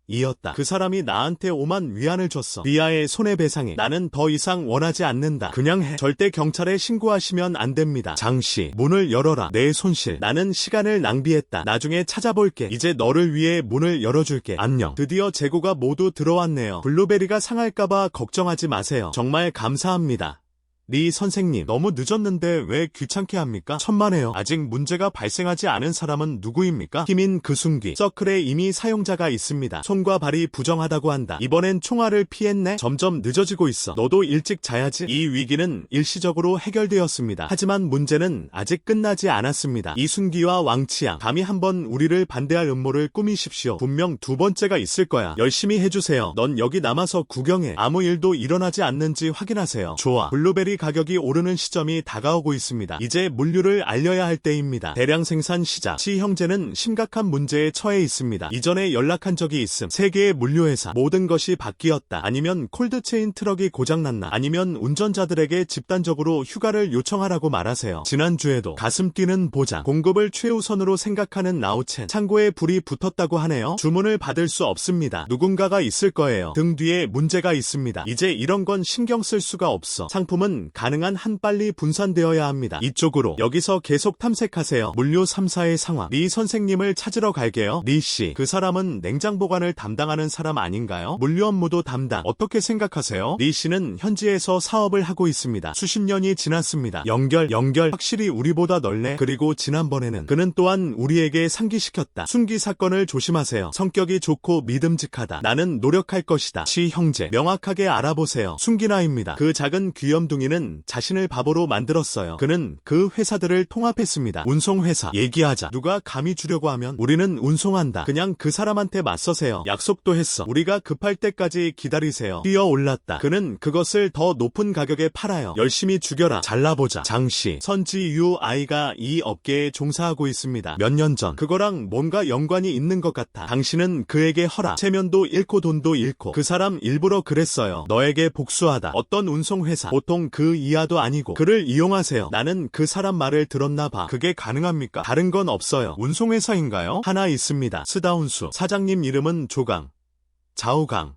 이었다. 그 사람이 나한테 오만 위안을 줬어. 리아의 손해배상에. 나는 더 이상 원하지 않는다. 그냥 해. 절대 경찰에 신고하시면 안 됩니다. 장씨. 문을 열어라. 내 손실. 나는 시간을 낭비했다. 나중에 찾아볼게. 이제 너를 위해 문을 열어줄게. 안녕. 드디어 재고가 모두 들어왔네요. 블루베리가 상할까봐 걱정하지 마세요. 정말 감사합니다. 리 선생님, 너무 늦었는데 왜 귀찮게 합니까? 천만에요. 아직 문제가 발생하지 않은 사람은 누구입니까? 힘인 그순기. 서클에 이미 사용자가 있습니다. 손과 발이 부정하다고 한다. 이번엔 총알을 피했네? 점점 늦어지고 있어. 너도 일찍 자야지. 이 위기는 일시적으로 해결되었습니다. 하지만 문제는 아직 끝나지 않았습니다. 이순기와 왕치양, 감히 한번 우리를 반대할 음모를 꾸미십시오. 분명 두 번째가 있을 거야. 열심히 해주세요. 넌 여기 남아서 구경해. 아무 일도 일어나지 않는지 확인하세요. 좋아. 블루베리 가격이 오르는 시점이 다가오고 있습니다. 이제 물류를 알려야 할 때입니다. 대량 생산 시작 시 형제는 심각한 문제에 처해 있습니다. 이전에 연락한 적이 있음. 세계의 물류회사 모든 것이 바뀌었다. 아니면 콜드체인 트럭이 고장났나. 아니면 운전자들에게 집단적으로 휴가를 요청하라고 말하세요. 지난주에도 가슴 뛰는 보장 공급을 최우선으로 생각하는 나우첸 창고에 불이 붙었다고 하네요. 주문을 받을 수 없습니다. 누군가가 있을 거예요. 등 뒤에 문제가 있습니다. 이제 이런 건 신경 쓸 수가 없어. 상품은 가능한 한 빨리 분산되어야 합니다. 이쪽으로 여기서 계속 탐색하세요. 물류 3사의 상황. 리 선생님을 찾으러 갈게요. 리씨 그 사람은 냉장 보관을 담당하는 사람 아닌가요? 물류 업무도 담당. 어떻게 생각하세요? 리씨는 현지에서 사업을 하고 있습니다. 수십 년이 지났습니다. 연결 확실히 우리보다 넓네. 그리고 지난번에는 그는 또한 우리에게 상기시켰다. 순기 사건을 조심하세요. 성격이 좋고 믿음직하다. 나는 노력할 것이다. 시 형제 명확하게 알아보세요. 순기나입니다. 그 작은 귀염둥이는 자신을 바보로 만들었어요. 그는 그 회사들을 통합했습니다. 운송회사 얘기하자. 누가 감히 주려고 하면 우리는 운송한다. 그냥 그 사람한테 맞서세요. 약속도 했어. 우리가 급할 때까지 기다리세요. 뛰어올랐다. 그는 그것을 더 높은 가격에 팔아요. 열심히 죽여라. 잘라보자. 장씨 선지유아이가 이 업계에 종사하고 있습니다. 몇 년 전 그거랑 뭔가 연관이 있는 것 같아. 당신은 그에게 허락. 체면도 잃고 돈도 잃고. 그 사람 일부러 그랬어요. 너에게 복수하다. 어떤 운송회사 보통 그 이하도 아니고 그를 이용하세요. 나는 그 사람 말을 들었나 봐. 그게 가능합니까? 다른 건 없어요. 운송회사인가요? 하나 있습니다. 스다운수 사장님 이름은 조강 좌우강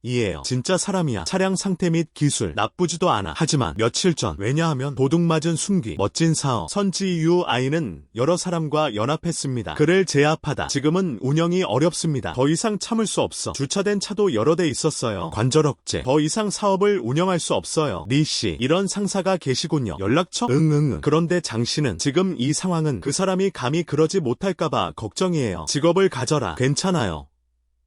이에요. 진짜 사람이야. 차량 상태 및 기술 나쁘지도 않아. 하지만 며칠 전 왜냐하면 도둑 맞은 순기 멋진 사업 선지유아이는 여러 사람과 연합했습니다. 그를 제압하다. 지금은 운영이 어렵습니다. 더 이상 참을 수 없어. 주차된 차도 여러 대 있었어요. 관절 억제. 더 이상 사업을 운영할 수 없어요. 리씨 이런 상사가 계시군요. 연락처? 응. 그런데 장씨는 지금 이 상황은 그 사람이 감히 그러지 못할까봐 걱정이에요. 직업을 가져라. 괜찮아요.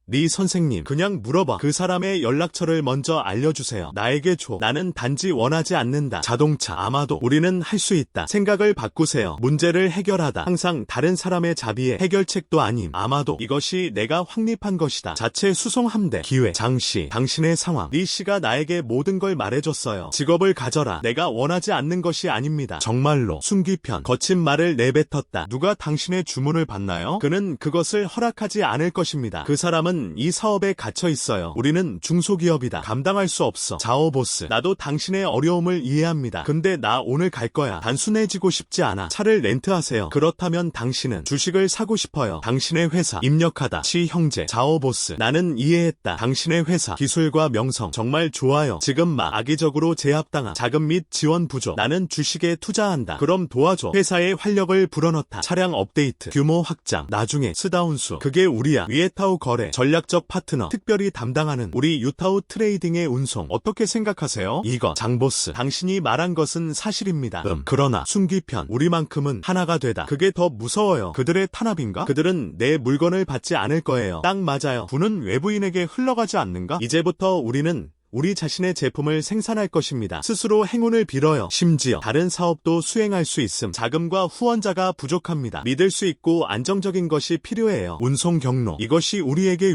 리 선생님 그냥 물어봐. 그 사람의 연락처를 먼저 알려주세요. 나에게 줘. 나는 단지 원하지 않는다. 자동차 아마도 우리는 할 수 있다. 생각을 바꾸세요. 문제를 해결하다. 항상 다른 사람의 자비에 해결책도 아님. 아마도 이것이 내가 확립한 것이다. 자체 수송 함대 기회. 장씨 당신의 상황. 리 씨가 나에게 모든 걸 말해줬어요. 직업을 가져라. 내가 원하지 않는 것이 아닙니다. 정말로. 순기편 거친 말을 내뱉었다. 누가 당신의 주문을 받나요? 그는 그것을 허락하지 않을 것입니다. 그 사람은 이 사업에 갇혀 있어요. 우리는 중소기업이다. 감당할 수 없어. 자오 보스 나도 당신의 어려움을 이해합니다. 근데 나 오늘 갈 거야. 단순해지고 싶지 않아. 차를 렌트하세요. 그렇다면 당신은 주식을 사고 싶어요. 당신의 회사 입력하다. 시 형제 자오 보스 나는 이해했다. 당신의 회사 기술과 명성 정말 좋아요. 지금 막 악의적으로 제압당한 자금 및 지원 부족. 나는 주식에 투자한다. 그럼 도와줘. 회사의 활력을 불어넣다. 차량 업데이트 규모 확장. 나중에 스다운수 그게 우리야. 위에타우 거래 전략적 파트너 특별히 담당하는 우리 유타우 트레이딩의 운송 어떻게 생각하세요? 이거 장보스 당신이 말한 것은 사실입니다. 그러나 순기편 우리만큼은 하나가 되다. 그게 더 무서워요. 그들의 탄압인가? 그들은 내 물건을 받지 않을 거예요. 딱 맞아요. 부는 외부인에게 흘러가지 않는가? 이제부터 우리는 우리 자신의 제품을 생산할 것입니다. 스스로 행운을 빌어요. 심지어 다른 사업도 수행할 수 있음. 자금과 후원자가 부족합니다. 믿을 수 있고 안정적인 것이 필요해요. 운송 경로 이것이 우리에게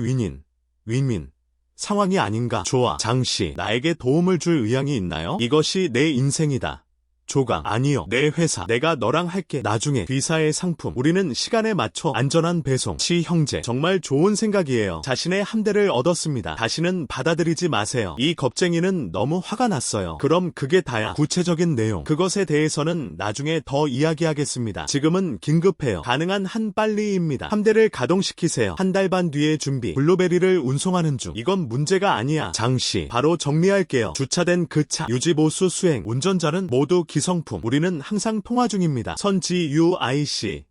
윈윈 상황이 아닌가. 좋아. 장씨 나에게 도움을 줄 의향이 있나요? 이것이 내 인생이다. 조강 아니요. 내 회사 내가 너랑 할게. 나중에 B사의 상품 우리는 시간에 맞춰 안전한 배송. 시 형제 정말 좋은 생각이에요. 자신의 함대를 얻었습니다. 다시는 받아들이지 마세요. 이 겁쟁이는 너무 화가 났어요. 그럼 그게 다야. 구체적인 내용 그것에 대해서는 나중에 더 이야기하겠습니다. 지금은 긴급해요. 가능한 한 빨리입니다. 함대를 가동시키세요. 한 달 반 뒤에 준비. 블루베리를 운송하는 중. 이건 문제가 아니야. 장씨 바로 정리할게요. 주차된 그 차 유지보수 수행 운전자는 모두 기성품. 우리는 항상 통화 중입니다. 선지유아이씨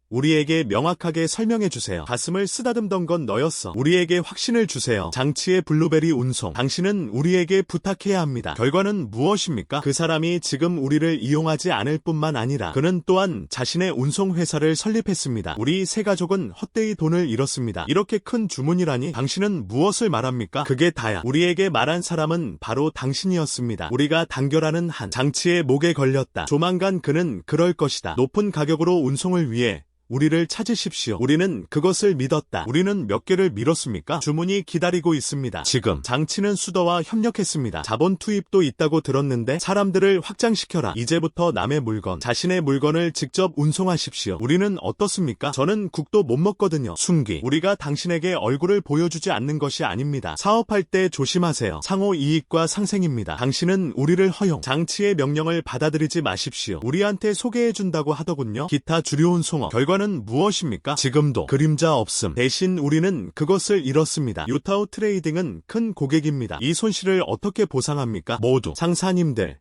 우리에게 명확하게 설명해주세요. 가슴을 쓰다듬던 건 너였어. 우리에게 확신을 주세요. 장치의 블루베리 운송 당신은 우리에게 부탁해야 합니다. 결과는 무엇입니까? 그 사람이 지금 우리를 이용하지 않을 뿐만 아니라 그는 또한 자신의 운송회사를 설립했습니다. 우리 세 가족은 헛되이 돈을 잃었습니다. 이렇게 큰 주문이라니 당신은 무엇을 말합니까? 그게 다야. 우리에게 말한 사람은 바로 당신이었습니다. 우리가 단결하는 한 장치의 목에 걸렸다. 조만간 그는 그럴 것이다. 높은 가격으로 운송을 위해 우리를 찾으십시오. 우리는 그것을 믿었다. 우리는 몇 개를 밀었습니까? 주문이 기다리고 있습니다. 지금 장치는 수더와 협력했습니다. 자본 투입도 있다고 들었는데 사람들을 확장시켜라. 이제부터 남의 물건, 자신의 물건을 직접 운송하십시오. 우리는 어떻습니까? 저는 국도 못 먹거든요. 순기, 우리가 당신에게 얼굴을 보여주지 않는 것이 아닙니다. 사업할 때 조심하세요. 상호 이익과 상생입니다. 당신은 우리를 허용, 장치의 명령을 받아들이지 마십시오. 우리한테 소개해준다고 하더군요. 기타 주류운 송업. 결과는 무엇입니까? 지금도 그림자 없음. 대신 우리는 그것을 잃었습니다. 유타오 트레이딩은 큰 고객입니다. 이 손실을 어떻게 보상합니까? 모두 상사님들,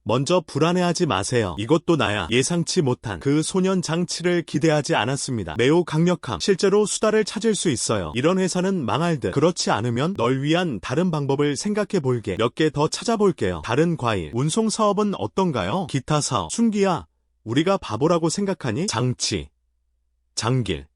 먼저 불안해하지 마세요. 이것도 나야. 예상치 못한 그 소년 장치를 기대하지 않았습니다. 매우 강력함. 실제로 수다를 찾을 수 있어요. 이런 회사는 망할 듯. 그렇지 않으면 널 위한 다른 방법을 생각해 볼게. 몇 개 더 찾아볼게요. 다른 과일, 운송 사업은 어떤가요? 기타 사업. 순기야, 우리가 바보라고 생각하니? 장치, 장길,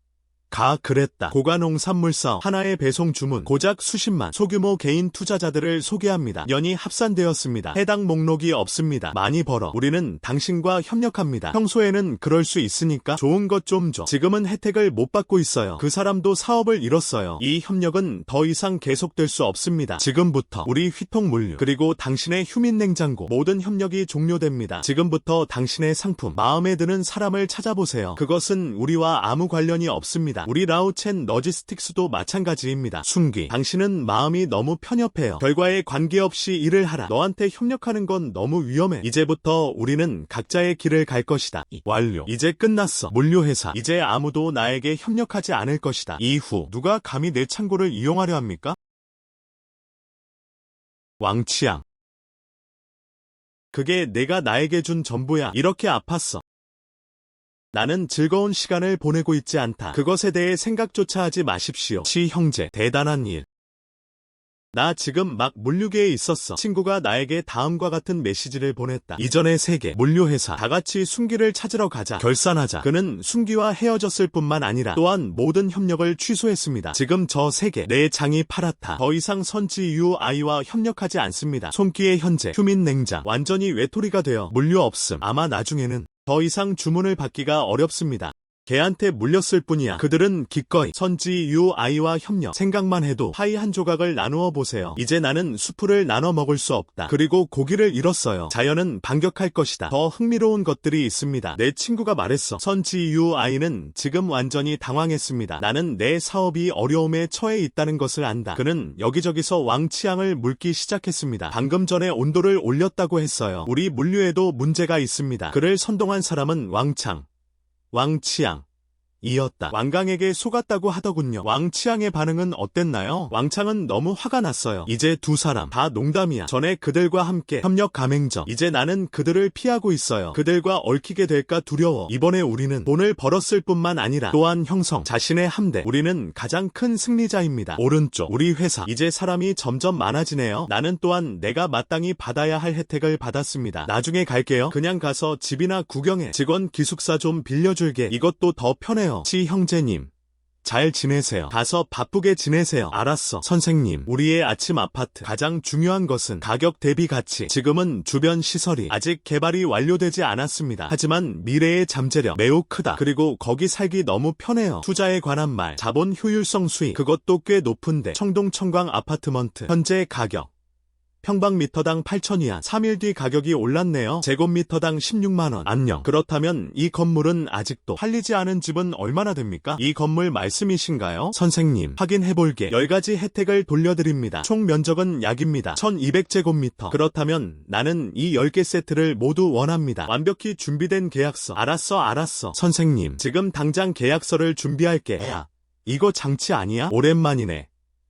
그랬다. 고가농산물 사업, 하나의 배송 주문, 고작 수십만, 소규모 개인 투자자들을 소개합니다. 년이 합산되었습니다. 해당 목록이 없습니다. 많이 벌어. 우리는 당신과 협력합니다. 평소에는 그럴 수 있으니까 좋은 것 좀 줘. 지금은 혜택을 못 받고 있어요. 그 사람도 사업을 잃었어요. 이 협력은 더 이상 계속될 수 없습니다. 지금부터 우리 휘통 물류, 그리고 당신의 휴민 냉장고, 모든 협력이 종료됩니다. 지금부터 당신의 상품, 마음에 드는 사람을 찾아보세요. 그것은 우리와 아무 관련이 없습니다. 우리 라오첸 러지스틱스도 마찬가지입니다. 순기, 당신은 마음이 너무 편협해요. 결과에 관계없이 일을 하라. 너한테 협력하는 건 너무 위험해. 이제부터 우리는 각자의 길을 갈 것이다. 완료. 이제 끝났어. 물류회사, 이제 아무도 나에게 협력하지 않을 것이다. 이후 누가 감히 내 창고를 이용하려 합니까? 왕치양, 그게 내가 나에게 준 전부야. 이렇게 아팠어. 나는 즐거운 시간을 보내고 있지 않다. 그것에 대해 생각조차 하지 마십시오. 치 형제, 대단한 일. 나 지금 막 물류계에 있었어. 친구가 나에게 다음과 같은 메시지를 보냈다. 이전의 세계, 물류회사, 다같이 순기를 찾으러 가자. 결산하자. 그는 순기와 헤어졌을 뿐만 아니라 또한 모든 협력을 취소했습니다. 지금 저 세계, 내 장이 파랗다. 더 이상 선지 UI와 협력하지 않습니다. 손기의 현재, 휴민 냉장, 완전히 외톨이가 되어 물류 없음. 아마 나중에는 더 이상 주문을 받기가 어렵습니다. 걔한테 물렸을 뿐이야. 그들은 기꺼이 선지 UI와 협력. 생각만 해도 파이 한 조각을 나누어 보세요. 이제 나는 수프를 나눠 먹을 수 없다. 그리고 고기를 잃었어요. 자연은 반격할 것이다. 더 흥미로운 것들이 있습니다. 내 친구가 말했어. 선지 UI는 지금 완전히 당황했습니다. 나는 내 사업이 어려움에 처해 있다는 것을 안다. 그는 여기저기서 왕치양을 물기 시작했습니다. 방금 전에 온도를 올렸다고 했어요. 우리 물류에도 문제가 있습니다. 그를 선동한 사람은 왕치양 이었다. 왕강에게 속았다고 하더군요. 왕치양의 반응은 어땠나요? 왕창은 너무 화가 났어요. 이제 두 사람 다 농담이야. 전에 그들과 함께 협력 가맹점. 이제 나는 그들을 피하고 있어요. 그들과 얽히게 될까 두려워. 이번에 우리는 돈을 벌었을 뿐만 아니라 또한 형성, 자신의 함대. 우리는 가장 큰 승리자입니다. 오른쪽, 우리 회사. 이제 사람이 점점 많아지네요. 나는 또한 내가 마땅히 받아야 할 혜택을 받았습니다. 나중에 갈게요. 그냥 가서 집이나 구경해. 직원 기숙사 좀 빌려줄게. 이것도 더 편해요. 치 형제님, 잘 지내세요. 가서 바쁘게 지내세요. 알았어. 선생님, 우리의 아침 아파트. 가장 중요한 것은 가격 대비 가치. 지금은 주변 시설이 아직 개발이 완료되지 않았습니다. 하지만 미래의 잠재력 매우 크다. 그리고 거기 살기 너무 편해요. 투자에 관한 말, 자본 효율성 수익. 그것도 꽤 높은데. 청동 청광 아파트먼트. 현재 가격 평방미터당 8,000위안. 3일 뒤 가격이 올랐네요. 제곱미터당 16만원. 안녕. 그렇다면 이 건물은 아직도 팔리지 않은 집은 얼마나 됩니까? 이 건물 말씀이신가요? 선생님, 확인해볼게. 10가지 혜택을 돌려드립니다. 총 면적은 약입니다. 1200제곱미터. 그렇다면 나는 이 10개 세트를 모두 원합니다. 완벽히 준비된 계약서. 알았어. 선생님, 지금 당장 계약서를 준비할게. 야, 이거 장치 아니야? 오랜만이네.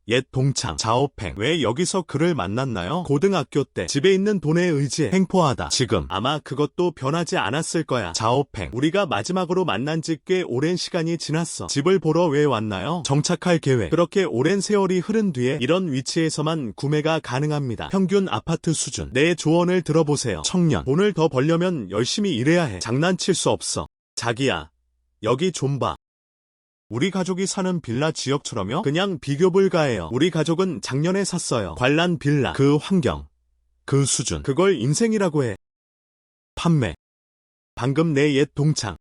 옛 동창, 자오팽. 왜 여기서 그를 만났나요? 고등학교 때 집에 있는 돈에 의지해 횡포하다. 지금 아마 그것도 변하지 않았을 거야. 자오팽, 우리가 마지막으로 만난 지 꽤 오랜 시간이 지났어. 집을 보러 왜 왔나요? 정착할 계획. 그렇게 오랜 세월이 흐른 뒤에 이런 위치에서만 구매가 가능합니다. 평균 아파트 수준. 내 조언을 들어보세요. 청년, 돈을 더 벌려면 열심히 일해야 해. 장난칠 수 없어. 자기야, 여기 좀 봐. 우리 가족이 사는 빌라 지역처럼요? 그냥 비교 불가해요. 우리 가족은 작년에 샀어요. 관람 빌라. 그 환경, 그 수준. 그걸 인생이라고 해. 판매. 방금 내 옛 동창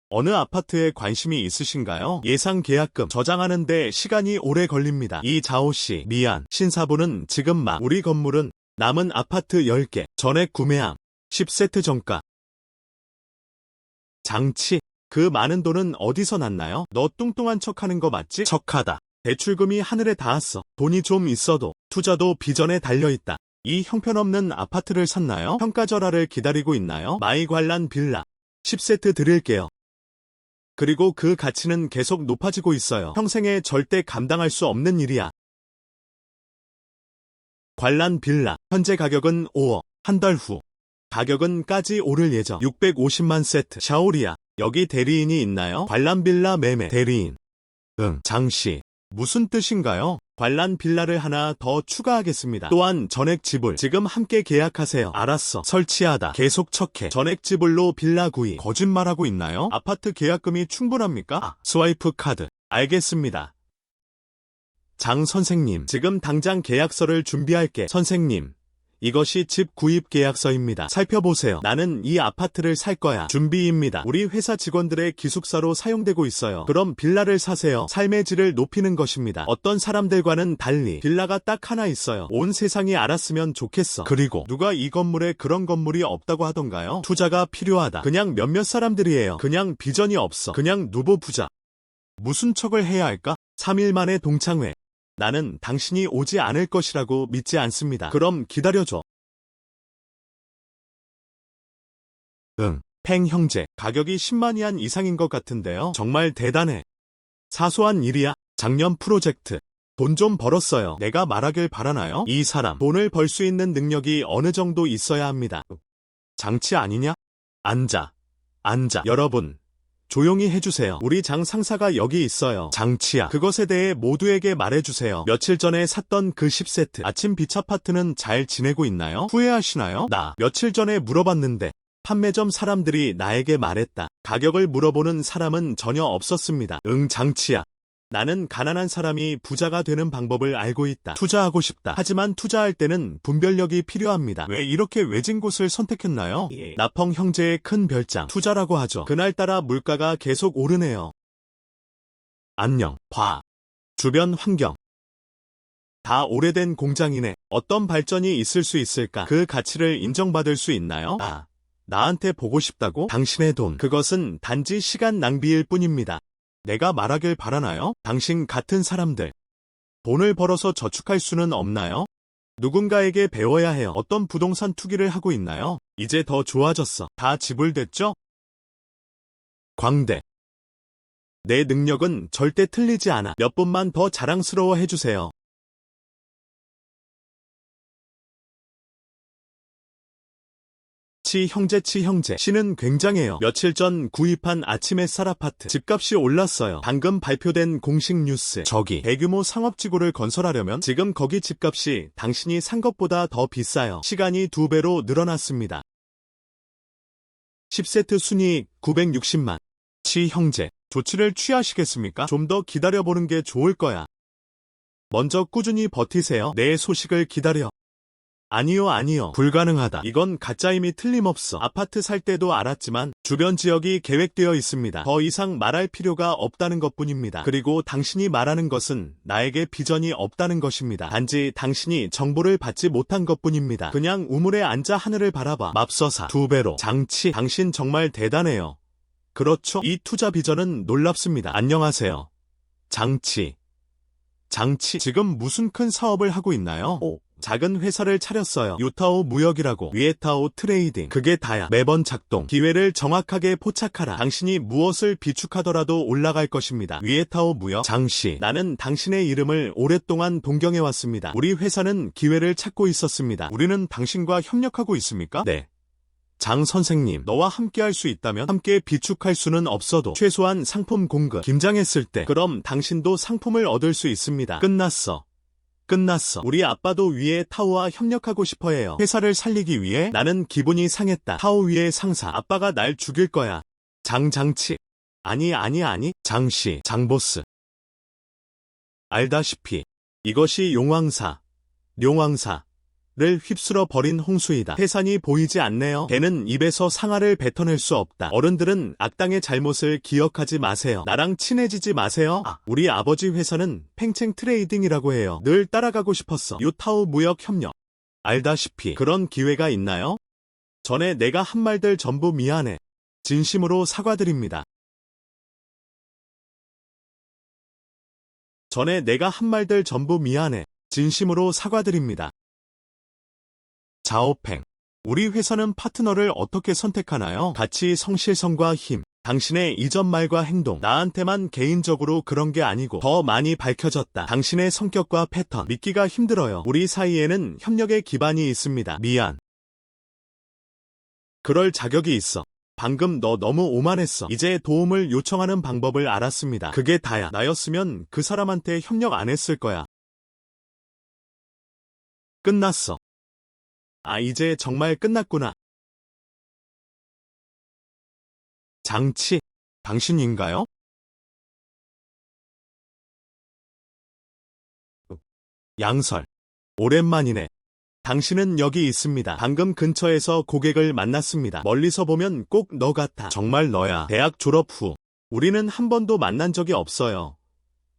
어느 아파트에 관심이 있으신가요? 예상 계약금 저장하는데 시간이 오래 걸립니다. 이자오씨, 미안. 신사부는 지금 막 우리 건물은 남은 아파트 10개 전액 구매함. 10세트 정가. 장치. 그 많은 돈은 어디서 났나요? 너 뚱뚱한 척하는 거 맞지? 척하다. 대출금이 하늘에 닿았어. 돈이 좀 있어도 투자도 비전에 달려있다. 이 형편없는 아파트를 샀나요? 평가절하를 기다리고 있나요? 마이관람 빌라 10세트 드릴게요. 그리고 그 가치는 계속 높아지고 있어요. 평생에 절대 감당할 수 없는 일이야. 관람 빌라 현재 가격은 5억. 한 달 후 가격은까지 오를 예정. 650만 세트. 샤오리야 여기 대리인이 있나요? 관람 빌라 매매 대리인. 응. 장씨 무슨 뜻인가요? 관람 빌라를 하나 더 추가하겠습니다. 또한 전액 지불. 지금 함께 계약하세요. 알았어. 설치하다. 계속 척해. 전액 지불로 빌라 구입. 거짓말하고 있나요? 아파트 계약금이 충분합니까? 스와이프 카드. 알겠습니다. 장 선생님, 지금 당장 계약서를 준비할게. 선생님, 이것이 집 구입 계약서입니다. 살펴보세요. 나는 이 아파트를 살 거야. 준비입니다. 우리 회사 직원들의 기숙사로 사용되고 있어요. 그럼 빌라를 사세요. 삶의 질을 높이는 것입니다. 어떤 사람들과는 달리 빌라가 딱 하나 있어요. 온 세상이 알았으면 좋겠어. 그리고 누가 이 건물에 그런 건물이 없다고 하던가요? 투자가 필요하다. 그냥 몇몇 사람들이에요. 그냥 비전이 없어. 그냥 누보 부자. 무슨 척을 해야 할까? 3일 만에 동창회. 나는 당신이 오지 않을 것이라고 믿지 않습니다. 그럼 기다려줘. 응. 팽 형제, 가격이 10만 위안 이상인 것 같은데요. 정말 대단해. 사소한 일이야. 작년 프로젝트. 돈 좀 벌었어요. 내가 말하길 바라나요? 이 사람, 돈을 벌 수 있는 능력이 어느 정도 있어야 합니다. 장치 아니냐? 앉아. 여러분. 조용히 해주세요. 우리 장 상사가 여기 있어요. 장치야. 그것에 대해 모두에게 말해주세요. 며칠 전에 샀던 그 10세트. 아침 비치 아파트는 잘 지내고 있나요? 후회하시나요? 나 며칠 전에 물어봤는데 판매점 사람들이 나에게 말했다. 가격을 물어보는 사람은 전혀 없었습니다. 응, 장치야. 나는 가난한 사람이 부자가 되는 방법을 알고 있다. 투자하고 싶다. 하지만 투자할 때는 분별력이 필요합니다. 왜 이렇게 외진 곳을 선택했나요? 나펑 형제의 큰 별장. 투자라고 하죠. 그날따라 물가가 계속 오르네요. 안녕. 봐. 주변 환경. 다 오래된 공장이네. 어떤 발전이 있을 수 있을까? 그 가치를 인정받을 수 있나요? 나한테 보고 싶다고? 당신의 돈. 그것은 단지 시간 낭비일 뿐입니다. 내가 말하길 바라나요? 당신 같은 사람들. 돈을 벌어서 저축할 수는 없나요? 누군가에게 배워야 해요. 어떤 부동산 투기를 하고 있나요? 이제 더 좋아졌어. 다 지불됐죠? 광대. 내 능력은 절대 틀리지 않아. 몇 분만 더 자랑스러워 해주세요. 치 형제. 씨는 굉장해요. 며칠 전 구입한 아침 햇살 아파트. 집값이 올랐어요. 방금 발표된 공식 뉴스. 저기 대규모 상업지구를 건설하려면 지금 거기 집값이 당신이 산 것보다 더 비싸요. 시간이 2배로 늘어났습니다. 10세트 순이익 960만. 치 형제, 조치를 취하시겠습니까? 좀 더 기다려보는 게 좋을 거야. 먼저 꾸준히 버티세요. 내 소식을 기다려. 아니요. 불가능하다. 이건 가짜임이 틀림없어. 아파트 살 때도 알았지만 주변 지역이 계획되어 있습니다. 더 이상 말할 필요가 없다는 것뿐입니다. 그리고 당신이 말하는 것은 나에게 비전이 없다는 것입니다. 단지 당신이 정보를 받지 못한 것뿐입니다. 그냥 우물에 앉아 하늘을 바라봐. 맙서사 2배로. 장치, 당신 정말 대단해요. 그렇죠? 이 투자 비전은 놀랍습니다. 안녕하세요. 장치, 지금 무슨 큰 사업을 하고 있나요? 작은 회사를 차렸어요. 유타오 무역이라고. 위에타오 트레이딩. 그게 다야. 매번 작동. 기회를 정확하게 포착하라. 당신이 무엇을 비축하더라도 올라갈 것입니다. 위에타오 무역. 장씨, 나는 당신의 이름을 오랫동안 동경해왔습니다. 우리 회사는 기회를 찾고 있었습니다. 우리는 당신과 협력하고 있습니까? 네. 장 선생님, 너와 함께 할 수 있다면 함께 비축할 수는 없어도 최소한 상품 공급. 김장했을 때 그럼 당신도 상품을 얻을 수 있습니다. 끝났어. 우리 아빠도 위에 타오와 협력하고 싶어해요. 회사를 살리기 위해. 나는 기분이 상했다. 타오 위의 상사. 아빠가 날 죽일 거야. 장치. 아니. 장씨, 장보스. 알다시피 이것이 용왕사. 를 휩쓸어 버린 홍수이다. 태산이 보이지 않네요. 개는 입에서 상아를 뱉어낼 수 없다. 어른들은 악당의 잘못을 기억하지 마세요. 나랑 친해지지 마세요. 우리 아버지 회사는 팽챙 트레이딩이라고 해요. 늘 따라가고 싶었어. 유타오 무역협력. 알다시피 그런 기회가 있나요? 전에 내가 한 말들 전부 미안해. 진심으로 사과드립니다. 전에 내가 한 말들 전부 미안해. 진심으로 사과드립니다. 자오팽. 우리 회사는 파트너를 어떻게 선택하나요? 가치, 성실성과 힘. 당신의 이전 말과 행동. 나한테만 개인적으로 그런 게 아니고 더 많이 밝혀졌다. 당신의 성격과 패턴. 믿기가 힘들어요. 우리 사이에는 협력의 기반이 있습니다. 미안. 그럴 자격이 있어. 방금 너 너무 오만했어. 이제 도움을 요청하는 방법을 알았습니다. 그게 다야. 나였으면 그 사람한테 협력 안 했을 거야. 끝났어. 이제 정말 끝났구나. 장치, 당신인가요? 양설, 오랜만이네. 당신은 여기 있습니다. 방금 근처에서 고객을 만났습니다. 멀리서 보면 꼭 너 같아. 정말 너야. 대학 졸업 후 우리는 한 번도 만난 적이 없어요.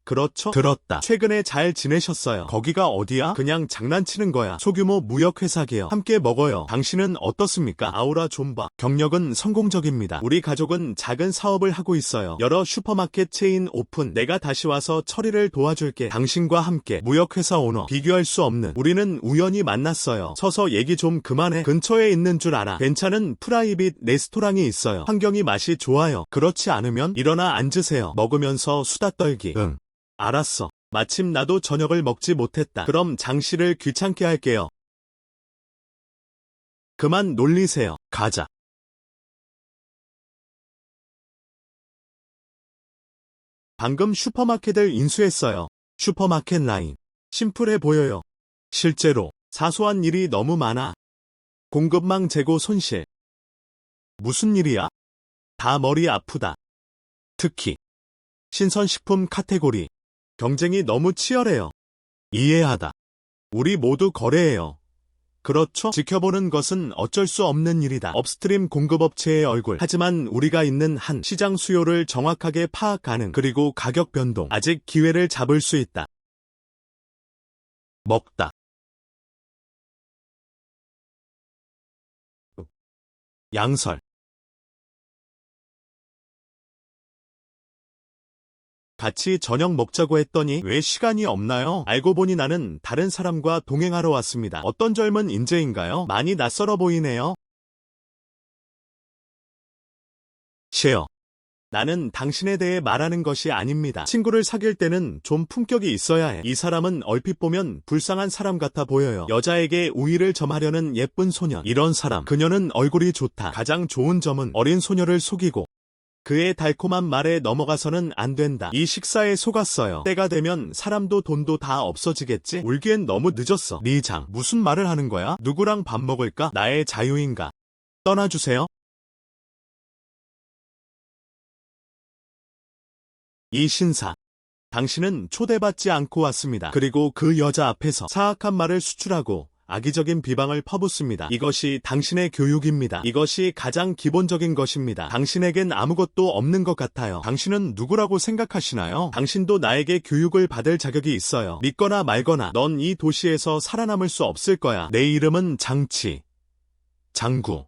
그렇죠? 들었다. 최근에 잘 지내셨어요. 거기가 어디야? 그냥 장난치는 거야. 소규모 무역회사 개업. 함께 먹어요. 당신은 어떻습니까? 아우라 좀 봐. 경력은 성공적입니다. 우리 가족은 작은 사업을 하고 있어요. 여러 슈퍼마켓 체인 오픈. 내가 다시 와서 처리를 도와줄게. 당신과 함께 무역회사 오너. 비교할 수 없는. 우리는 우연히 만났어요. 서서 얘기 좀 그만해. 근처에 있는 줄 알아. 괜찮은 프라이빗 레스토랑이 있어요. 환경이 맛이 좋아요. 그렇지 않으면 일어나 앉으세요. 먹으면서 수다 떨기. 응. 알았어. 마침 나도 저녁을 먹지 못했다. 그럼 장씨를 귀찮게 할게요. 그만 놀리세요. 가자. 방금 슈퍼마켓을 인수했어요. 슈퍼마켓 라인. 심플해 보여요. 실제로 사소한 일이 너무 많아. 공급망 재고 손실. 무슨 일이야? 다 머리 아프다. 특히 신선식품 카테고리. 경쟁이 너무 치열해요. 이해하다. 우리 모두 거래해요. 그렇죠? 지켜보는 것은 어쩔 수 없는 일이다. 업스트림 공급업체의 얼굴. 하지만 우리가 있는 한 시장 수요를 정확하게 파악 가능. 그리고 가격 변동. 아직 기회를 잡을 수 있다. 먹다. 양설. 같이 저녁 먹자고 했더니 왜 시간이 없나요? 알고 보니 나는 다른 사람과 동행하러 왔습니다. 어떤 젊은 인재인가요? 많이 낯설어 보이네요. 쉐어. 나는 당신에 대해 말하는 것이 아닙니다. 친구를 사귈 때는 좀 품격이 있어야 해. 이 사람은 얼핏 보면 불쌍한 사람 같아 보여요. 여자에게 우위를 점하려는 예쁜 소년. 이런 사람. 그녀는 얼굴이 좋다. 가장 좋은 점은 어린 소녀를 속이고 그의 달콤한 말에 넘어가서는 안 된다. 이 식사에 속았어요. 때가 되면 사람도 돈도 다 없어지겠지? 울기엔 너무 늦었어. 리장, 무슨 말을 하는 거야? 누구랑 밥 먹을까? 나의 자유인가? 떠나주세요. 이 신사. 당신은 초대받지 않고 왔습니다. 그리고 그 여자 앞에서 사악한 말을 수출하고 악의적인 비방을 퍼붓습니다. 이것이 당신의 교육입니다. 이것이 가장 기본적인 것입니다. 당신에겐 아무것도 없는 것 같아요. 당신은 누구라고 생각하시나요? 당신도 나에게 교육을 받을 자격이 있어요. 믿거나 말거나 넌 이 도시에서 살아남을 수 없을 거야. 내 이름은 장구.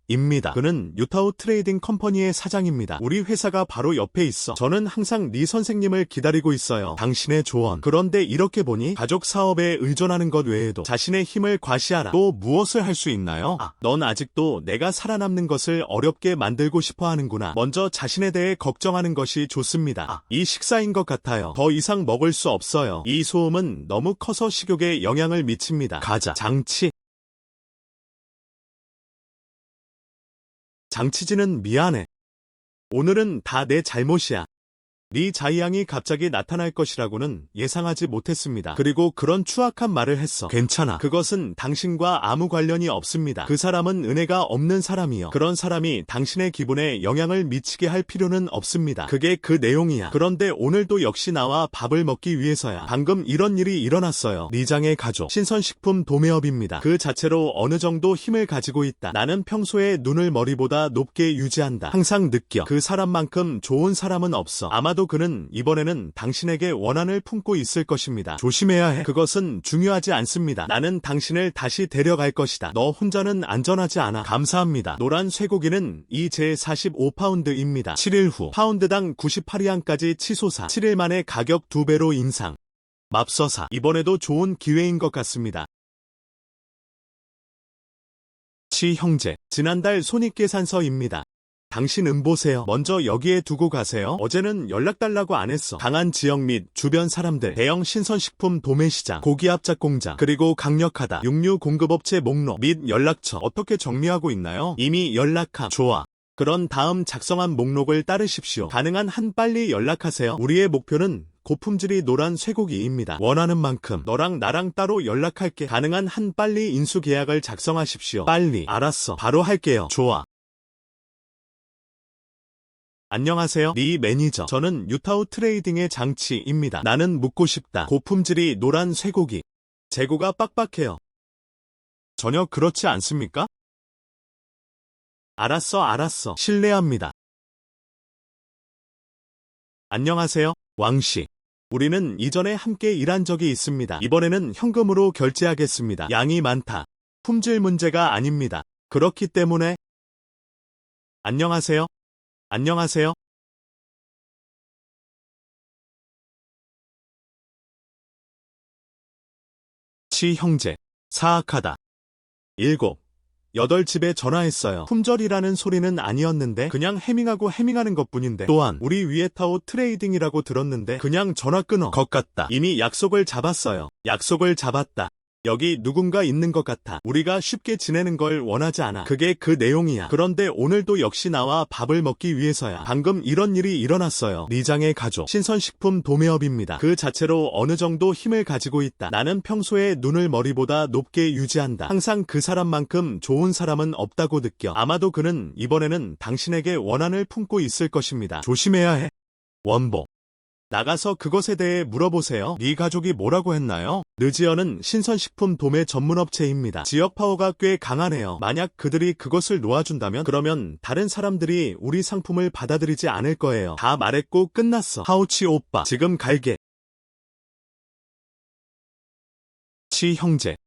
입니다. 그는 유타오 트레이딩 컴퍼니의 사장입니다. 우리 회사가 바로 옆에 있어. 저는 항상 네 선생님을 기다리고 있어요. 당신의 조언. 그런데 이렇게 보니 가족 사업에 의존하는 것 외에도 자신의 힘을 과시하라. 또 무엇을 할 수 있나요? 넌 아직도 내가 살아남는 것을 어렵게 만들고 싶어 하는구나. 먼저 자신에 대해 걱정하는 것이 좋습니다. 이 식사인 것 같아요. 더 이상 먹을 수 없어요. 이 소음은 너무 커서 식욕에 영향을 미칩니다. 가자. 장치진은 미안해. 오늘은 다 내 잘못이야. 리 자이양이 갑자기 나타날 것이라고는 예상하지 못했습니다. 그리고 그런 추악한 말을 했어. 괜찮아. 그것은 당신과 아무 관련이 없습니다. 그 사람은 은혜가 없는 사람이요. 그런 사람이 당신의 기분에 영향을 미치게 할 필요는 없습니다. 그게 그 내용이야. 그런데 오늘도 역시 나와 밥을 먹기 위해서야. 방금 이런 일이 일어났어요. 리장의 가족, 신선식품 도매업입니다. 그 자체로 어느 정도 힘을 가지고 있다. 나는 평소에 눈을 머리보다 높게 유지한다. 항상 느껴. 그 사람만큼 좋은 사람은 없어. 아마도 그는 이번에는 당신에게 원한을 품고 있을 것입니다. 조심해야 해. 그것은 중요하지 않습니다. 나는 당신을 다시 데려갈 것이다. 너 혼자는 안전하지 않아. 감사합니다. 노란 쇠고기는 이 제 45파운드입니다. 7일 후 파운드당 98위안까지 치솟아 7일 만에 가격 2배로 인상. 맙서사. 이번에도 좋은 기회인 것 같습니다. 치 형제. 지난달 손익계산서입니다. 당신 보세요. 먼저 여기에 두고 가세요. 어제는 연락달라고 안 했어. 강한 지역 및 주변 사람들, 대형 신선식품 도매시장, 고기압작 공장, 그리고 강력하다 육류 공급업체 목록 및 연락처 어떻게 정리하고 있나요? 이미 연락함. 좋아. 그런 다음 작성한 목록을 따르십시오. 가능한 한 빨리 연락하세요. 우리의 목표는 고품질이 노란 쇠고기입니다. 원하는 만큼 너랑 나랑 따로 연락할게. 가능한 한 빨리 인수 계약을 작성하십시오. 빨리. 알았어. 바로 할게요. 좋아. 안녕하세요. 리 매니저. 저는 유타우 트레이딩의 장치입니다. 나는 묻고 싶다. 고품질이 노란 쇠고기. 재고가 빡빡해요. 전혀 그렇지 않습니까? 알았어. 신뢰합니다. 안녕하세요, 왕씨. 우리는 이전에 함께 일한 적이 있습니다. 이번에는 현금으로 결제하겠습니다. 양이 많다. 품질 문제가 아닙니다. 그렇기 때문에 안녕하세요. 치 형제. 사악하다. 7, 8집에 전화했어요. 품절이라는 소리는 아니었는데 그냥 해밍하는 것뿐인데 또한 우리 위에 타오 트레이딩이라고 들었는데 그냥 전화 끊어. 것 같다. 이미 약속을 잡았어요. 약속을 잡았다. 여기 누군가 있는 것 같아. 우리가 쉽게 지내는 걸 원하지 않아. 그게 그 내용이야. 그런데 오늘도 역시 나와 밥을 먹기 위해서야. 방금 이런 일이 일어났어요. 리장의 가족, 신선식품 도매업입니다. 그 자체로 어느 정도 힘을 가지고 있다. 나는 평소에 눈을 머리보다 높게 유지한다. 항상 그 사람만큼 좋은 사람은 없다고 느껴. 아마도 그는 이번에는 당신에게 원한을 품고 있을 것입니다. 조심해야 해. 원복. 나가서 그것에 대해 물어보세요. 네 가족이 뭐라고 했나요? 르지어는 신선식품 도매 전문업체입니다. 지역 파워가 꽤 강하네요. 만약 그들이 그것을 놓아준다면 그러면 다른 사람들이 우리 상품을 받아들이지 않을 거예요. 다 말했고 끝났어. 하우치 오빠, 지금 갈게. 치 형제.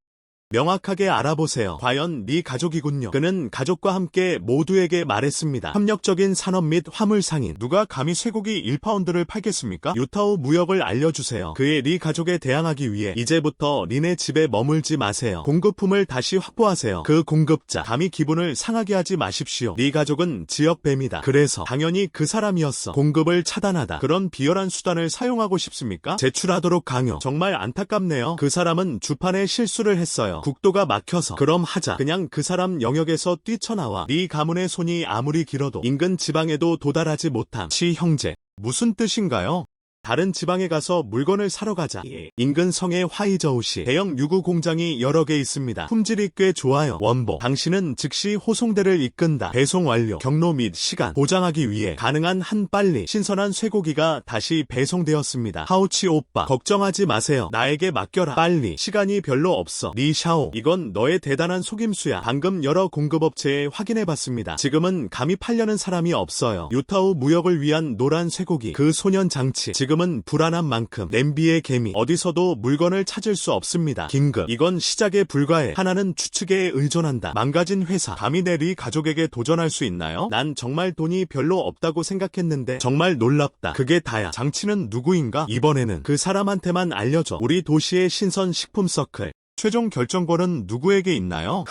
명확하게 알아보세요. 과연 네 가족이군요. 그는 가족과 함께 모두에게 말했습니다. 협력적인 산업 및 화물 상인. 누가 감히 쇠고기 1파운드를 팔겠습니까? 유타오 무역을 알려주세요. 그의 네 가족에 대항하기 위해 이제부터 니네 집에 머물지 마세요. 공급품을 다시 확보하세요. 그 공급자 감히 기분을 상하게 하지 마십시오. 네 가족은 지역 뱀이다. 그래서 당연히 그 사람이었어. 공급을 차단하다. 그런 비열한 수단을 사용하고 싶습니까? 제출하도록 강요. 정말 안타깝네요. 그 사람은 주판에 실수를 했어요. 국도가 막혀서. 그럼 하자. 그냥 그 사람 영역에서 뛰쳐나와. 네 가문의 손이 아무리 길어도 인근 지방에도 도달하지 못함. 치 형제. 무슨 뜻인가요? 다른 지방에 가서 물건을 사러 가자. 인근 성의 화이저우시 대형 유구 공장이 여러 개 있습니다. 품질이 꽤 좋아요. 원복. 당신은 즉시 호송대를 이끈다. 배송 완료. 경로 및 시간 보장하기 위해 가능한 한 빨리 신선한 쇠고기가 다시 배송되었습니다. 하우치 오빠, 걱정하지 마세요. 나에게 맡겨라. 빨리. 시간이 별로 없어. 리 샤오. 이건 너의 대단한 속임수야. 방금 여러 공급업체에 확인해봤습니다. 지금은 감히 팔려는 사람이 없어요. 유타오 무역을 위한 노란 쇠고기. 그 소년 장치. 지금은 불안한 만큼 냄비의 개미. 어디서도 물건을 찾을 수 없습니다. 긴급. 이건 시작에 불과해. 하나는 추측에 의존한다. 망가진 회사. 감히 내 리 가족에게 도전할 수 있나요? 난 정말 돈이 별로 없다고 생각했는데 정말 놀랍다. 그게 다야. 장치는 누구인가? 이번에는 그 사람한테만 알려줘. 우리 도시의 신선 식품 서클. 최종 결정권은 누구에게 있나요?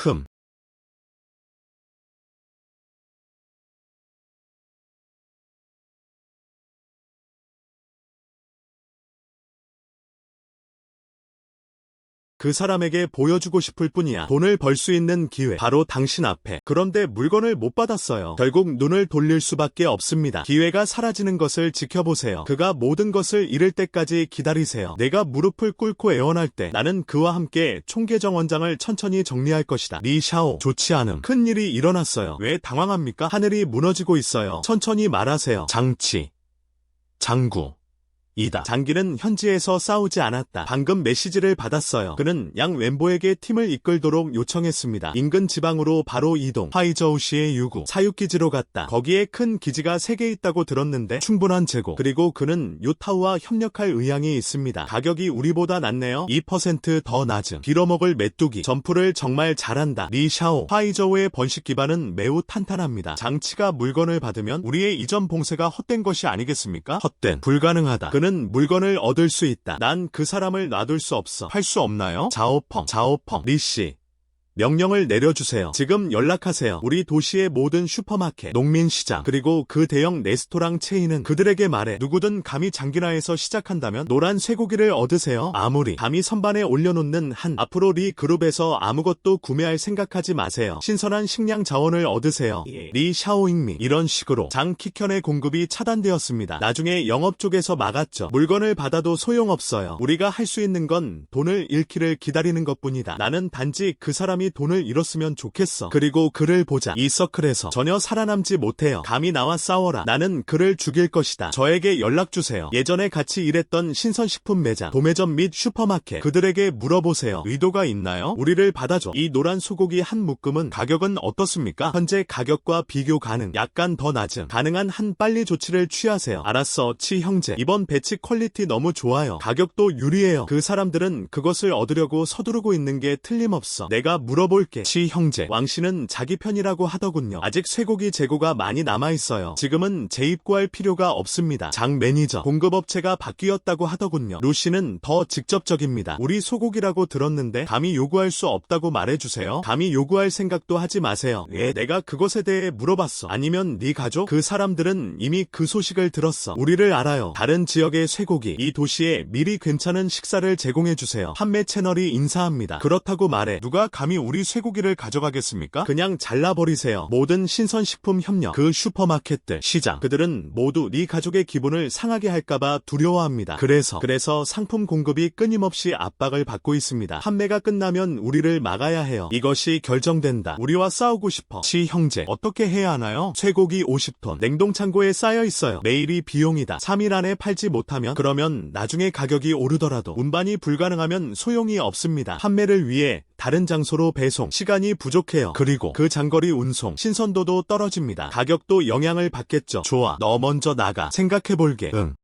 그 사람에게 보여주고 싶을 뿐이야. 돈을 벌 수 있는 기회 바로 당신 앞에. 그런데 물건을 못 받았어요. 결국 눈을 돌릴 수밖에 없습니다. 기회가 사라지는 것을 지켜보세요. 그가 모든 것을 잃을 때까지 기다리세요. 내가 무릎을 꿇고 애원할 때 나는 그와 함께 총계정 원장을 천천히 정리할 것이다. 리 샤오. 좋지 않음. 큰 일이 일어났어요. 왜 당황합니까? 하늘이 무너지고 있어요. 천천히 말하세요. 장치. 장구. 이다. 장기는 현지에서 싸우지 않았다. 방금 메시지를 받았어요. 그는 양 웬보에게 팀을 이끌도록 요청했습니다. 인근 지방으로 바로 이동. 화이저우시의 유구. 사육기지로 갔다. 거기에 큰 기지가 3개 있다고 들었는데 충분한 재고. 그리고 그는 요타우와 협력할 의향이 있습니다. 가격이 우리보다 낮네요. 2% 더 낮음. 빌어먹을 메뚜기. 점프를 정말 잘한다. 리 샤오. 화이저우의 번식 기반은 매우 탄탄합니다. 장치가 물건을 받으면 우리의 이전 봉쇄가 헛된 것이 아니겠습니까? 헛된. 불가능하다. 그는 물건을 얻을 수 있다. 난 그 사람을 놔둘 수 없어. 할 수 없나요? 자오펑. 리씨. 명령을 내려주세요. 지금 연락하세요. 우리 도시의 모든 슈퍼마켓, 농민시장, 그리고 그 대형 레스토랑 체인은 그들에게 말해. 누구든 감히 장기나에서 시작한다면 노란 쇠고기를 얻으세요. 아무리 감히 선반에 올려놓는 한. 앞으로 리 그룹에서 아무것도 구매할 생각하지 마세요. 신선한 식량 자원을 얻으세요. 리 샤오잉미. 이런 식으로 장 키켠의 공급이 차단되었습니다. 나중에 영업 쪽에서 막았죠. 물건을 받아도 소용없어요. 우리가 할 수 있는 건 돈을 잃기를 기다리는 것뿐이다. 나는 단지 그 사람이 돈을 잃었으면 좋겠어. 그리고 그를 보자. 이 서클에서 전혀 살아남지 못해요. 감히 나와 싸워라. 나는 그를 죽일 것이다. 저에게 연락주세요. 예전에 같이 일했던 신선식품 매장, 도매점 및 슈퍼마켓, 그들에게 물어보세요. 의도가 있나요? 우리를 받아줘. 이 노란 소고기 한 묶음은 가격은 어떻습니까? 현재 가격과 비교 가능. 약간 더 낮음. 가능한 한 빨리 조치를 취하세요. 알았어, 치 형제. 이번 배치 퀄리티 너무 좋아요. 가격도 유리해요. 그 사람들은 그것을 얻으려고 서두르고 있는 게 틀림없어. 내가 물어볼게. 치 형제. 왕씨는 자기 편이라고 하더군요. 아직 쇠고기 재고가 많이 남아있어요. 지금은 재입고할 필요가 없습니다. 장 매니저. 공급업체가 바뀌었다고 하더군요. 루씨는 더 직접적입니다. 우리 소고기라고 들었는데 감히 요구할 수 없다고 말해주세요. 감히 요구할 생각도 하지 마세요. 왜? 내가 그것에 대해 물어봤어. 아니면 네 가족? 그 사람들은 이미 그 소식을 들었어. 우리를 알아요. 다른 지역의 쇠고기. 이 도시에 미리 괜찮은 식사를 제공해주세요. 판매 채널이 인사합니다. 그렇다고 말해. 누가 감히 우리 쇠고기를 가져가겠습니까? 그냥 잘라버리세요. 모든 신선식품 협력, 그 슈퍼마켓들, 시장, 그들은 모두 네 가족의 기분을 상하게 할까봐 두려워합니다. 그래서 상품 공급이 끊임없이 압박을 받고 있습니다. 판매가 끝나면 우리를 막아야 해요. 이것이 결정된다. 우리와 싸우고 싶어. 시 형제, 어떻게 해야 하나요? 쇠고기 50톤, 냉동창고에 쌓여 있어요. 매일이 비용이다. 3일 안에 팔지 못하면, 그러면 나중에 가격이 오르더라도 운반이 불가능하면 소용이 없습니다. 판매를 위해 다른 장소로 배송, 시간이 부족해요. 그리고 그 장거리 운송, 신선도도 떨어집니다. 가격도 영향을 받겠죠. 좋아, 너 먼저 나가. 생각해볼게. 응.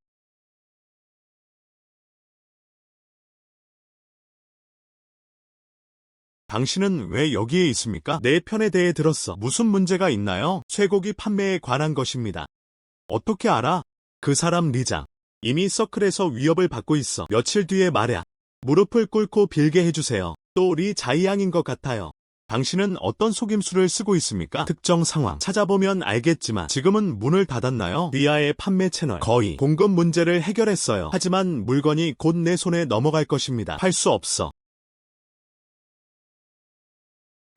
당신은 왜 여기에 있습니까? 내 편에 대해 들었어. 무슨 문제가 있나요? 쇠고기 판매에 관한 것입니다. 어떻게 알아? 그 사람 리장. 이미 서클에서 위협을 받고 있어. 며칠 뒤에 말야. 무릎을 꿇고 빌게 해주세요. 또 리 자이양인 것 같아요. 당신은 어떤 속임수를 쓰고 있습니까? 특정 상황 찾아보면 알겠지만 지금은 문을 닫았나요? 리아의 판매 채널 거의 공급 문제를 해결했어요. 하지만 물건이 곧 내 손에 넘어갈 것입니다. 할 수 없어.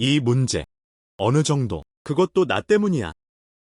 이 문제 어느 정도 그것도 나 때문이야.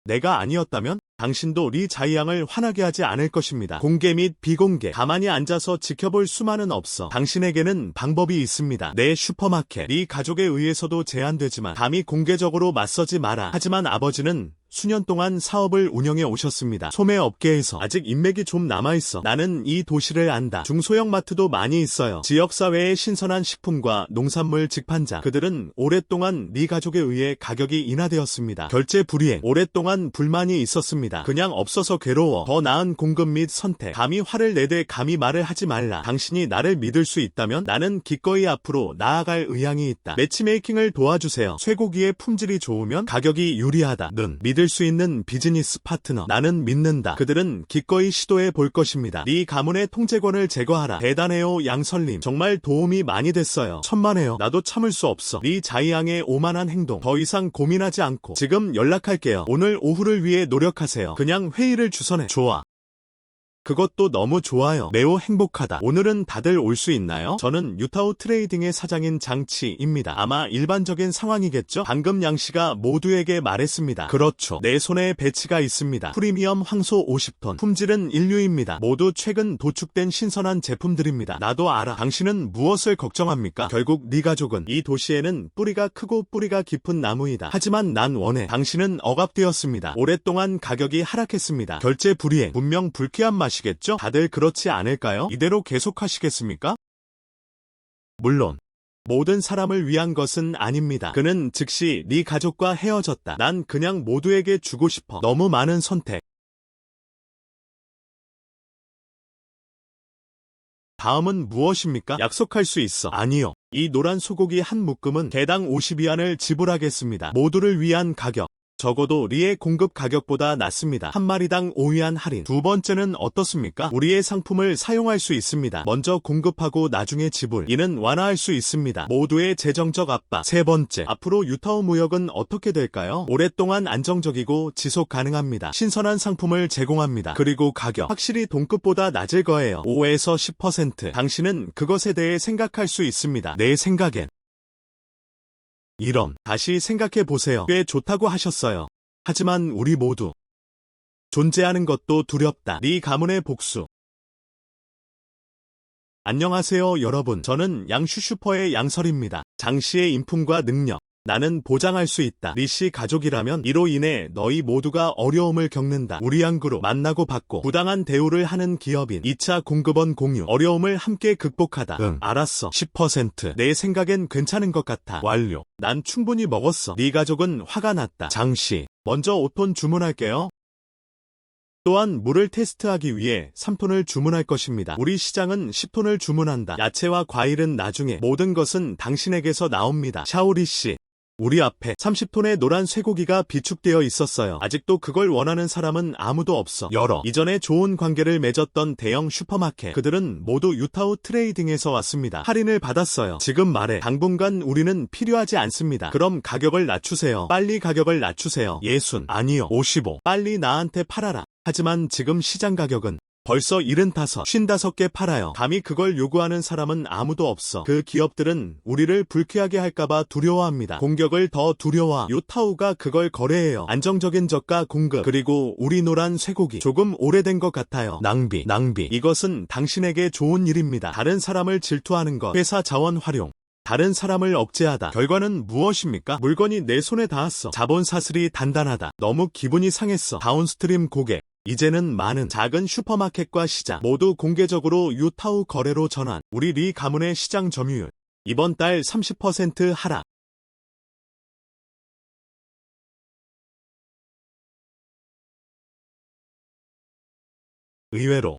내가 아니었다면 당신도 리 자이양을 화나게 하지 않을 것입니다. 공개 및 비공개 가만히 앉아서 지켜볼 수만은 없어. 당신에게는 방법이 있습니다. 내 슈퍼마켓 리 가족에 의해서도 제한되지만 감히 공개적으로 맞서지 마라. 하지만 아버지는 수년 동안 사업을 운영해 오셨습니다. 소매업계에서 아직 인맥이 좀 남아있어. 나는 이 도시를 안다. 중소형 마트도 많이 있어요. 지역사회의 신선한 식품과 농산물 직판자. 그들은 오랫동안 네 가족에 의해 가격이 인하되었습니다. 결제 불이행. 오랫동안 불만이 있었습니다. 그냥 없어서 괴로워. 더 나은 공급 및 선택. 감히 화를 내되 감히 말을 하지 말라. 당신이 나를 믿을 수 있다면 나는 기꺼이 앞으로 나아갈 의향이 있다. 매치메이킹을 도와주세요. 쇠고기의 품질이 좋으면 가격이 유리하다는 믿을 수 있는 비즈니스 파트너. 나는 믿는다. 그들은 기꺼이 시도해 볼 것입니다. 네 가문의 통제권을 제거하라. 대단해요, 양설님. 정말 도움이 많이 됐어요. 천만에요. 나도 참을 수 없어. 리 자이양의 오만한 행동. 더 이상 고민하지 않고 지금 연락할게요. 오늘 오후를 위해 노력하세요. 그냥 회의를 주선해. 좋아. 그것도 너무 좋아요. 매우 행복하다. 오늘은 다들 올 수 있나요? 저는 유타오 트레이딩의 사장인 장치입니다. 아마 일반적인 상황이겠죠? 방금 양씨가 모두에게 말했습니다. 그렇죠. 내 손에 배치가 있습니다. 프리미엄 황소 50톤. 품질은 인류입니다. 모두 최근 도축된 신선한 제품들입니다. 나도 알아. 당신은 무엇을 걱정합니까? 결국 네 가족은 이 도시에는 뿌리가 크고 뿌리가 깊은 나무이다. 하지만 난 원해. 당신은 억압되었습니다. 오랫동안 가격이 하락했습니다. 결제 불이행. 분명 불쾌한 맛이겠죠? 다들 그렇지 않을까요? 이대로 계속하시겠습니까? 물론 모든 사람을 위한 것은 아닙니다. 그는 즉시 네 가족과 헤어졌다. 난 그냥 모두에게 주고 싶어. 너무 많은 선택. 다음은 무엇입니까? 약속할 수 있어. 아니요. 이 노란 소고기 한 묶음은 개당 50위안을 지불하겠습니다. 모두를 위한 가격. 적어도 리의 공급 가격보다 낮습니다. 한 마리당 5위안 할인. 두 번째는 어떻습니까? 우리의 상품을 사용할 수 있습니다. 먼저 공급하고 나중에 지불. 이는 완화할 수 있습니다. 모두의 재정적 압박. 세 번째, 앞으로 유타오 무역은 어떻게 될까요? 오랫동안 안정적이고 지속 가능합니다. 신선한 상품을 제공합니다. 그리고 가격. 확실히 동급보다 낮을 거예요. 5에서 10%. 당신은 그것에 대해 생각할 수 있습니다. 내 생각엔. 이런, 다시 생각해보세요. 꽤 좋다고 하셨어요. 하지만 우리 모두 존재하는 것도 두렵다. 네 가문의 복수. 안녕하세요 여러분. 저는 양슈슈퍼의 양설입니다. 장씨의 인품과 능력. 나는 보장할 수 있다. 리씨 가족이라면 이로 인해 너희 모두가 어려움을 겪는다. 우리 항구로 만나고 받고 부당한 대우를 하는 기업인 2차 공급원 공유. 어려움을 함께 극복하다. 응, 알았어. 10%. 내 생각엔 괜찮은 것 같아. 완료. 난 충분히 먹었어. 네 가족은 화가 났다. 장씨, 먼저 5톤 주문할게요. 또한 물을 테스트하기 위해 3톤을 주문할 것입니다. 우리 시장은 10톤을 주문한다. 야채와 과일은 나중에. 모든 것은 당신에게서 나옵니다. 샤오리 씨. 우리 앞에 30톤의 노란 쇠고기가 비축되어 있었어요. 아직도 그걸 원하는 사람은 아무도 없어. 이전에 좋은 관계를 맺었던 대형 슈퍼마켓. 그들은 모두 유타오 트레이딩에서 왔습니다. 할인을 받았어요. 지금 말해. 당분간 우리는 필요하지 않습니다. 그럼 가격을 낮추세요. 빨리 가격을 낮추세요. 60. 아니요. 55. 빨리 나한테 팔아라. 하지만 지금 시장 가격은 벌써 75, 55개 팔아요. 감히 그걸 요구하는 사람은 아무도 없어. 그 기업들은 우리를 불쾌하게 할까봐 두려워합니다. 공격을 더 두려워. 유타오가 그걸 거래해요. 안정적인 저가 공급. 그리고 우리 노란 쇠고기. 조금 오래된 것 같아요. 낭비. 이것은 당신에게 좋은 일입니다. 다른 사람을 질투하는 것. 회사 자원 활용. 다른 사람을 억제하다. 결과는 무엇입니까? 물건이 내 손에 닿았어. 자본 사슬이 단단하다. 너무 기분이 상했어. 다운스트림 고객. 이제는 많은 작은 슈퍼마켓과 시장 모두 공개적으로 유타오 거래로 전환. 우리 리 가문의 시장 점유율. 이번 달 30% 하락. 의외로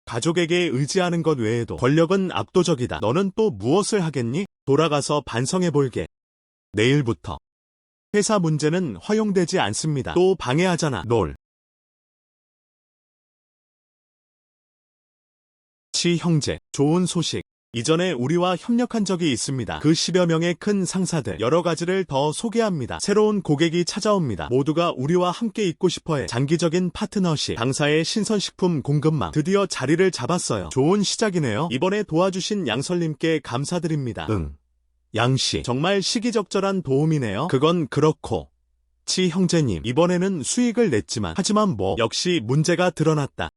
가족에게 의지하는 것 외에도 권력은 압도적이다. 너는 또 무엇을 하겠니? 돌아가서 반성해볼게. 내일부터. 회사 문제는 허용되지 않습니다. 또 방해하잖아. 치 형제, 좋은 소식. 이전에 우리와 협력한 적이 있습니다. 그 10여 명의 큰 상사들, 여러 가지를 더 소개합니다. 새로운 고객이 찾아옵니다. 모두가 우리와 함께 있고 싶어해. 장기적인 파트너십, 당사의 신선식품 공급망. 드디어 자리를 잡았어요. 좋은 시작이네요. 이번에 도와주신 양설님께 감사드립니다. 응. 양씨, 정말 시기적절한 도움이네요. 그건 그렇고. 치 형제님, 이번에는 수익을 냈지만, 하지만 역시 문제가 드러났다.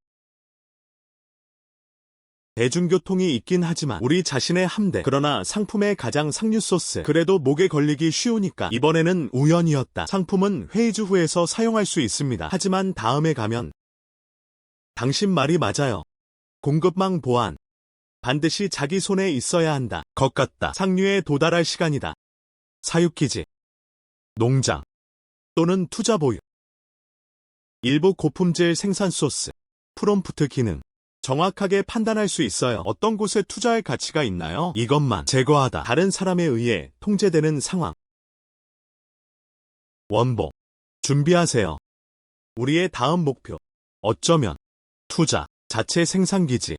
대중교통이 있긴 하지만 우리 자신의 함대. 그러나 상품의 가장 상류 소스. 그래도 목에 걸리기 쉬우니까 이번에는 우연이었다. 상품은 회의주 후에서 사용할 수 있습니다. 하지만 다음에 가면 당신 말이 맞아요. 공급망 보안. 반드시 자기 손에 있어야 한다. 것 같다. 상류에 도달할 시간이다. 사육기지. 농장. 또는 투자 보유. 일부 고품질 생산 소스. 프롬프트 기능. 정확하게 판단할 수 있어요. 어떤 곳에 투자할 가치가 있나요? 이것만 제거하다. 다른 사람에 의해 통제되는 상황. 원복. 준비하세요. 우리의 다음 목표. 어쩌면 투자. 자체 생산기지.